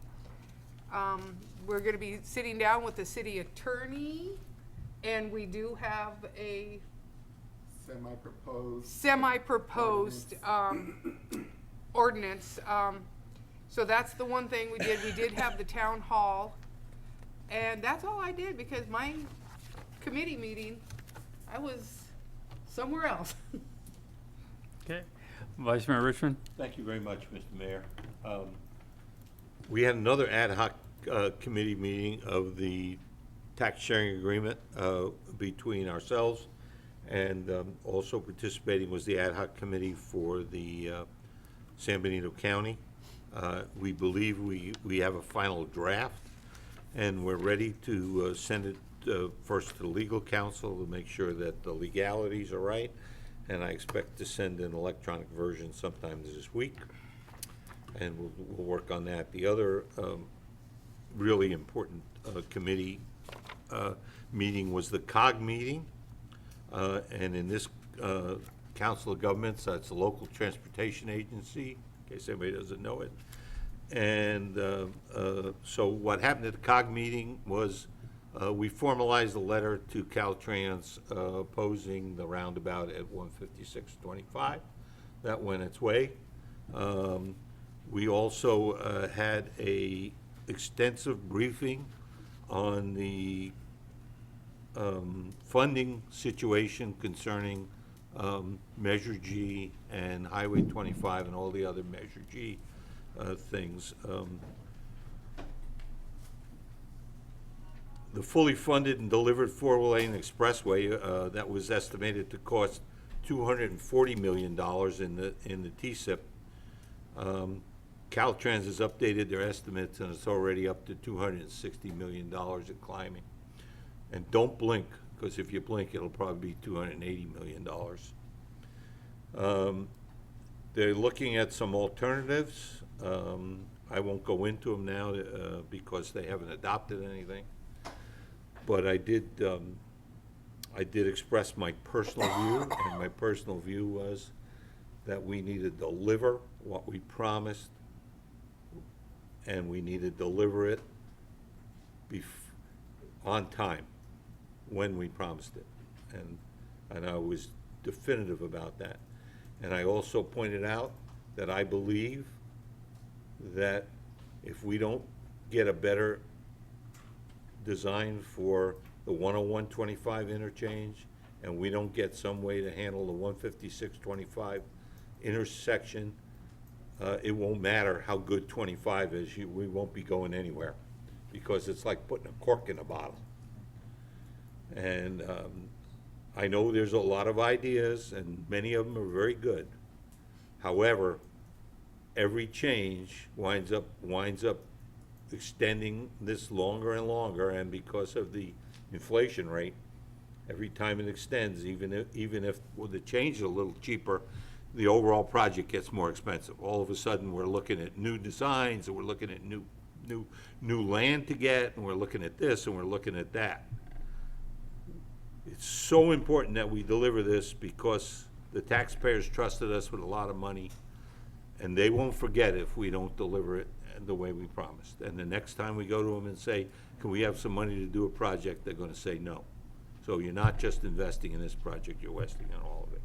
We're going to be sitting down with the city attorney, and we do have a semi-proposed ordinance. So that's the one thing we did. We did have the town hall, and that's all I did because my committee meeting, I was somewhere else. Okay. Vice Mayor Richmond? Thank you very much, Mr. Mayor. We had another ad hoc committee meeting of the tax sharing agreement between ourselves, and also participating was the ad hoc committee for the San Benito County. We believe we have a final draft, and we're ready to send it first to the legal counsel to make sure that the legalities are right, and I expect to send an electronic version sometime this week, and we'll work on that. The other really important committee meeting was the COG meeting, and in this Council of Governments, that's the local transportation agency, in case anybody doesn't know it. And so what happened at the COG meeting was we formalized a letter to Caltrans opposing the roundabout at 15625. That went its way. We also had a extensive briefing on the funding situation concerning Measure G and Highway 25 and all the other Measure G things. The fully funded and delivered four-lane expressway that was estimated to cost $240 million in the TSIP. Caltrans has updated their estimates, and it's already up to $260 million and climbing. And don't blink, because if you blink, it'll probably be $280 million. They're looking at some alternatives. I won't go into them now because they haven't adopted anything. But I did express my personal view, and my personal view was that we need to deliver what we promised, and we need to deliver it on time when we promised it. And I was definitive about that. And I also pointed out that I believe that if we don't get a better design for the 10125 interchange, and we don't get some way to handle the 15625 intersection, it won't matter how good 25 is, we won't be going anywhere, because it's like putting a cork in a bottle. And I know there's a lot of ideas, and many of them are very good. However, every change winds up extending this longer and longer, and because of the inflation rate, every time it extends, even if well, the change is a little cheaper, the overall project gets more expensive. All of a sudden, we're looking at new designs, and we're looking at new land to get, and we're looking at this, and we're looking at that. It's so important that we deliver this because the taxpayers trusted us with a lot of money, and they won't forget if we don't deliver it the way we promised. And the next time we go to them and say, can we have some money to do a project, they're going to say no. So you're not just investing in this project, you're investing in all of it.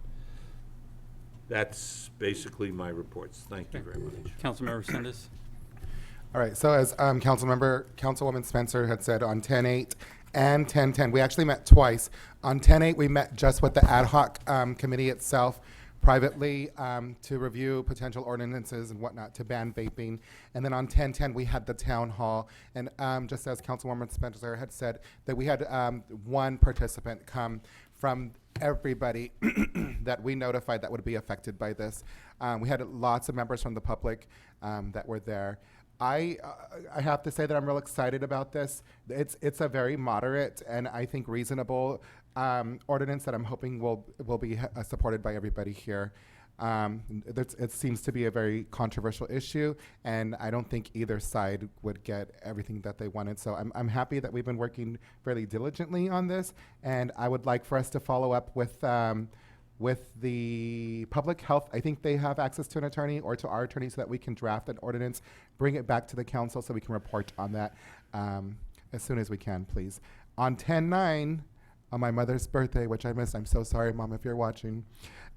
That's basically my reports. Thank you very much. Councilmember Sendis. All right, so as Councilwoman Spencer had said, on 10-8 and 10-10, we actually met twice. On 10-8, we met just with the ad hoc committee itself privately to review potential ordinances and whatnot to ban vaping. And then on 10-10, we had the town hall. And just as Councilwoman Spencer had said, that we had one participant come from everybody that we notified that would be affected by this. We had lots of members from the public that were there. I have to say that I'm real excited about this. It's a very moderate and I think reasonable ordinance that I'm hoping will be supported by everybody here. It seems to be a very controversial issue, and I don't think either side would get everything that they wanted. So I'm happy that we've been working fairly diligently on this, and I would like for us to follow up with the public health. I think they have access to an attorney or to our attorney so that we can draft an ordinance, bring it back to the council so we can report on that as soon as we can, please. On 10/9, on my mother's birthday, which I missed, I'm so sorry, Mom, if you're watching,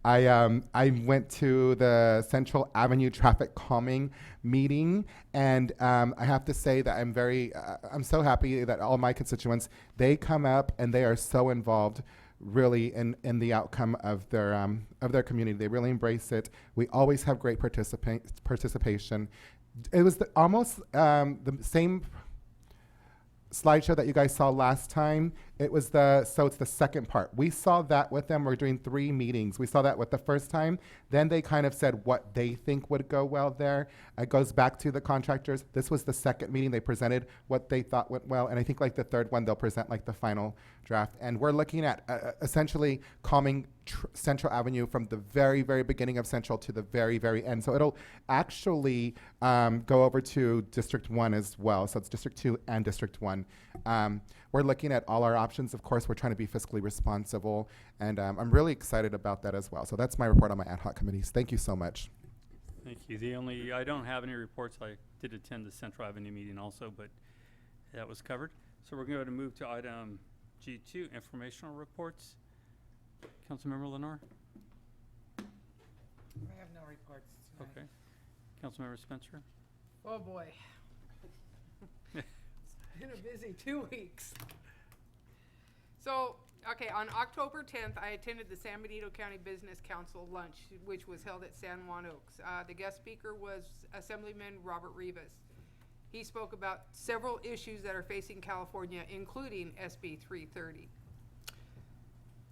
I went to the Central Avenue Traffic Calming meeting, and I have to say that I'm so happy that all my constituents, they come up and they are so involved really in the outcome of their community. They really embrace it. We always have great participation. It was almost the same slideshow that you guys saw last time. It's the second part. We saw that with them. We're doing 3 meetings. We saw that with the first time. Then they kind of said what they think would go well there. It goes back to the contractors. This was the second meeting. They presented what they thought went well. And I think like the third one, they'll present like the final draft. And we're looking at essentially calming Central Avenue from the very, very beginning of Central to the very, very end. So it'll actually go over to District 1 as well. So it's District 2 and District 1. We're looking at all our options. Of course, we're trying to be fiscally responsible, and I'm really excited about that as well. So that's my report on my ad hoc committees. Thank you so much. Thank you. I don't have any reports. I did attend the Central Avenue meeting also, but that was covered. So we're going to move to item G2, informational reports. Councilmember Lenore? I have no reports tonight. Okay. Councilmember Spencer? Oh, boy. Been a busy 2 weeks. So, okay, on October 10th, I attended the San Benito County Business Council lunch, which was held at San Juan Oaks. The guest speaker was Assemblyman Robert Rivas. He spoke about several issues that are facing California, including SB 330.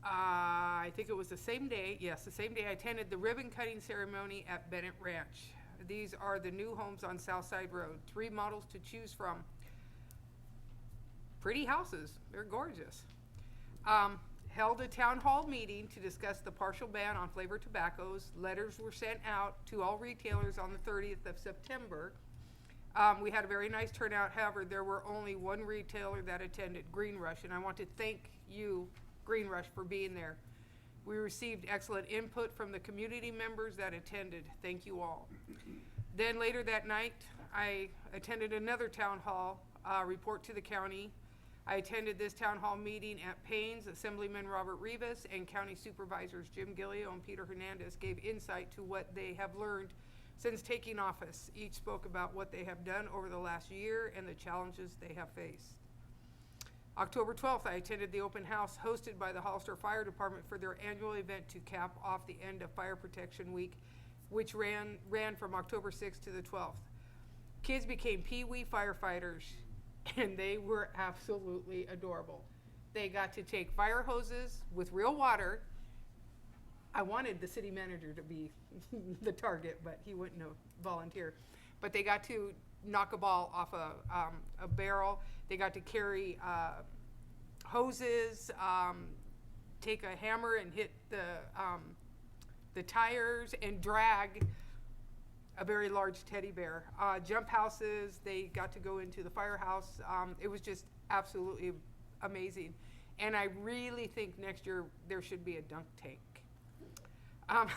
I think it was the same day I attended the ribbon cutting ceremony at Bennett Ranch. These are the new homes on Southside Road. 3 models to choose from. Pretty houses, they're gorgeous. Held a town hall meeting to discuss the partial ban on flavored tobaccos. Letters were sent out to all retailers on the 30th of September. We had a very nice turnout. However, there were only 1 retailer that attended, Green Rush, and I want to thank you, Green Rush, for being there. We received excellent input from the community members that attended. Thank you all. Then later that night, I attended another town hall report to the county. I attended this town hall meeting at Payne's. Assemblyman Robert Rivas and County Supervisors Jim Gillio and Peter Hernandez gave insight to what they have learned since taking office. Each spoke about what they have done over the last year and the challenges they have faced. October 12th, I attended the open house hosted by the Hollister Fire Department for their annual event to cap off the end of Fire Protection Week, which ran from October 6th to the 12th. Kids became Pee-wee firefighters, and they were absolutely adorable. They got to take fire hoses with real water. I wanted the city manager to be the target, but he wouldn't volunteer. But they got to knock a ball off a barrel. They got to carry hoses, take a hammer and hit the tires, and drag a very large teddy bear. Jump houses, they got to go into the firehouse. It was just absolutely amazing. And I really think next year there should be a dunk tank. I'd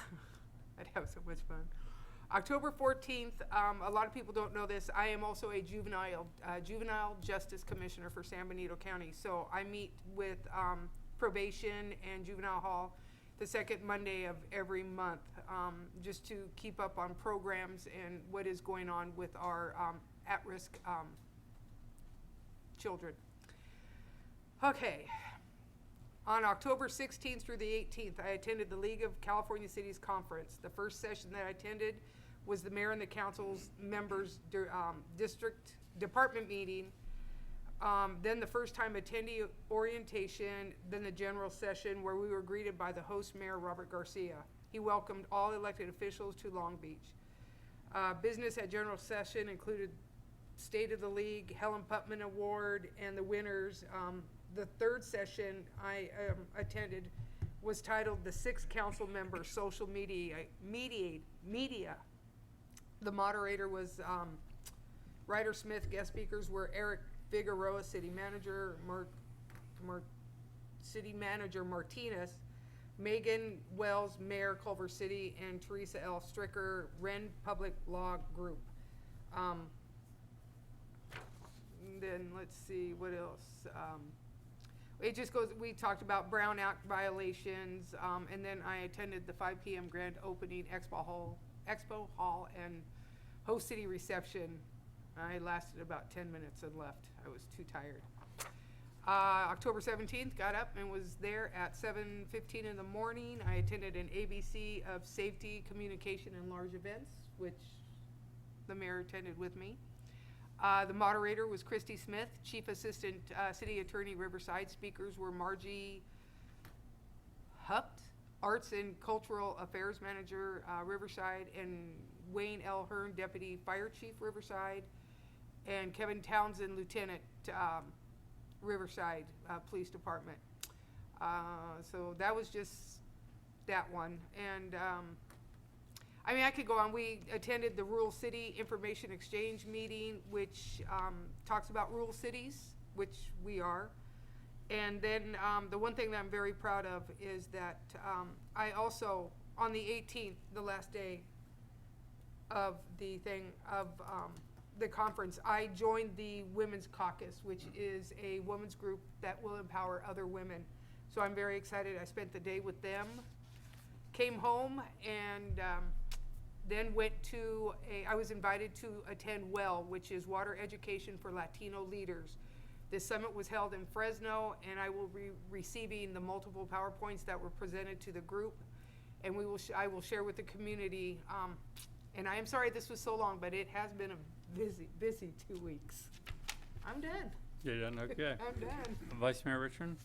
have so much fun. October 14th, a lot of people don't know this, I am also a juvenile justice commissioner for San Benito County. So I meet with probation and juvenile hall the second Monday of every month, just to keep up on programs and what is going on with our at-risk children. Okay. On October 16th through the 18th, I attended the League of California Cities Conference. The first session that I attended was the mayor and the council's members district department meeting. Then the first time attendee orientation, then the general session where we were greeted by the host mayor, Robert Garcia. He welcomed all elected officials to Long Beach. Business at general session included State of the League, Helen Putman Award, and the winners. The third session I attended was titled The Sixth Council Member Social Media. The moderator was Ryder Smith. Guest speakers were Eric Figueroa, City Manager, City Manager Martinez, Megan Wells, Mayor Culver City, and Teresa L. Stricker, Wren Public Law Group. Then let's see, what else? It just goes, we talked about Brown Act violations, and then I attended the 5 p.m. grand opening Expo Hall and Host City reception. I lasted about 10 minutes and left. I was too tired. October 17th, got up and was there at 7:15 in the morning. I attended an ABC of safety, communication, and large events, which the mayor attended with me. The moderator was Christy Smith, Chief Assistant City Attorney Riverside. Speakers were Margie Hupt, Arts and Cultural Affairs Manager Riverside, and Wayne L. Hearn, Deputy Fire Chief Riverside, and Kevin Townsend, Lieutenant Riverside Police Department. So that was just that one. And I mean, I could go on. We attended the Rural City Information Exchange meeting, which talks about rural cities, which we are. And then the one thing that I'm very proud of is that I also, on the 18th, the last day of the thing of the conference, I joined the Women's Caucus, which is a women's group that will empower other women. So I'm very excited. I spent the day with them, came home, and then went to I was invited to attend WELL, which is Water Education for Latino Leaders. This summit was held in Fresno, and I will be receiving the multiple PowerPoints that were presented to the group, and I will share with the community. And I am sorry this was so long, but it has been a busy 2 weeks. I'm done. You're done, okay. I'm done. Vice Mayor Richardson?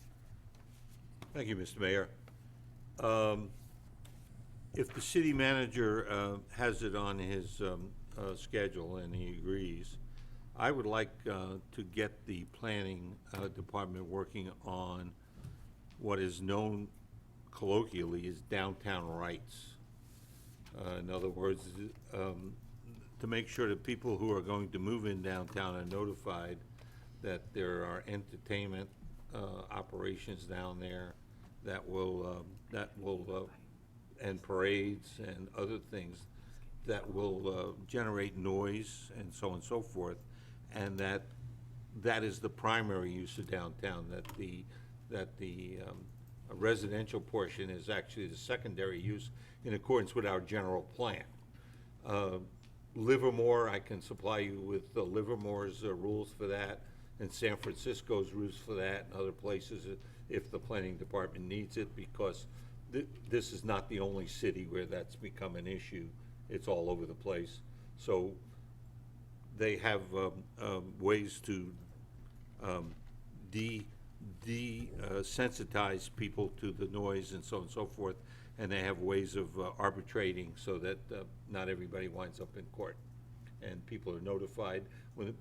Thank you, Mr. Mayor. If the city manager has it on his schedule and he agrees, I would like to get the planning department working on what is known colloquially as downtown rights. In other words, to make sure that people who are going to move in downtown are notified that there are entertainment operations down there that will and parades and other things that will generate noise and so on and so forth, and that is the primary use of downtown, that the residential portion is actually the secondary use in accordance with our general plan. Livermore, I can supply you with Livermore's rules for that, and San Francisco's rules for that, and other places if the planning department needs it, because this is not the only city where that's become an issue. It's all over the place. So they have ways to desensitize people to the noise and so on and so forth, and they have ways of arbitrating so that not everybody winds up in court. And people are notified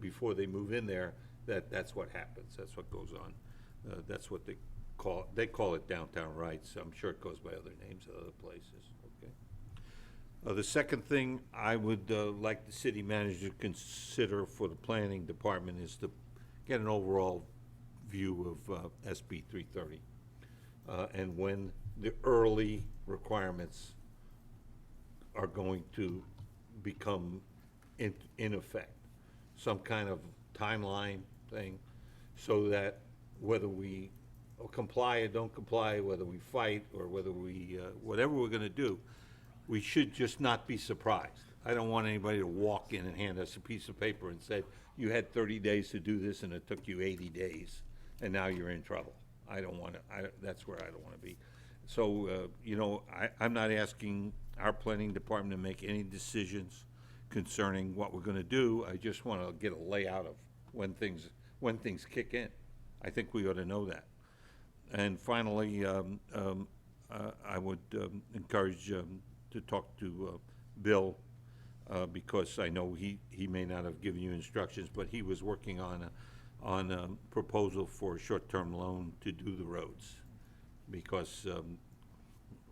before they move in there that that's what happens, that's what goes on. That's what they call it downtown rights. I'm sure it goes by other names at other places, okay? The second thing I would like the city manager to consider for the planning department is to get an overall view of SB 330 and when the early requirements are going to become in effect. Some kind of timeline thing so that whether we comply or don't comply, whether we fight or whether we, whatever we're gonna do, we should just not be surprised. I don't want anybody to walk in and hand us a piece of paper and say, you had 30 days to do this and it took you 80 days and now you're in trouble. I don't wanna, that's where I don't wanna be. So, you know, I'm not asking our planning department to make any decisions concerning what we're gonna do. I just wanna get a layout of when things kick in. I think we ought to know that. And finally, I would encourage to talk to Bill because I know he may not have given you instructions, but he was working on a proposal for a short-term loan to do the roads because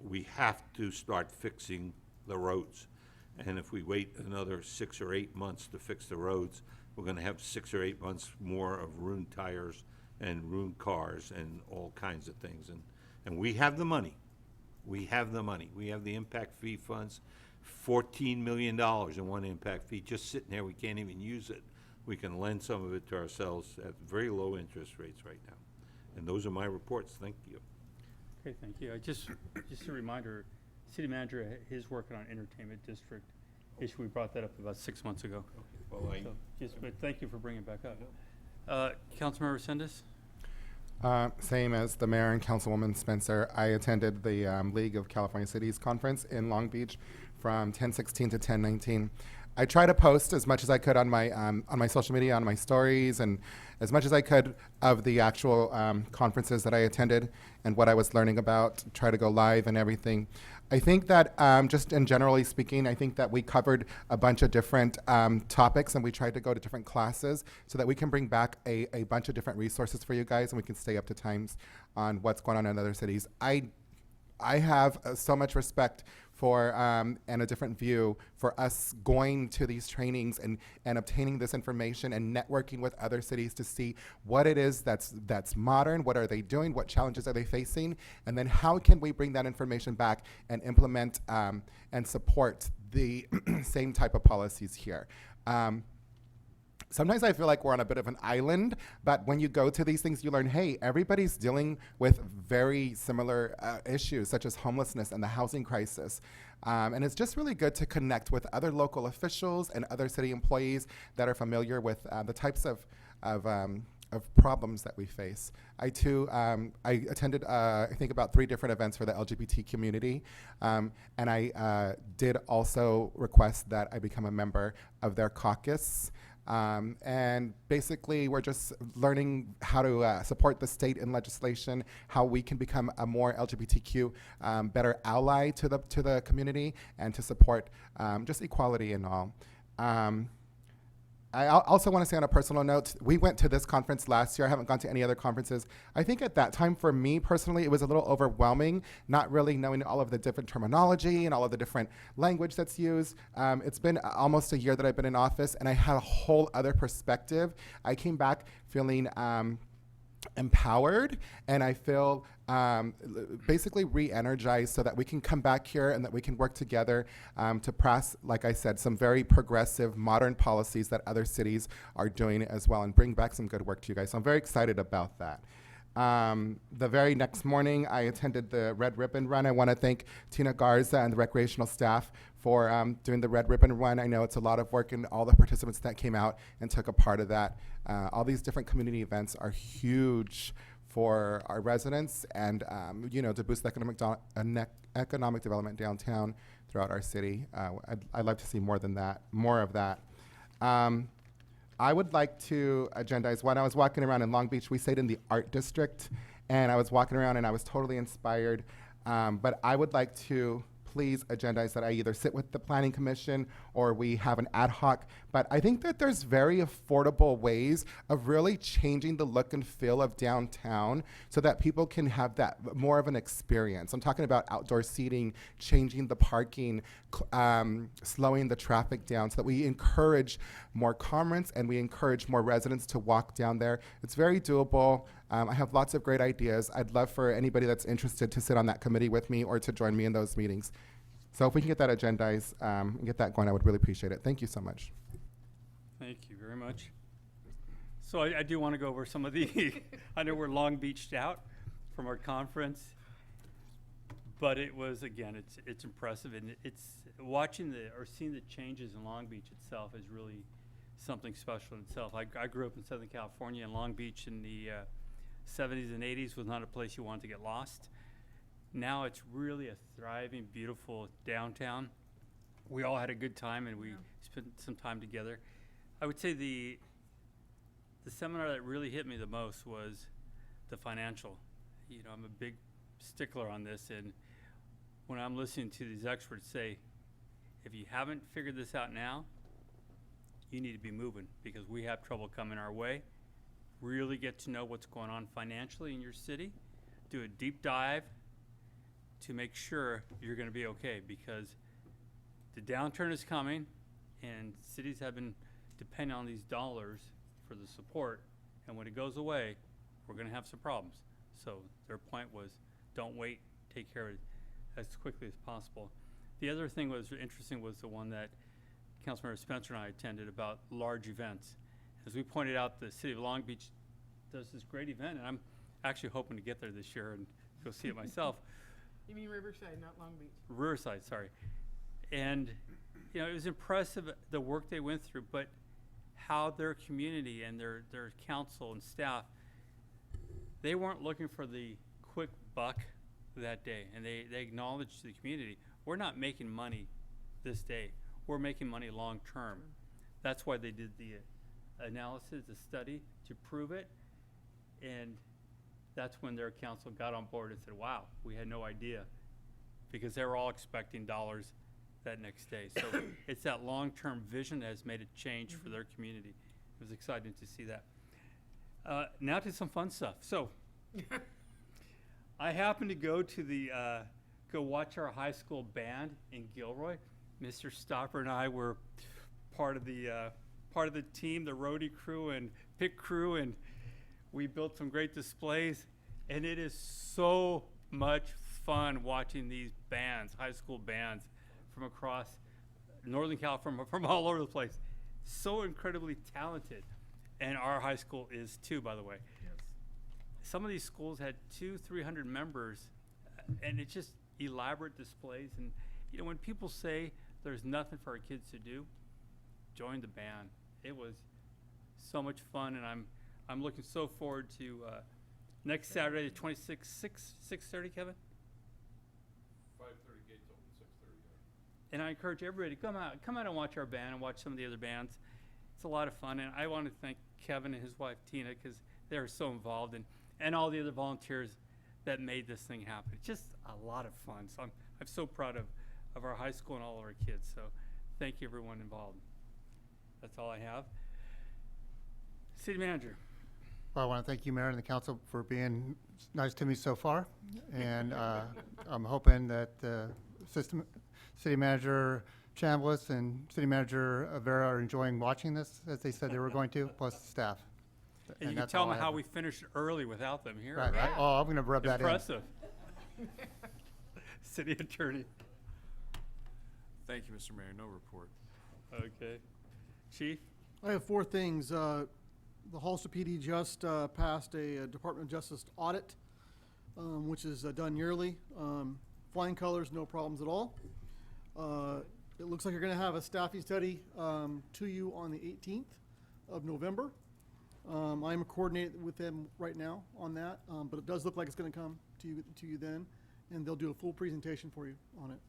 we have to start fixing the roads. And if we wait another 6 or 8 months to fix the roads, we're gonna have 6 or 8 months more of ruined tires and ruined cars and all kinds of things. And we have the money. We have the money. We have the impact fee funds, $14 million in one impact fee, just sitting there. We can't even use it. We can lend some of it to ourselves at very low interest rates right now. And those are my reports. Thank you. Okay, thank you. Just a reminder, city manager is working on entertainment district issue. We brought that up about 6 months ago. Well, But thank you for bringing it back up. Councilmember Sendes? Same as the mayor and Councilwoman Spencer, I attended the League of California Cities conference in Long Beach from 10/16 to 10/19. I try to post as much as I could on my social media, on my stories, and as much as I could of the actual conferences that I attended and what I was learning about, try to go live and everything. I think that just in generally speaking, I think that we covered a bunch of different topics, and we tried to go to different classes so that we can bring back a bunch of different resources for you guys, and we can stay up to times on what's going on in other cities. I have so much respect for and a different view for us going to these trainings and obtaining this information and networking with other cities to see what it is that's modern, what are they doing, what challenges are they facing, and then how can we bring that information back and implement and support the same type of policies here. Sometimes I feel like we're on a bit of an island, but when you go to these things, you learn, hey, everybody's dealing with very similar issues, such as homelessness and the housing crisis. And it's just really good to connect with other local officials and other city employees that are familiar with the types of problems that we face. I too, I attended, I think about 3 different events for the LGBT community. And I did also request that I become a member of their caucus. And basically, we're just learning how to support the state in legislation, how we can become a more LGBTQ better ally to the community, and to support just equality and all. I also want to say on a personal note, we went to this conference last year. I haven't gone to any other conferences. I think at that time, for me personally, it was a little overwhelming, not really knowing all of the different terminology and all of the different language that's used. It's been almost a year that I've been in office, and I had a whole other perspective. I came back feeling empowered, and I feel basically re-energized so that we can come back here and that we can work together to pass, like I said, some very progressive modern policies that other cities are doing as well, and bring back some good work to you guys. So I'm very excited about that. The very next morning, I attended the Red Ribbon Run. I want to thank Tina Garza and the recreational staff for doing the Red Ribbon Run. I know it's a lot of work, and all the participants that came out and took a part of that. All these different community events are huge for our residents and to boost economic development downtown throughout our city. I'd like to see more of that. I would like to agendize, when I was walking around in Long Beach, we stayed in the art district, and I was walking around and I was totally inspired. But I would like to please agendize that I either sit with the planning commission or we have an ad hoc. But I think that there's very affordable ways of really changing the look and feel of downtown so that people can have that more of an experience. I'm talking about outdoor seating, changing the parking, slowing the traffic down so that we encourage more comments and we encourage more residents to walk down there. It's very doable. I have lots of great ideas. I'd love for anybody that's interested to sit on that committee with me or to join me in those meetings. So if we can get that agendized and get that going, I would really appreciate it. Thank you so much. Thank you very much. So I do want to go over some of the, I know we're Long Beached out from our conference, but it was, again, it's impressive, and it's watching or seeing the changes in Long Beach itself is really something special in itself. I grew up in Southern California, and Long Beach in the 70s and 80s was not a place you wanted to get lost. Now it's really a thriving, beautiful downtown. We all had a good time, and we spent some time together. I would say the seminar that really hit me the most was the financial. I'm a big stickler on this, and when I'm listening to these experts say, if you haven't figured this out now, you need to be moving, because we have trouble coming our way. Really get to know what's going on financially in your city. Do a deep dive to make sure you're going to be okay, because the downturn is coming, and cities have been depending on these dollars for the support, and when it goes away, we're going to have some problems. So their point was, don't wait, take care of it as quickly as possible. The other thing was interesting was the one that Councilmember Spencer and I attended about large events. As we pointed out, the city of Long Beach does this great event, and I'm actually hoping to get there this year and go see it myself. You mean Riverside, not Long Beach? Riverside, sorry. And, you know, it was impressive the work they went through, but how their community and their council and staff, they weren't looking for the quick buck that day, and they acknowledged the community. We're not making money this day. We're making money long term. That's why they did the analysis, the study to prove it, and that's when their council got on board and said, wow, we had no idea, because they were all expecting dollars that next day. So it's that long-term vision that has made a change for their community. It was exciting to see that. Now to some fun stuff. So I happened to go to go watch our high school band in Gilroy. Mr. Stopper and I were part of the team, the roadie crew and pit crew, and we built some great displays. And it is so much fun watching these bands, high school bands, from across Northern California, from all over the place. So incredibly talented. And our high school is too, by the way. Yes. Some of these schools had 200-300 members, and it's just elaborate displays. And you know, when people say there's nothing for our kids to do, join the band. It was so much fun, and I'm looking so forward to next Saturday, the 26th, 6:30, Kevin? 5:30 gates open, 6:30. And I encourage everybody to come out and watch our band and watch some of the other bands. It's a lot of fun, and I want to thank Kevin and his wife Tina, because they're so involved, and all the other volunteers that made this thing happen. It's just a lot of fun. So I'm so proud of our high school and all of our kids. So thank you everyone involved. That's all I have. City Manager. Well, I want to thank you, Mayor, and the council for being nice to me so far. And I'm hoping that City Manager Chambliss and City Manager Vera are enjoying watching this, as they said they were going to, plus the staff. And you can that's tell all them I how have. we finished early without them here. Right, right. Oh, I'm going to rub that in. Impressive. City Attorney. Thank you, Mr. Mayor. No report. Okay. Chief? I have four things. The Hollister PD just passed a Department of Justice audit, which is done yearly. Flying colors, no problems at all. It looks like you're going to have a staffing study to you on the 18th of November. I'm coordinating with them right now on that, but it does look like it's going to come to you then, and they'll do a full presentation for you on it.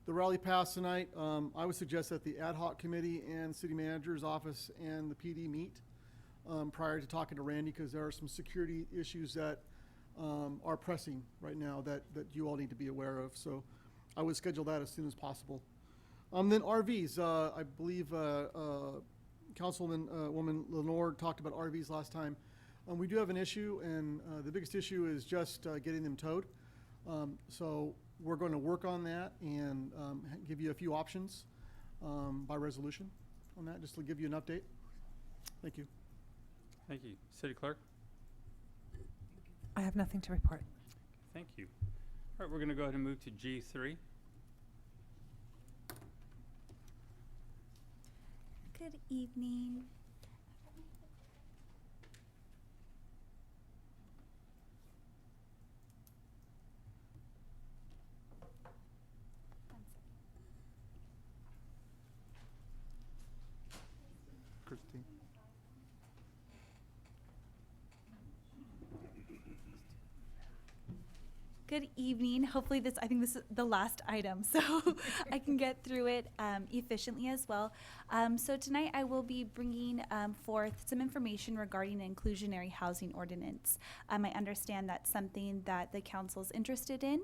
The rally passed tonight. I would suggest that the ad hoc committee and city manager's office and the PD meet prior to talking to Randy, because there are some security issues that are pressing right now that you all need to be aware of. So I would schedule that as soon as possible. Then RVs. I believe Woman Lenore talked about RVs last time. We do have an issue, and the biggest issue is just getting them towed. So we're going to work on that and give you a few options by resolution on that, just to give you an update. Thank you. Thank you. City Clerk? I have nothing to report. Thank you. All right, we're going to go ahead and move to G3. Good evening. Christine. Good evening. Hopefully I think this is the last item, so I can get through it efficiently as well. So tonight I will be bringing forth some information regarding an inclusionary housing ordinance. I understand that's something that the council is interested in.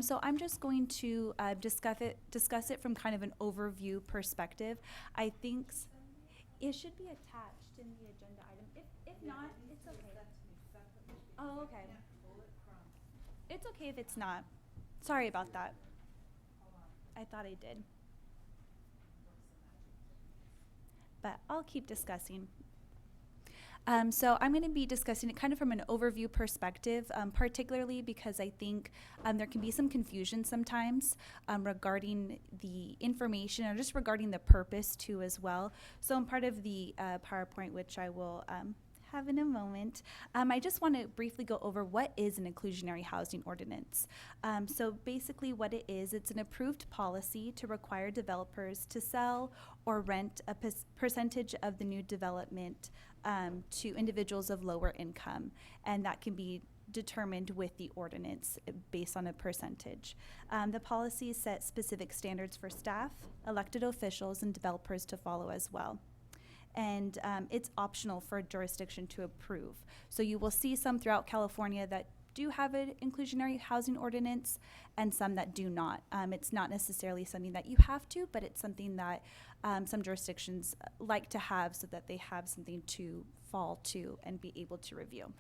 So I'm just going to discuss it from kind of an overview perspective. I think it should be attached in the agenda item. If not, it's okay. Oh, okay. It's okay if it's not. Sorry about that. I thought I did. But I'll keep discussing. So I'm going to be discussing it kind of from an overview perspective, particularly because I think there can be some confusion sometimes regarding the information or just regarding the purpose too as well. So I'm part of the PowerPoint, which I will have in a moment. I just want to briefly go over what is an inclusionary housing ordinance. So basically what it is, it's an approved policy to require developers to sell or rent a percentage of the new development to individuals of lower income, and that can be determined with the ordinance based on a percentage. The policy sets specific standards for staff, elected officials, and developers to follow as well. And it's optional for a jurisdiction to approve. So you will see some throughout California that do have an inclusionary housing ordinance and some that do not. It's not necessarily something that you have to, but it's something that some jurisdictions like to have so that they have something to fall to and be able to review.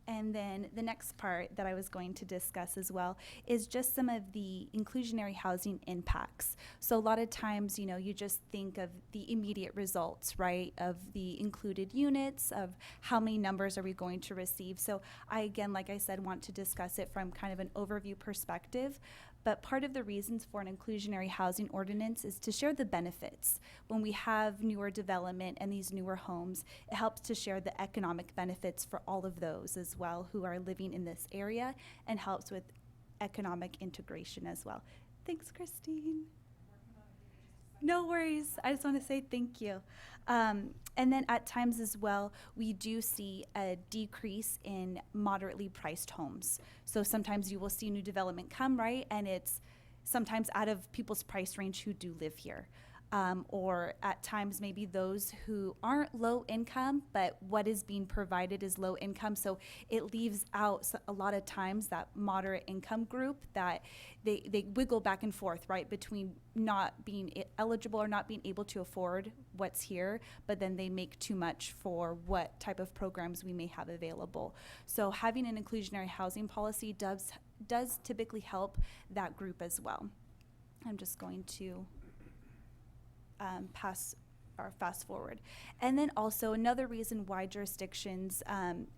And then the next part that I was going to discuss as well is just some of the inclusionary housing impacts. So a lot of times, you know, you just think of the immediate results, right, of the included units, of how many numbers are we going to receive. So I, again, like I said, want to discuss it from kind of an overview perspective. But part of the reasons for an inclusionary housing ordinance is to share the benefits. When we have newer development and these newer homes, it helps to share the economic benefits for all of those as well who are living in this area, and helps with economic integration as well. Thanks, Christine. No worries. I just want to say thank you. And then at times as well, we do see a decrease in moderately priced homes. So sometimes you will see new development come, right? And it's sometimes out of people's price range who do live here. Or at times maybe those who aren't low income, but what is being provided is low income. So it leaves out a lot of times that moderate income group that they wiggle back and forth, right, between not being eligible or not being able to afford what's here, but then they make too much for what type of programs we may have available. So having an inclusionary housing policy does typically help that group as well. I'm just going to fast forward. And then also another reason why jurisdictions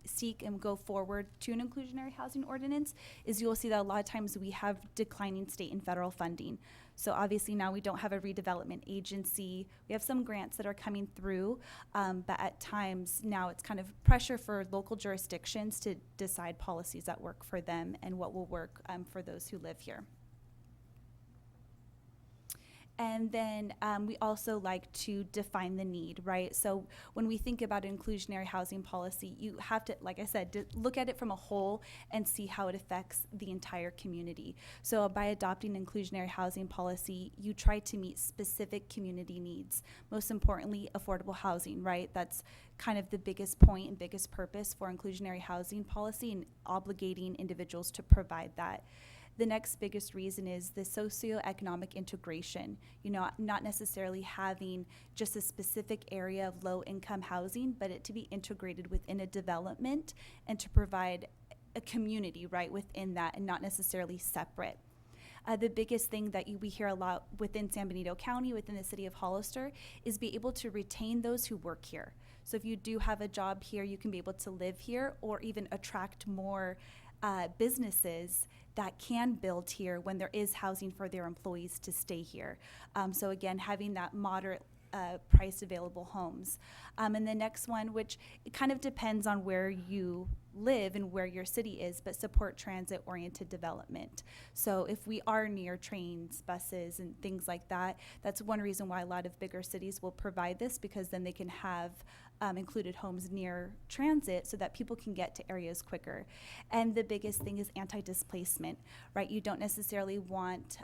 seek and go forward to an inclusionary housing ordinance is you'll see that a lot of times we have declining state and federal funding. So obviously now we don't have a redevelopment agency. We have some grants that are coming through, but at times now it's kind of pressure for local jurisdictions to decide policies that work for them and what will work for those who live here. And then we also like to define the need, right? So when we think about inclusionary housing policy, you have to, like I said, look at it from a whole and see how it affects the entire community. So by adopting inclusionary housing policy, you try to meet specific community needs. Most importantly, affordable housing, right? That's kind of the biggest point and biggest purpose for inclusionary housing policy, and obligating individuals to provide that. The next biggest reason is the socioeconomic integration. You know, not necessarily having just a specific area of low income housing, but it to be integrated within a development and to provide a community right within that and not necessarily separate. The biggest thing that we hear a lot within San Benito County, within the city of Hollister, is be able to retain those who work here. So if you do have a job here, you can be able to live here, or even attract more businesses that can build here when there is housing for their employees to stay here. So again, having that moderate priced available homes. And the next one, which it kind of depends on where you live and where your city is, but support transit-oriented development. So if we are near trains, buses, and things like that, that's one reason why a lot of bigger cities will provide this, because then they can have included homes near transit so that people can get to areas quicker. And the biggest thing is anti-displacement, right? You don't necessarily want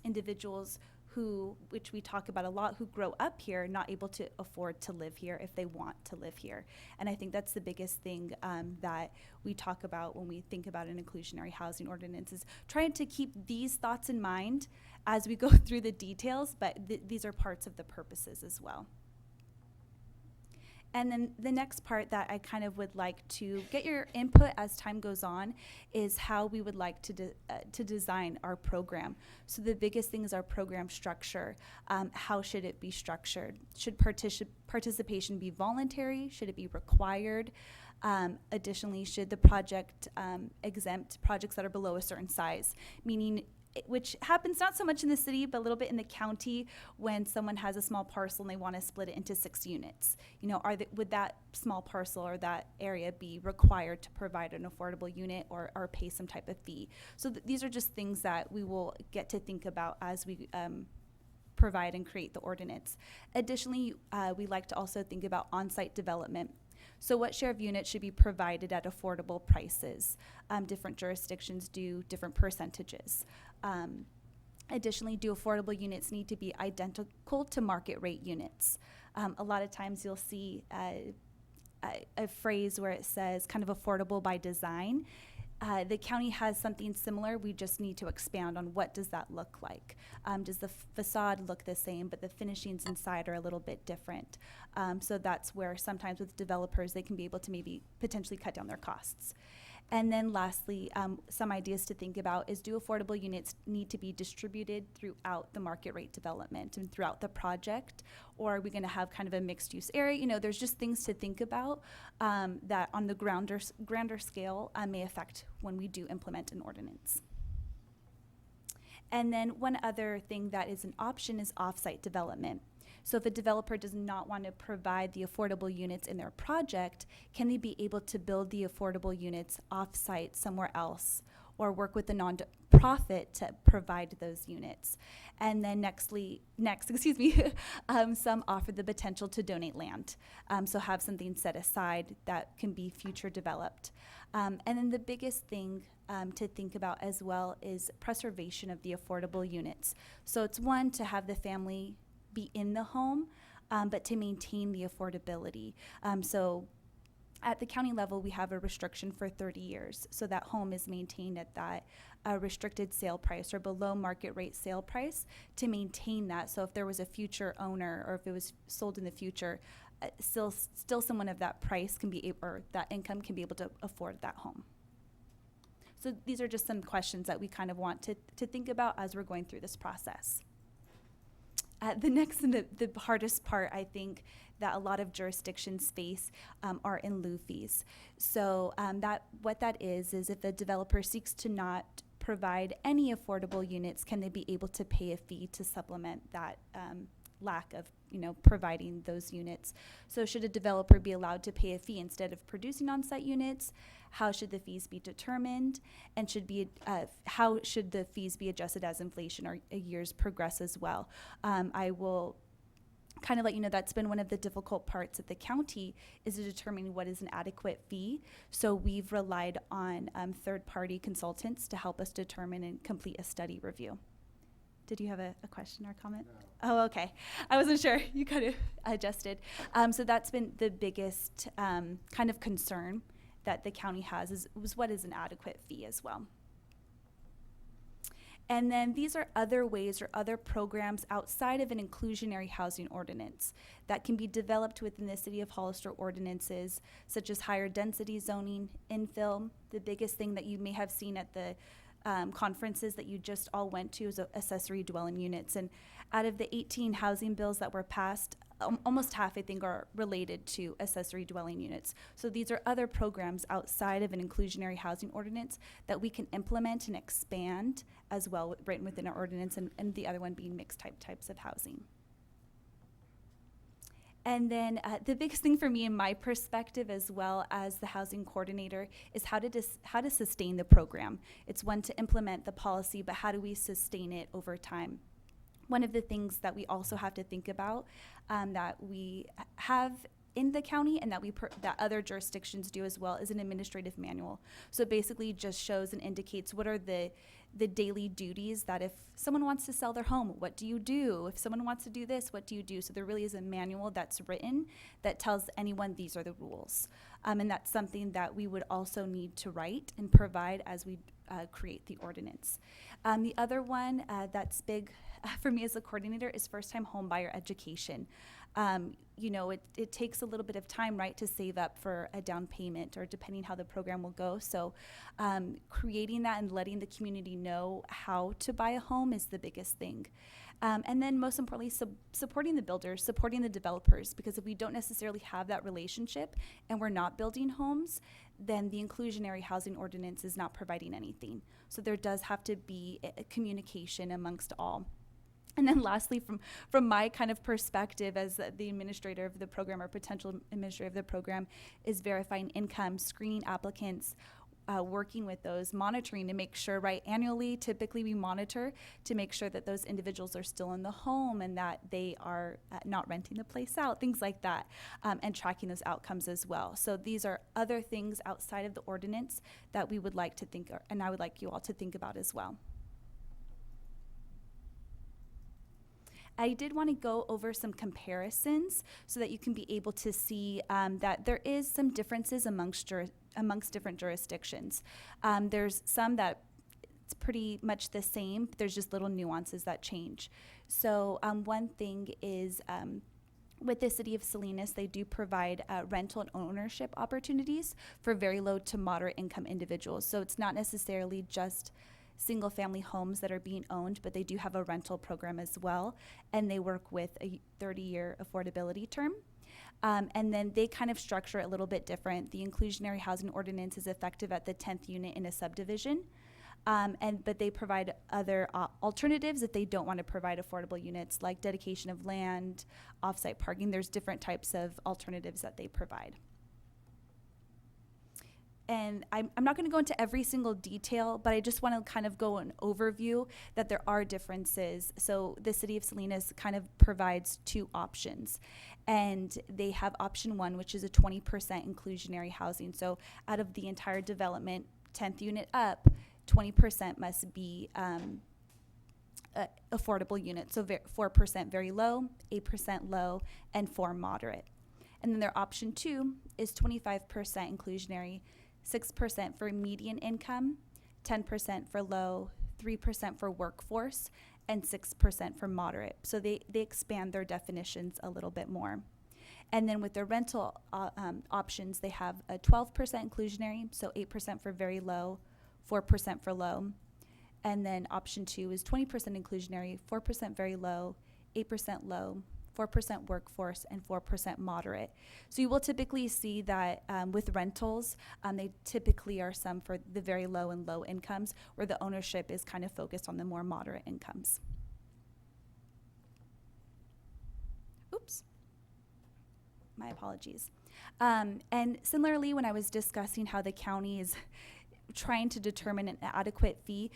individuals who, which we talk about a lot, who grow up here not able to afford to live here if they want to live here. And I think that's the biggest thing that we talk about when we think about an inclusionary housing ordinance, is trying to keep these thoughts in mind as we go through the details, but these are parts of the purposes as well. And then the next part that I kind of would like to get your input as time goes on is how we would like to design our program. So the biggest thing is our program structure. How should it be structured? Should participation be voluntary? Should it be required? Additionally, should the project exempt projects that are below a certain size? Meaning, which happens not so much in the city, but a little bit in the county when someone has a small parcel and they want to split it into 6 units. You know, would that small parcel or that area be required to provide an affordable unit or pay some type of fee? So these are just things that we will get to think about as we provide and create the ordinance. Additionally, we like to also think about on-site development. So what share of units should be provided at affordable prices? Different jurisdictions do different percentages. Additionally, do affordable units need to be identical to market rate units? A lot of times you'll see a phrase where it says kind of affordable by design. The county has something similar. We just need to expand on what does that look like. Does the facade look the same, but the finishings inside are a little bit different? So that's where sometimes with developers, they can be able to maybe potentially cut down their costs. And then lastly, some ideas to think about is, do affordable units need to be distributed throughout the market rate development and throughout the project? Or are we going to have kind of a mixed use area? You know, there's just things to think about that on the grander scale may affect when we do implement an ordinance. And then one other thing that is an option is off-site development. So if a developer does not want to provide the affordable units in their project, can they be able to build the affordable units off-site somewhere else or work with a non-profit to provide those units? And then next, some offer the potential to donate land. So have something set aside that can be future developed. And then the biggest thing to think about as well is preservation of the affordable units. So it's one, to have the family be in the home, but to maintain the affordability. So at the county level, we have a restriction for 30 years. So that home is maintained at that restricted sale price or below market rate sale price to maintain that. So if there was a future owner or if it was sold in the future, still someone of that price can be able, or that income can be able to afford that home. So these are just some questions that we kind of want to think about as we're going through this process. The next and the hardest part, I think, that a lot of jurisdictions face are in lieu fees. So what that is if the developer seeks to not provide any affordable units, can they be able to pay a fee to supplement that lack of providing those units? So should a developer be allowed to pay a fee instead of producing on-site units? How should the fees be determined? And how should the fees be adjusted as inflation or years progress as well? I will kind of let you know that's been one of the difficult parts at the county, is to determine what is an adequate fee. So we've relied on third-party consultants to help us determine and complete a study review. Did you have a question or comment? No. Oh, okay. I wasn't sure. You kind of adjusted. So that's been the biggest kind of concern that the county has was what is an adequate fee as well. And then these are other ways or other programs outside of an inclusionary housing ordinance that can be developed within the City of Hollister ordinances, such as higher density zoning, infill. The biggest thing that you may have seen at the conferences that you just all went to is accessory dwelling units. And out of the 18 housing bills that were passed, almost half, I think, are related to accessory dwelling units. So these are other programs outside of an inclusionary housing ordinance that we can implement and expand as well, written within our ordinance, and the other one being mixed types of housing. And then the biggest thing for me in my perspective, as well as the housing coordinator, is how to sustain the program. It's one, to implement the policy, but how do we sustain it over time? One of the things that we also have to think about that we have in the county and that other jurisdictions do as well is an administrative manual. So it basically just shows and indicates what are the daily duties that if someone wants to sell their home, what do you do? If someone wants to do this, what do you do? So there really is a manual that's written that tells anyone these are the rules. And that's something that we would also need to write and provide as we create the ordinance. The other one that's big for me as a coordinator is first-time home buyer education. It takes a little bit of time, right, to save up for a down payment or depending how the program will go. So creating that and letting the community know how to buy a home is the biggest thing. And then most importantly, supporting the builders, supporting the developers, because if we don't necessarily have that relationship and we're not building homes, then the inclusionary housing ordinance is not providing anything. So there does have to be a communication amongst all. And then lastly, from my kind of perspective as the administrator of the program or potential administrator of the program, is verifying income, screening applicants, working with those, monitoring to make sure, right, annually, typically we monitor to make sure that those individuals are still in the home and that they are not renting the place out, things like that, and tracking those outcomes as well. So these are other things outside of the ordinance that we would like to think, and I would like you all to think about as well. I did want to go over some comparisons so that you can be able to see that there is some differences amongst different jurisdictions. There's some that it's pretty much the same. There's just little nuances that change. So one thing is with the City of Salinas, they do provide rental and ownership opportunities for very low to moderate income individuals. So it's not necessarily just single family homes that are being owned, but they do have a rental program as well, and they work with a 30-year affordability term. And then they kind of structure it a little bit different. The inclusionary housing ordinance is effective at the 10th unit in a subdivision, but they provide other alternatives if they don't want to provide affordable units, like dedication of land, off-site parking. There's different types of alternatives that they provide. And I'm not going to go into every single detail, but I just want to kind of go an overview that there are differences. So the City of Salinas kind of provides two options. And they have option one, which is a 20% inclusionary housing. So out of the entire development, 10th unit up, 20% must be affordable units. So 4% very low, 8% low, and 4% moderate. And then their option two is 25% inclusionary, 6% for median income, 10% for low, 3% for workforce, and 6% for moderate. So they expand their definitions a little bit more. And then with their rental options, they have a 12% inclusionary, so 8% for very low, 4% for low. And then option two is 20% inclusionary, 4% very low, 8% low, 4% workforce, and 4% moderate. So you will typically see that with rentals, they typically are some for the very low and low incomes, where the ownership is kind of focused on the more moderate incomes. Oops. My apologies. And similarly, when I was discussing how the county is trying to determine an adequate fee,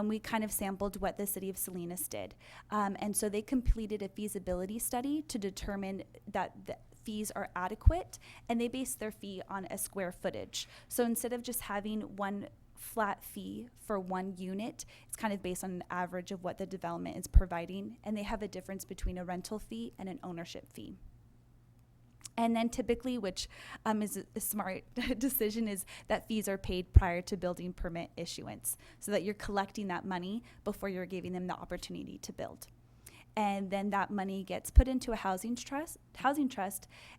we kind of sampled what the City of Salinas did. And so they completed a feasibility study to determine that the fees are adequate, and they based their fee on a square footage. So instead of just having one flat fee for one unit, it's kind of based on an average of what the development is providing, and they have a difference between a rental fee and an ownership fee. And then typically, which is a smart decision, is that fees are paid prior to building permit issuance, so that you're collecting that money before you're giving them the opportunity to build. And then that money gets put into a housing trust,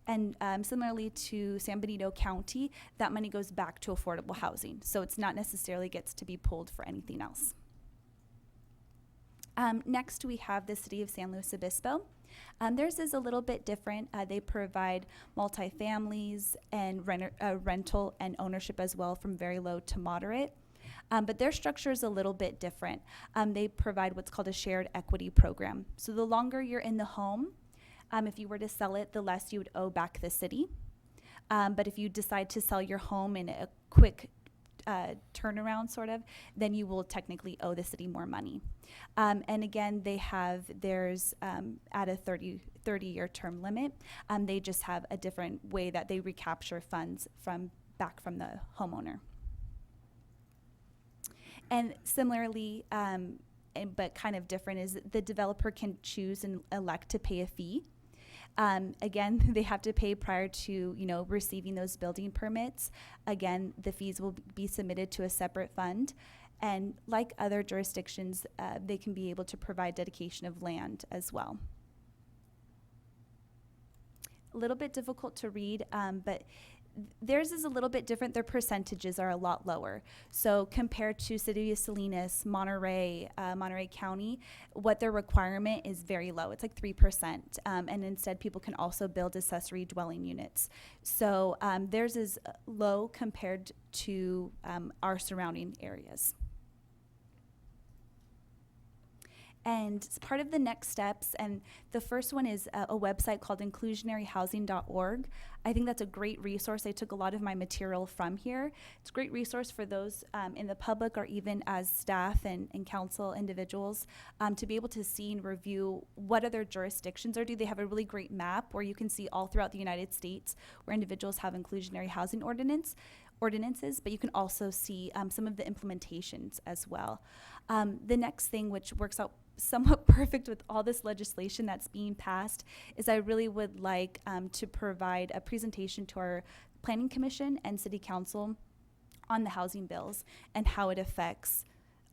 and similarly to San Benito County, that money goes back to affordable housing. So it's not necessarily gets to be pulled for anything else. Next, we have the City of San Luis Obispo. Theirs is a little bit different. They provide multifamilies and rental and ownership as well, from very low to moderate. But their structure is a little bit different. They provide what's called a shared equity program. So the longer you're in the home, if you were to sell it, the less you would owe back the city. But if you decide to sell your home in a quick turnaround sort of, then you will technically owe the city more money. And again, they have theirs at a 30-year term limit. They just have a different way that they recapture funds back from the homeowner. And similarly, but kind of different, is the developer can choose and elect to pay a fee. Again, they have to pay prior to, receiving those building permits. Again, the fees will be submitted to a separate fund. And like other jurisdictions, they can be able to provide dedication of land as well. A little bit difficult to read, but theirs is a little bit different. Their percentages are a lot lower. So compared to City of Salinas, Monterey, Monterey County, what their requirement is very low. It's like 3%. And instead, people can also build accessory dwelling units. So theirs is low compared to our surrounding areas. And it's part of the next steps, and the first one is a website called inclusionaryhousing.org. I think that's a great resource. I took a lot of my material from here. It's a great resource for those in the public or even as staff and council individuals to be able to see and review what other jurisdictions are. They have a really great map where you can see all throughout the United States where individuals have inclusionary housing ordinances, but you can also see some of the implementations as well. The next thing, which works out somewhat perfect with all this legislation that's being passed, is I really would like to provide a presentation to our Planning Commission and City Council on the housing bills and how it affects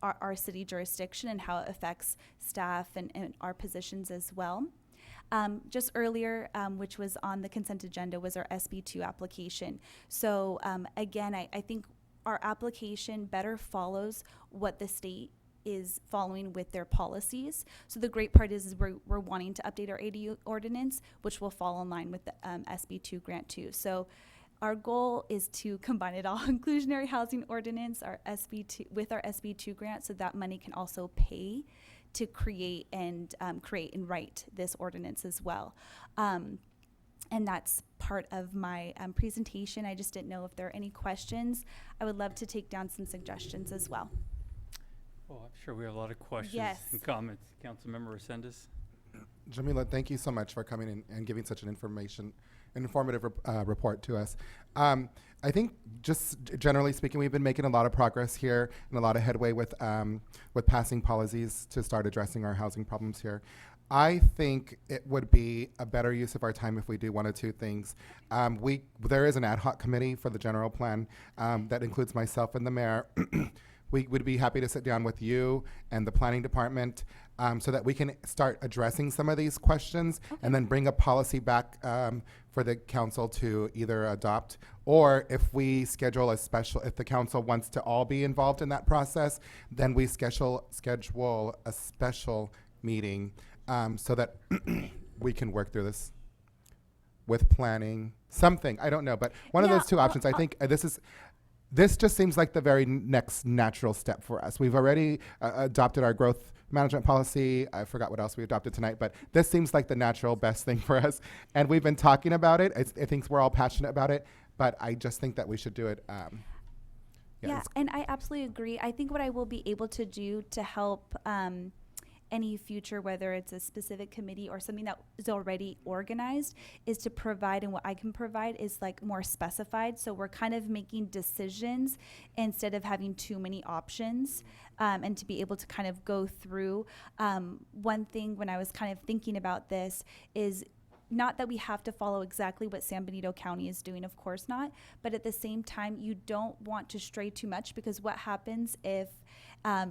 our city jurisdiction and how it affects staff and our positions as well. Just earlier, which was on the consent agenda, was our SB2 application. So again, I think our application better follows what the state is following with their policies. So the great part is we're wanting to update our ADU ordinance, which will fall in line with the SB2 grant too. So our goal is to combine it all, inclusionary housing ordinance, our SB2 with our SB2 grant, so that money can also pay to create and write this ordinance as well. And that's part of my presentation. I just didn't know if there are any questions. I would love to take down some suggestions as well. Well, I'm sure we have a lot of questions Yes. and comments. Councilmember Resendez. Jamila, thank you so much for coming in and giving such an informative report to us. I think just generally speaking, we've been making a lot of progress here and a lot of headway with passing policies to start addressing our housing problems here. I think it would be a better use of our time if we do one of two things. There is an ad hoc committee for the general plan that includes myself and the mayor. We would be happy to sit down with you and the planning department so that we can start addressing some of these questions and then bring a policy back for the council to either adopt, or if we schedule a special, if the council wants to all be involved in that process, then we schedule a special meeting so that we can work through this with planning, something, I don't know, but one of those two options. I think this just seems like the very next natural step for us. We've already adopted our growth management policy. I forgot what else we adopted tonight, but this seems like the natural best thing for us. And we've been talking about it. I think we're all passionate about it, but I just think that we should do it. Yeah, and I absolutely agree. I think what I will be able to do to help any future, whether it's a specific committee or something that is already organized, is to provide, and what I can provide is like more specified. So we're kind of making decisions instead of having too many options, and to be able to kind of go through. One thing when I was kind of thinking about this is not that we have to follow exactly what San Benito County is doing, of course not, but at the same time, you don't want to stray too much, because what happens if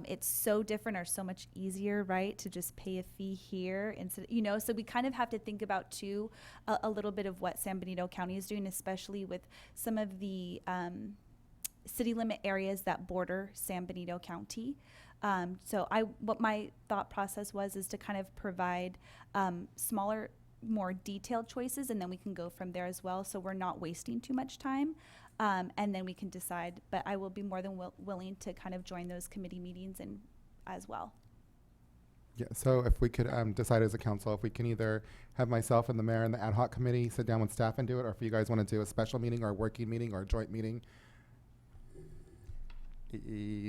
it's so different or so much easier, right, to just pay a fee here instead, so we kind of have to think about too a little bit of what San Benito County is doing, especially with some of the city limit areas that border San Benito County. So what my thought process is to kind of provide smaller, more detailed choices, and then we can go from there as well, so we're not wasting too much time, and then we can decide. But I will be more than willing to kind of join those committee meetings and as well. Yeah, so if we could decide as a council, if we can either have myself and the mayor and the ad hoc committee sit down with staff and do it, or if you guys want to do a special meeting or a working meeting or a joint meeting.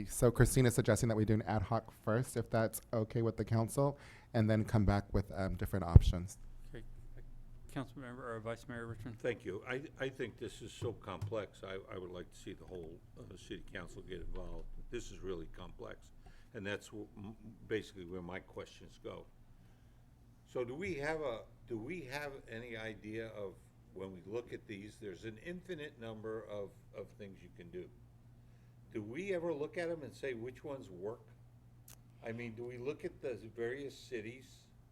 So Christina's suggesting that we do an ad hoc first, if that's okay with the council, and then come back with different options. Councilmember or Vice Mayor Richmond. Thank you. I think this is so complex. I would like to see the whole city council get involved. This is really complex, and that's basically where my questions go. So do we have any idea of, when we look at these, there's an infinite number of things you can do. do we ever look at them and say which ones work? I mean, do we look at the various cities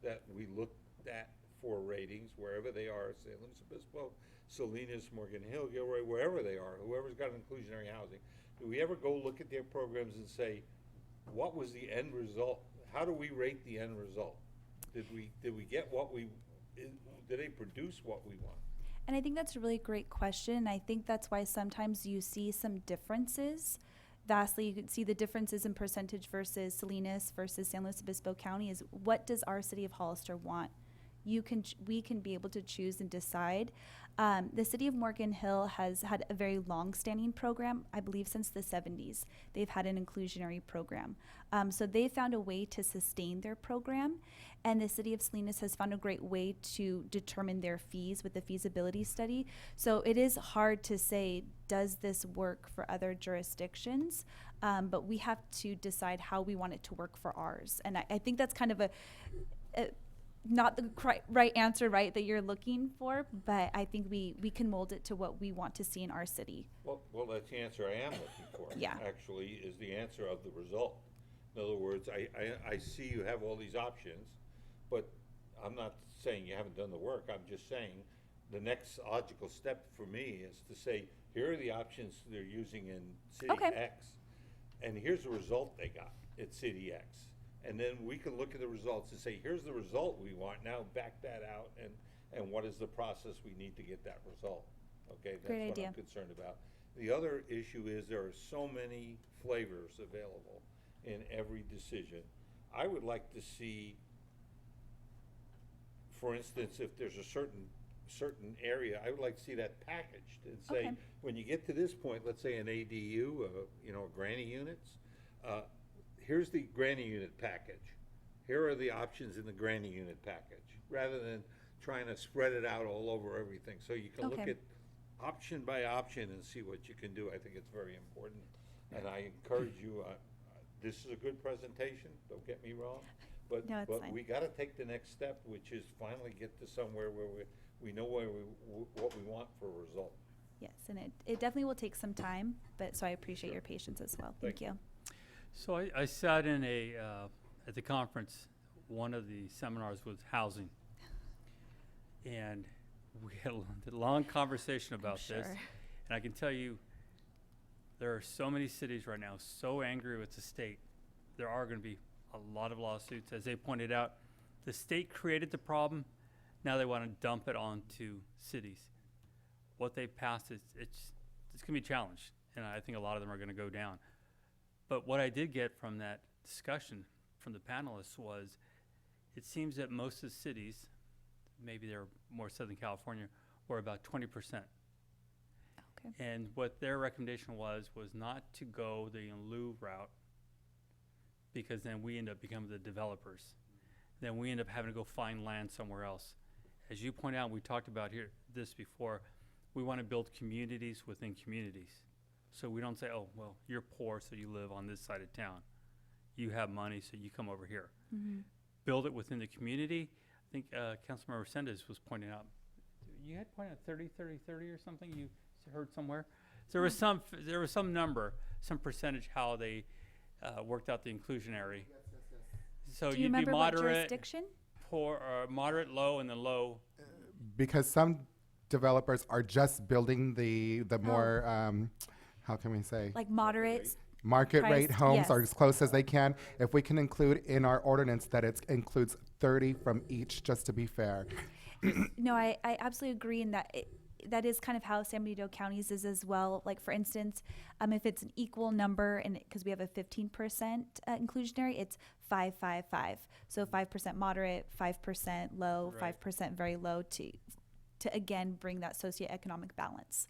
that we looked at for ratings, wherever they are, San Luis Obispo, Salinas, Morgan Hill, Gilroy, wherever they are, whoever's got inclusionary housing, do we ever go look at their programs and say, what was the end result? How do we rate the end result? Did we get what we, did they produce what we want? And I think that's a really great question. I think that's why sometimes you see some differences. Vastly, you could see the differences in percentage versus Salinas versus San Luis Obispo County is what does our city of Hollister want? We can be able to choose and decide. The city of Morgan Hill has had a very long-standing program, I believe since the 70s. They've had an inclusionary program. So they found a way to sustain their program, and the city of Salinas has found a great way to determine their fees with the feasibility study. So it is hard to say, does this work for other jurisdictions? But we have to decide how we want it to work for ours. And I think that's kind of a not the right answer, right, that you're looking for, but I think we can mold it to what we want to see in our city. Well, that's the answer I am looking for. Yeah. Actually, is the answer of the result. In other words, I see you have all these options, but I'm not saying you haven't done the work. I'm just saying the next logical step for me is to say, here are the options they're using in City X, and here's the result they got at City X. And then we can look at the results and say, here's the result we want, now back that out, and what is the process we need to get that result? Okay, that's Great what idea. I'm concerned about. The other issue is there are so many flavors available in every decision. I would like to see, for instance, if there's a certain area, I would like to see that packaged and say, when you get to this point, let's say an ADU, granny units, here's the granny unit package. Here are the options in the granny unit package, rather than trying to spread it out all over everything. So you can look at option by option and see what you can do. I think it's very important. And I encourage you, this is a good presentation, don't get me wrong. But, No, it's fine. we gotta take the next step, which is finally get to somewhere where we know what we want for a result. Yes, and it definitely will take some time, but so I appreciate your patience as well. Thank you. So I sat in at the conference, one of the seminars was housing. And we had a long conversation about this. And I can tell you, there are so many cities right now so angry with the state. There are going to be a lot of lawsuits. As they pointed out, the state created the problem. Now they want to dump it onto cities. What they passed is it's going to be challenged. And I think a lot of them are going to go down. But what I did get from that discussion from the panelists was it seems that most of the cities, maybe they're more Southern California, were about 20%. And what their recommendation was not to go the in lieu route, because then we end up becoming the developers. Then we end up having to go find land somewhere else. As you point out, we talked about this before, we want to build communities within communities. So we don't say, oh, well, you're poor, so you live on this side of town. You have money, so you come over here. Build it within the community. I think Councilmember Resendez was pointing out, you had pointed out 30, 30, 30 or something you heard somewhere? So there was some number, some percentage how they worked out the inclusionary. So Do you you'd be remember what moderate, jurisdiction? poor, or moderate, low, and then low. Because some developers are just building the more, how can we say? Like moderate Market rate priced, homes yes. are as close as they can. If we can include in our ordinance that it includes 30 from each, just to be fair. No, I absolutely agree in that. That is kind of how San Benito County's is as well. Like for instance, if it's an equal number, and because we have a 15% inclusionary, it's 5-5-5. So 5% moderate, 5% low, 5% very low to again bring that socioeconomic balance.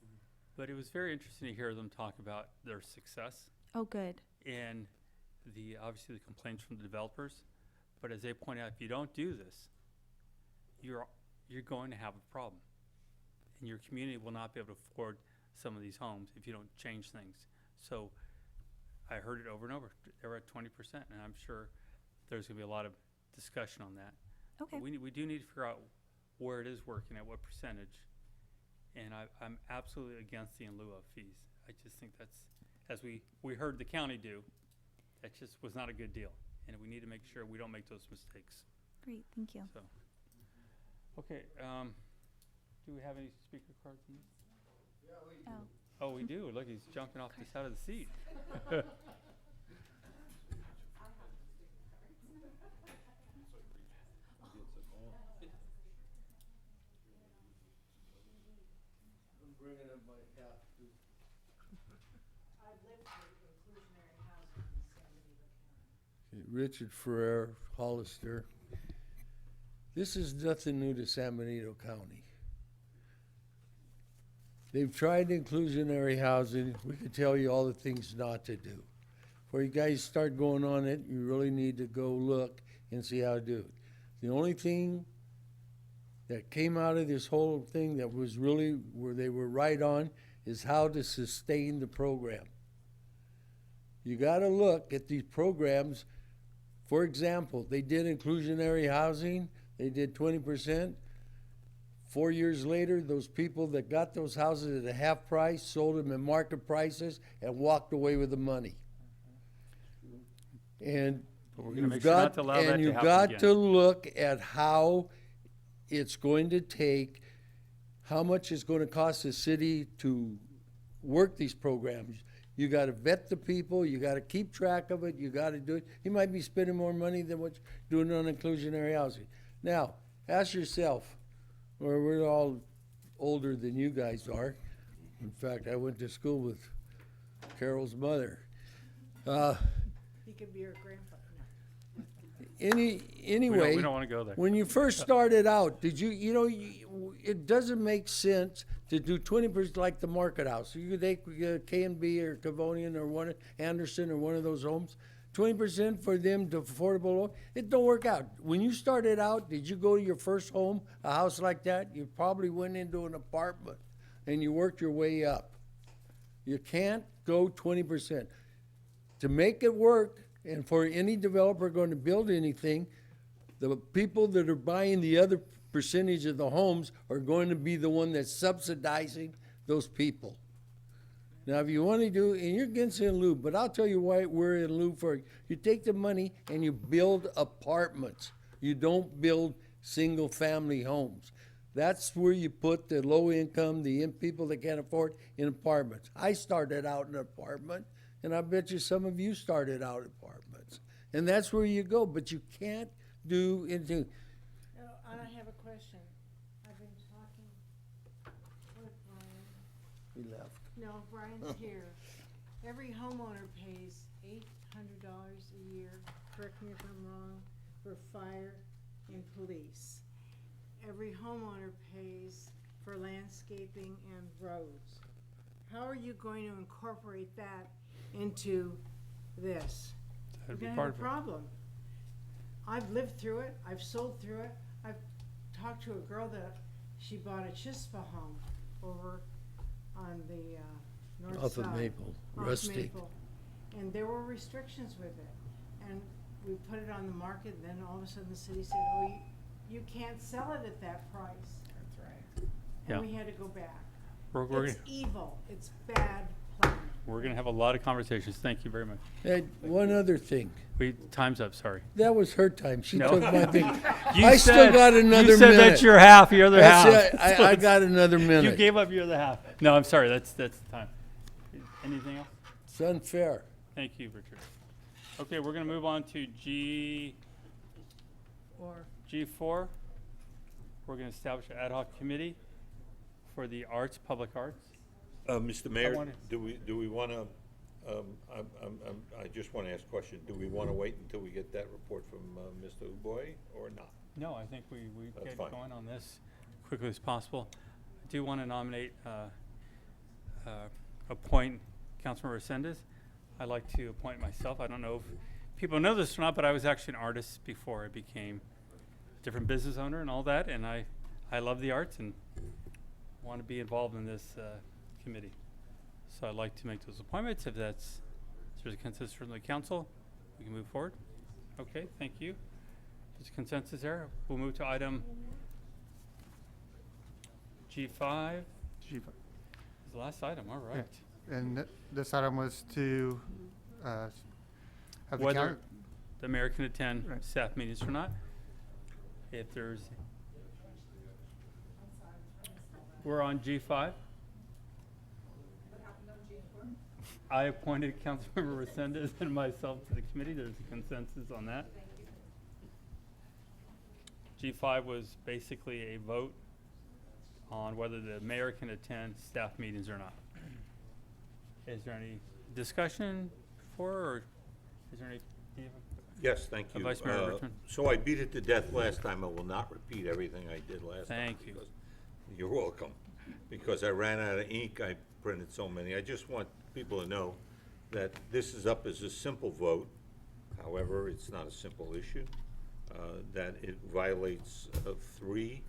But it was very interesting to hear them talk about their success. Oh, good. And obviously the complaints from the developers. But as they point out, if you don't do this, you're going to have a problem. And your community will not be able to afford some of these homes if you don't change things. So I heard it over and over. They were at 20%, and I'm sure there's going to be a lot of discussion on that. Okay. But we do need to figure out where it is working at what percentage. And I'm absolutely against the in lieu of fees. I just think that's, as we heard the county do. That just was not a good deal, and we need to make sure we don't make those mistakes. Great, thank you. So, okay, do we have any speaker cards in this? Oh. Oh, we do. Look, he's jumping off the side of the seat. I'm bringing up my cap. Richard Ferrer, Hollister. This is nothing new to San Benito County. They've tried inclusionary housing. We could tell you all the things not to do. Before you guys start going on it, you really need to go look and see how to do it. The only thing that came out of this whole thing that was really where they were right on is how to sustain the program. You got to look at these programs. For example, they did inclusionary housing. They did 20%. 4 years later, those people that got those houses at a half price sold them at market prices and walked away with the money. And But we're gonna make sure not to allow that to you've happen got again. to look at how it's going to take, how much it's going to cost the city to work these programs. You got to vet the people. You got to keep track of it. You got to do it. You might be spending more money than what you're doing on inclusionary housing. Now, ask yourself, or we're all older than you guys are. In fact, I went to school with Carol's mother. He could be your grandpa. Anyway, we don't wanna go there. When you first started out, did it doesn't make sense to do 20% like the Market House. You could take K&B or Cavonian or Anderson or one of those homes, 20% for them to affordable loan. It don't work out. When you started out, did you go to your first home, a house like that? You probably went into an apartment and you worked your way up. You can't go 20%. To make it work, and for any developer going to build anything, the people that are buying the other percentage of the homes are going to be the one that's subsidizing those people. Now, if you want to do, and you're against in lieu, but I'll tell you why we're in lieu for it. You take the money and you build apartments. You don't build single-family homes. That's where you put the low income, the people that can't afford in apartments. I started out in an apartment, and I bet you some of you started out in apartments. And that's where you go, but you can't do anything. I have a question. I've been talking with Brian. He left. No, Brian's here. Every homeowner pays $800 a year, correct me if I'm wrong, for fire and police. Every homeowner pays for landscaping and roads. How are you going to incorporate that into this? That'd be We're gonna part have a of it. problem. I've lived through it, I've sold through it, I've talked to a girl that she bought a Chispa home over on the north Off side. of Maple, Off Rustic. Maple. And there were restrictions with it. And we put it on the market, and then all of a sudden the city said, oh, you can't sell it at that price. That's right. Yeah. And we had to go back. We're It's evil, it's bad planning. We're gonna have a lot of conversations. Thank you very much. Hey, one other thing. Time's up, sorry. That was her time. She No. took my thing. You I still said- got another minute. You said that's your half, your other half. That's it. So I it's- got another minute. You gave up your other half. No, I'm sorry, that's the time. Anything else? It's unfair. Thank you, Richard. Okay, we're gonna move on to G4. We're gonna establish an ad hoc committee for the arts, public arts. Mr. Mayor, wanna- do we want to, I just want to ask a question. Do we want to wait until we get that report from Mr. Uboy or not? No, I think we That's get fine. going on this quickly as possible. I do want to nominate, appoint Councilmember Resendez. I'd like to appoint myself. I don't know if people know this or not, but I was actually an artist before I became a different business owner and all that, and I love the arts and want to be involved in this committee. So I'd like to make those appointments. If there's a consensus from the council, we can move forward. Okay, thank you. There's a consensus there. We'll move to item G5. G5. It's the last item, all right. And this item was to have the Whether county. the mayor can attend Right. staff meetings or not. If there's, we're on G5. I appointed Councilmember Resendez and myself to the committee. There's a consensus on that. G5 was basically a vote on whether the mayor can attend staff meetings or not. Is there any discussion for, or is there any? do you have a- Yes, thank you. Vice Mayor Richmond. So I beat it to death last time. I will not repeat everything I did last time. Thank you. because- You're welcome. Because I ran out of ink, I printed so many. I just want people to know that this is up as a simple vote. However, it's not a simple issue. That it violates three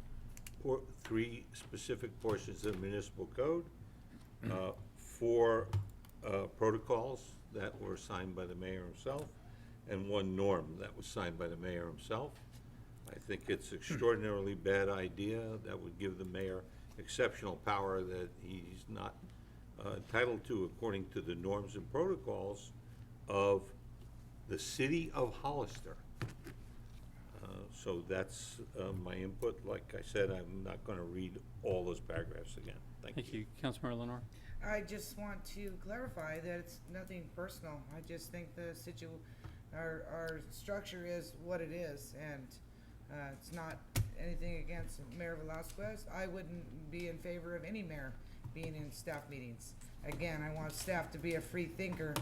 specific portions of the municipal code, 4 protocols that were signed by the mayor himself, and 1 norm that was signed by the mayor himself. I think it's extraordinarily bad idea that would give the mayor exceptional power that he's not entitled to according to the norms and protocols of the city of Hollister. So that's my input. Like I said, I'm not going to read all those paragraphs again. Thank you. Thank you. Councilmember Lenore? I just want to clarify that it's nothing personal. I just think our structure is what it is, and it's not anything against Mayor Velasquez. I wouldn't be in favor of any mayor being in staff meetings. Again, I want staff to be a free thinker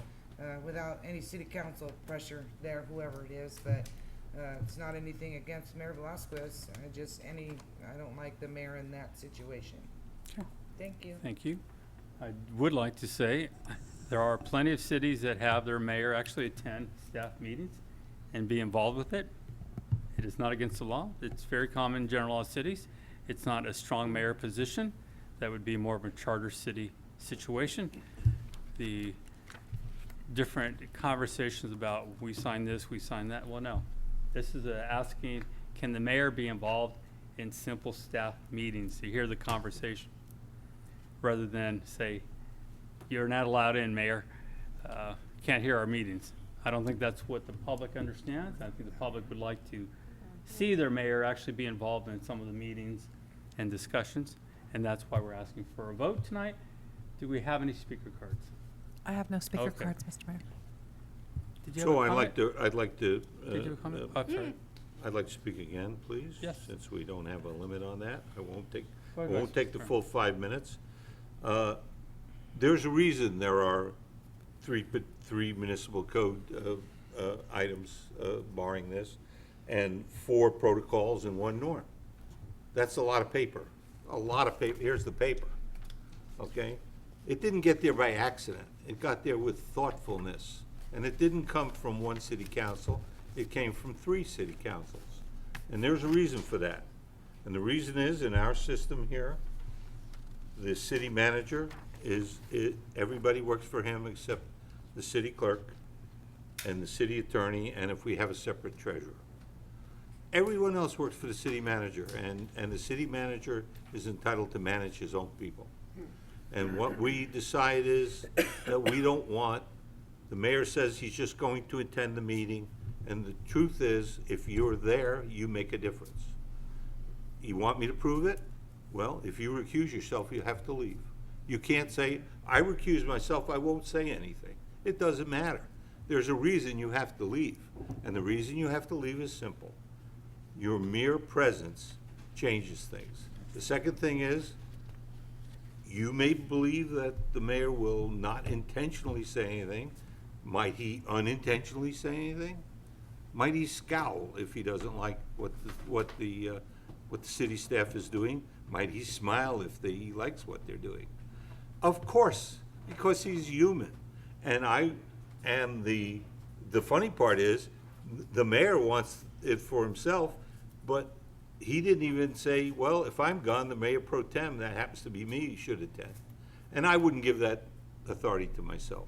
without any city council pressure there, whoever it is, but it's not anything against Mayor Velasquez. I don't like the mayor in that situation. Sure. Thank you. Thank you. I would like to say, there are plenty of cities that have their mayor actually attend staff meetings and be involved with it. It is not against the law. It's very common in general law cities. It's not a strong mayor position. That would be more of a charter city situation. The different conversations about we sign this, we sign that, well, no. This is asking, can the mayor be involved in simple staff meetings to hear the conversation? Rather than say, you're not allowed in, mayor, can't hear our meetings. I don't think that's what the public understands. I think the public would like to see their mayor actually be involved in some of the meetings and discussions, and that's why we're asking for a vote tonight. Do we have any speaker cards? I have no speaker Okay. cards, Mr. Mayor. Did you have a So comment? I'd like to. Did you have a comment? Oh, sorry. I'd like to speak again, please. Yes. Since we don't have a limit on that. I won't take Go ahead, the Vice. full 5 minutes. There's a reason there are three municipal code items barring this, and 4 protocols and 1 norm. That's a lot of paper. A lot of paper. Here's the paper. Okay? It didn't get there by accident. It got there with thoughtfulness. And it didn't come from 1 city council. It came from 3 city councils. And there's a reason for that. And the reason is, in our system here, the city manager everybody works for him except the city clerk and the city attorney, and if we have a separate treasurer. Everyone else works for the city manager, and the city manager is entitled to manage his own people. And what we decide is that we don't want, the mayor says he's just going to attend the meeting, and the truth is, if you're there, you make a difference. You want me to prove it? Well, if you recuse yourself, you have to leave. You can't say, I recuse myself, I won't say anything. It doesn't matter. There's a reason you have to leave, and the reason you have to leave is simple. Your mere presence changes things. The second thing is, you may believe that the mayor will not intentionally say anything. Might he unintentionally say anything? Might he scowl if he doesn't like what the city staff is doing? Might he smile if he likes what they're doing? Of course, because he's human. And the funny part is, the mayor wants it for himself, but he didn't even say, well, if I'm gone, the mayor pro tem, that happens to be me, should attend. And I wouldn't give that authority to myself,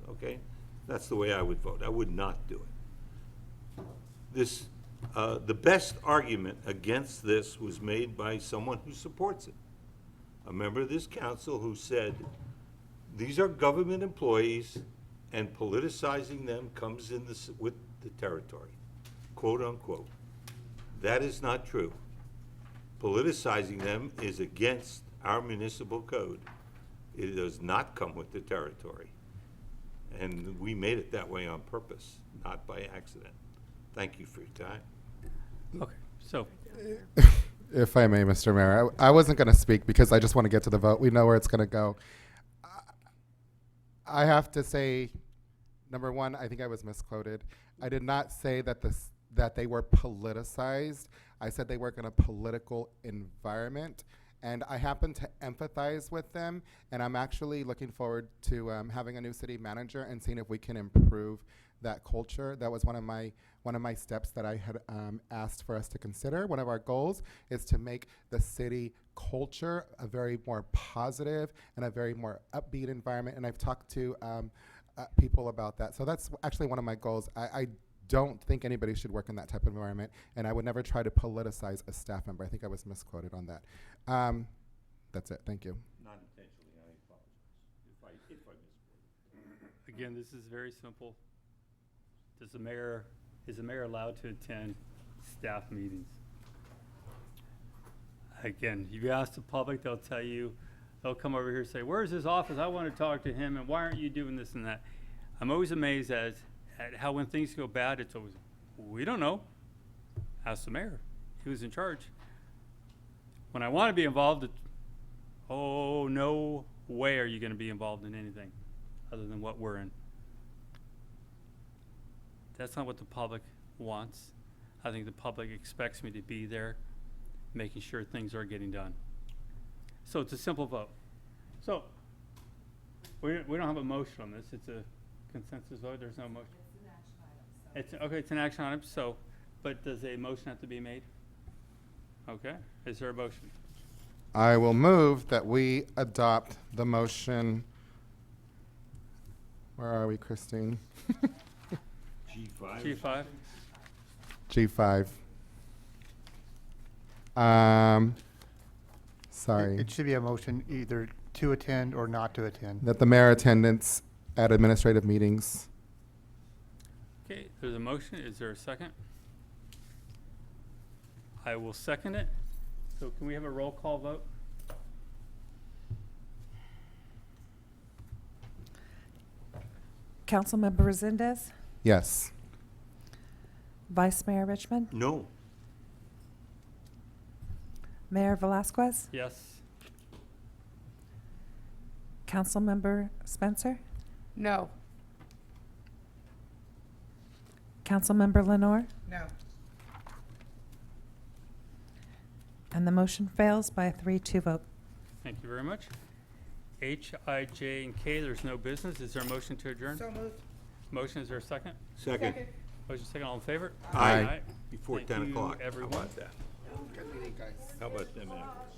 okay? That's the way I would vote. I would not do it. The best argument against this was made by someone who supports it. A member of this council who said, These are government employees, and politicizing them comes in this, with the territory, quote unquote. That is not true. Politicizing them is against our municipal code. It does not come with the territory. And we made it that way on purpose, not by accident. Thank you for your time. Okay, so, If I may, Mr. Mayor, I wasn't going to speak because I just want to get to the vote. We know where it's going to go. I have to say, number one, I think I was misquoted. I did not say that that they were politicized. I said they work in a political environment, and I happen to empathize with them, and I'm actually looking forward to having a new city manager and seeing if we can improve that culture. That was one of my steps that I had asked for us to consider. One of our goals is to make the city culture a very more positive and a very more upbeat environment, and I've talked to people about that. So that's actually one of my goals. I don't think anybody should work in that type of environment, and I would never try to politicize a staff member. I think I was misquoted on that. That's it. Thank you. Not intentionally, I apologize if I misquoted. again, this is very simple. Is the mayor allowed to attend staff meetings? Again, if you ask the public, they'll tell you, they'll come over here and say, where's his office? I want to talk to him, and why aren't you doing this and that? I'm always amazed at how when things go bad, it's always, we don't know. Ask the mayor. He was in charge. When I want to be involved, it's, oh, no way are you going to be involved in anything other than what we're in. That's not what the public wants. I think the public expects me to be there, making sure things are getting done. So it's a simple vote. So we don't have a motion on this. It's a consensus vote. There's no motion. It's an action item. Okay, it's an action item. So, but does a motion have to be made? Okay. Is there a motion? I will move that we adopt the motion. Where are we, Christine? G5. G5. Sorry. It should be a motion either to attend or not to attend. That the mayor attendance at administrative meetings. Okay, there's a motion. Is there a second? I will second it. So can we have a roll call vote? Councilmember Resendez, Yes. Vice Mayor Richmond, No. Mayor Velasquez, Yes. Councilmember Spencer, No. Councilmember Lenore, No. and the motion fails by a 3-2 vote. Thank you very much. H, I, J, and K, there's no business. Is there a motion to adjourn? So moved. Motion, is there a second? Second. Motion second, all in favor? Aye. Before Thank 10 you, o'clock. everyone. How about that? How about them apples?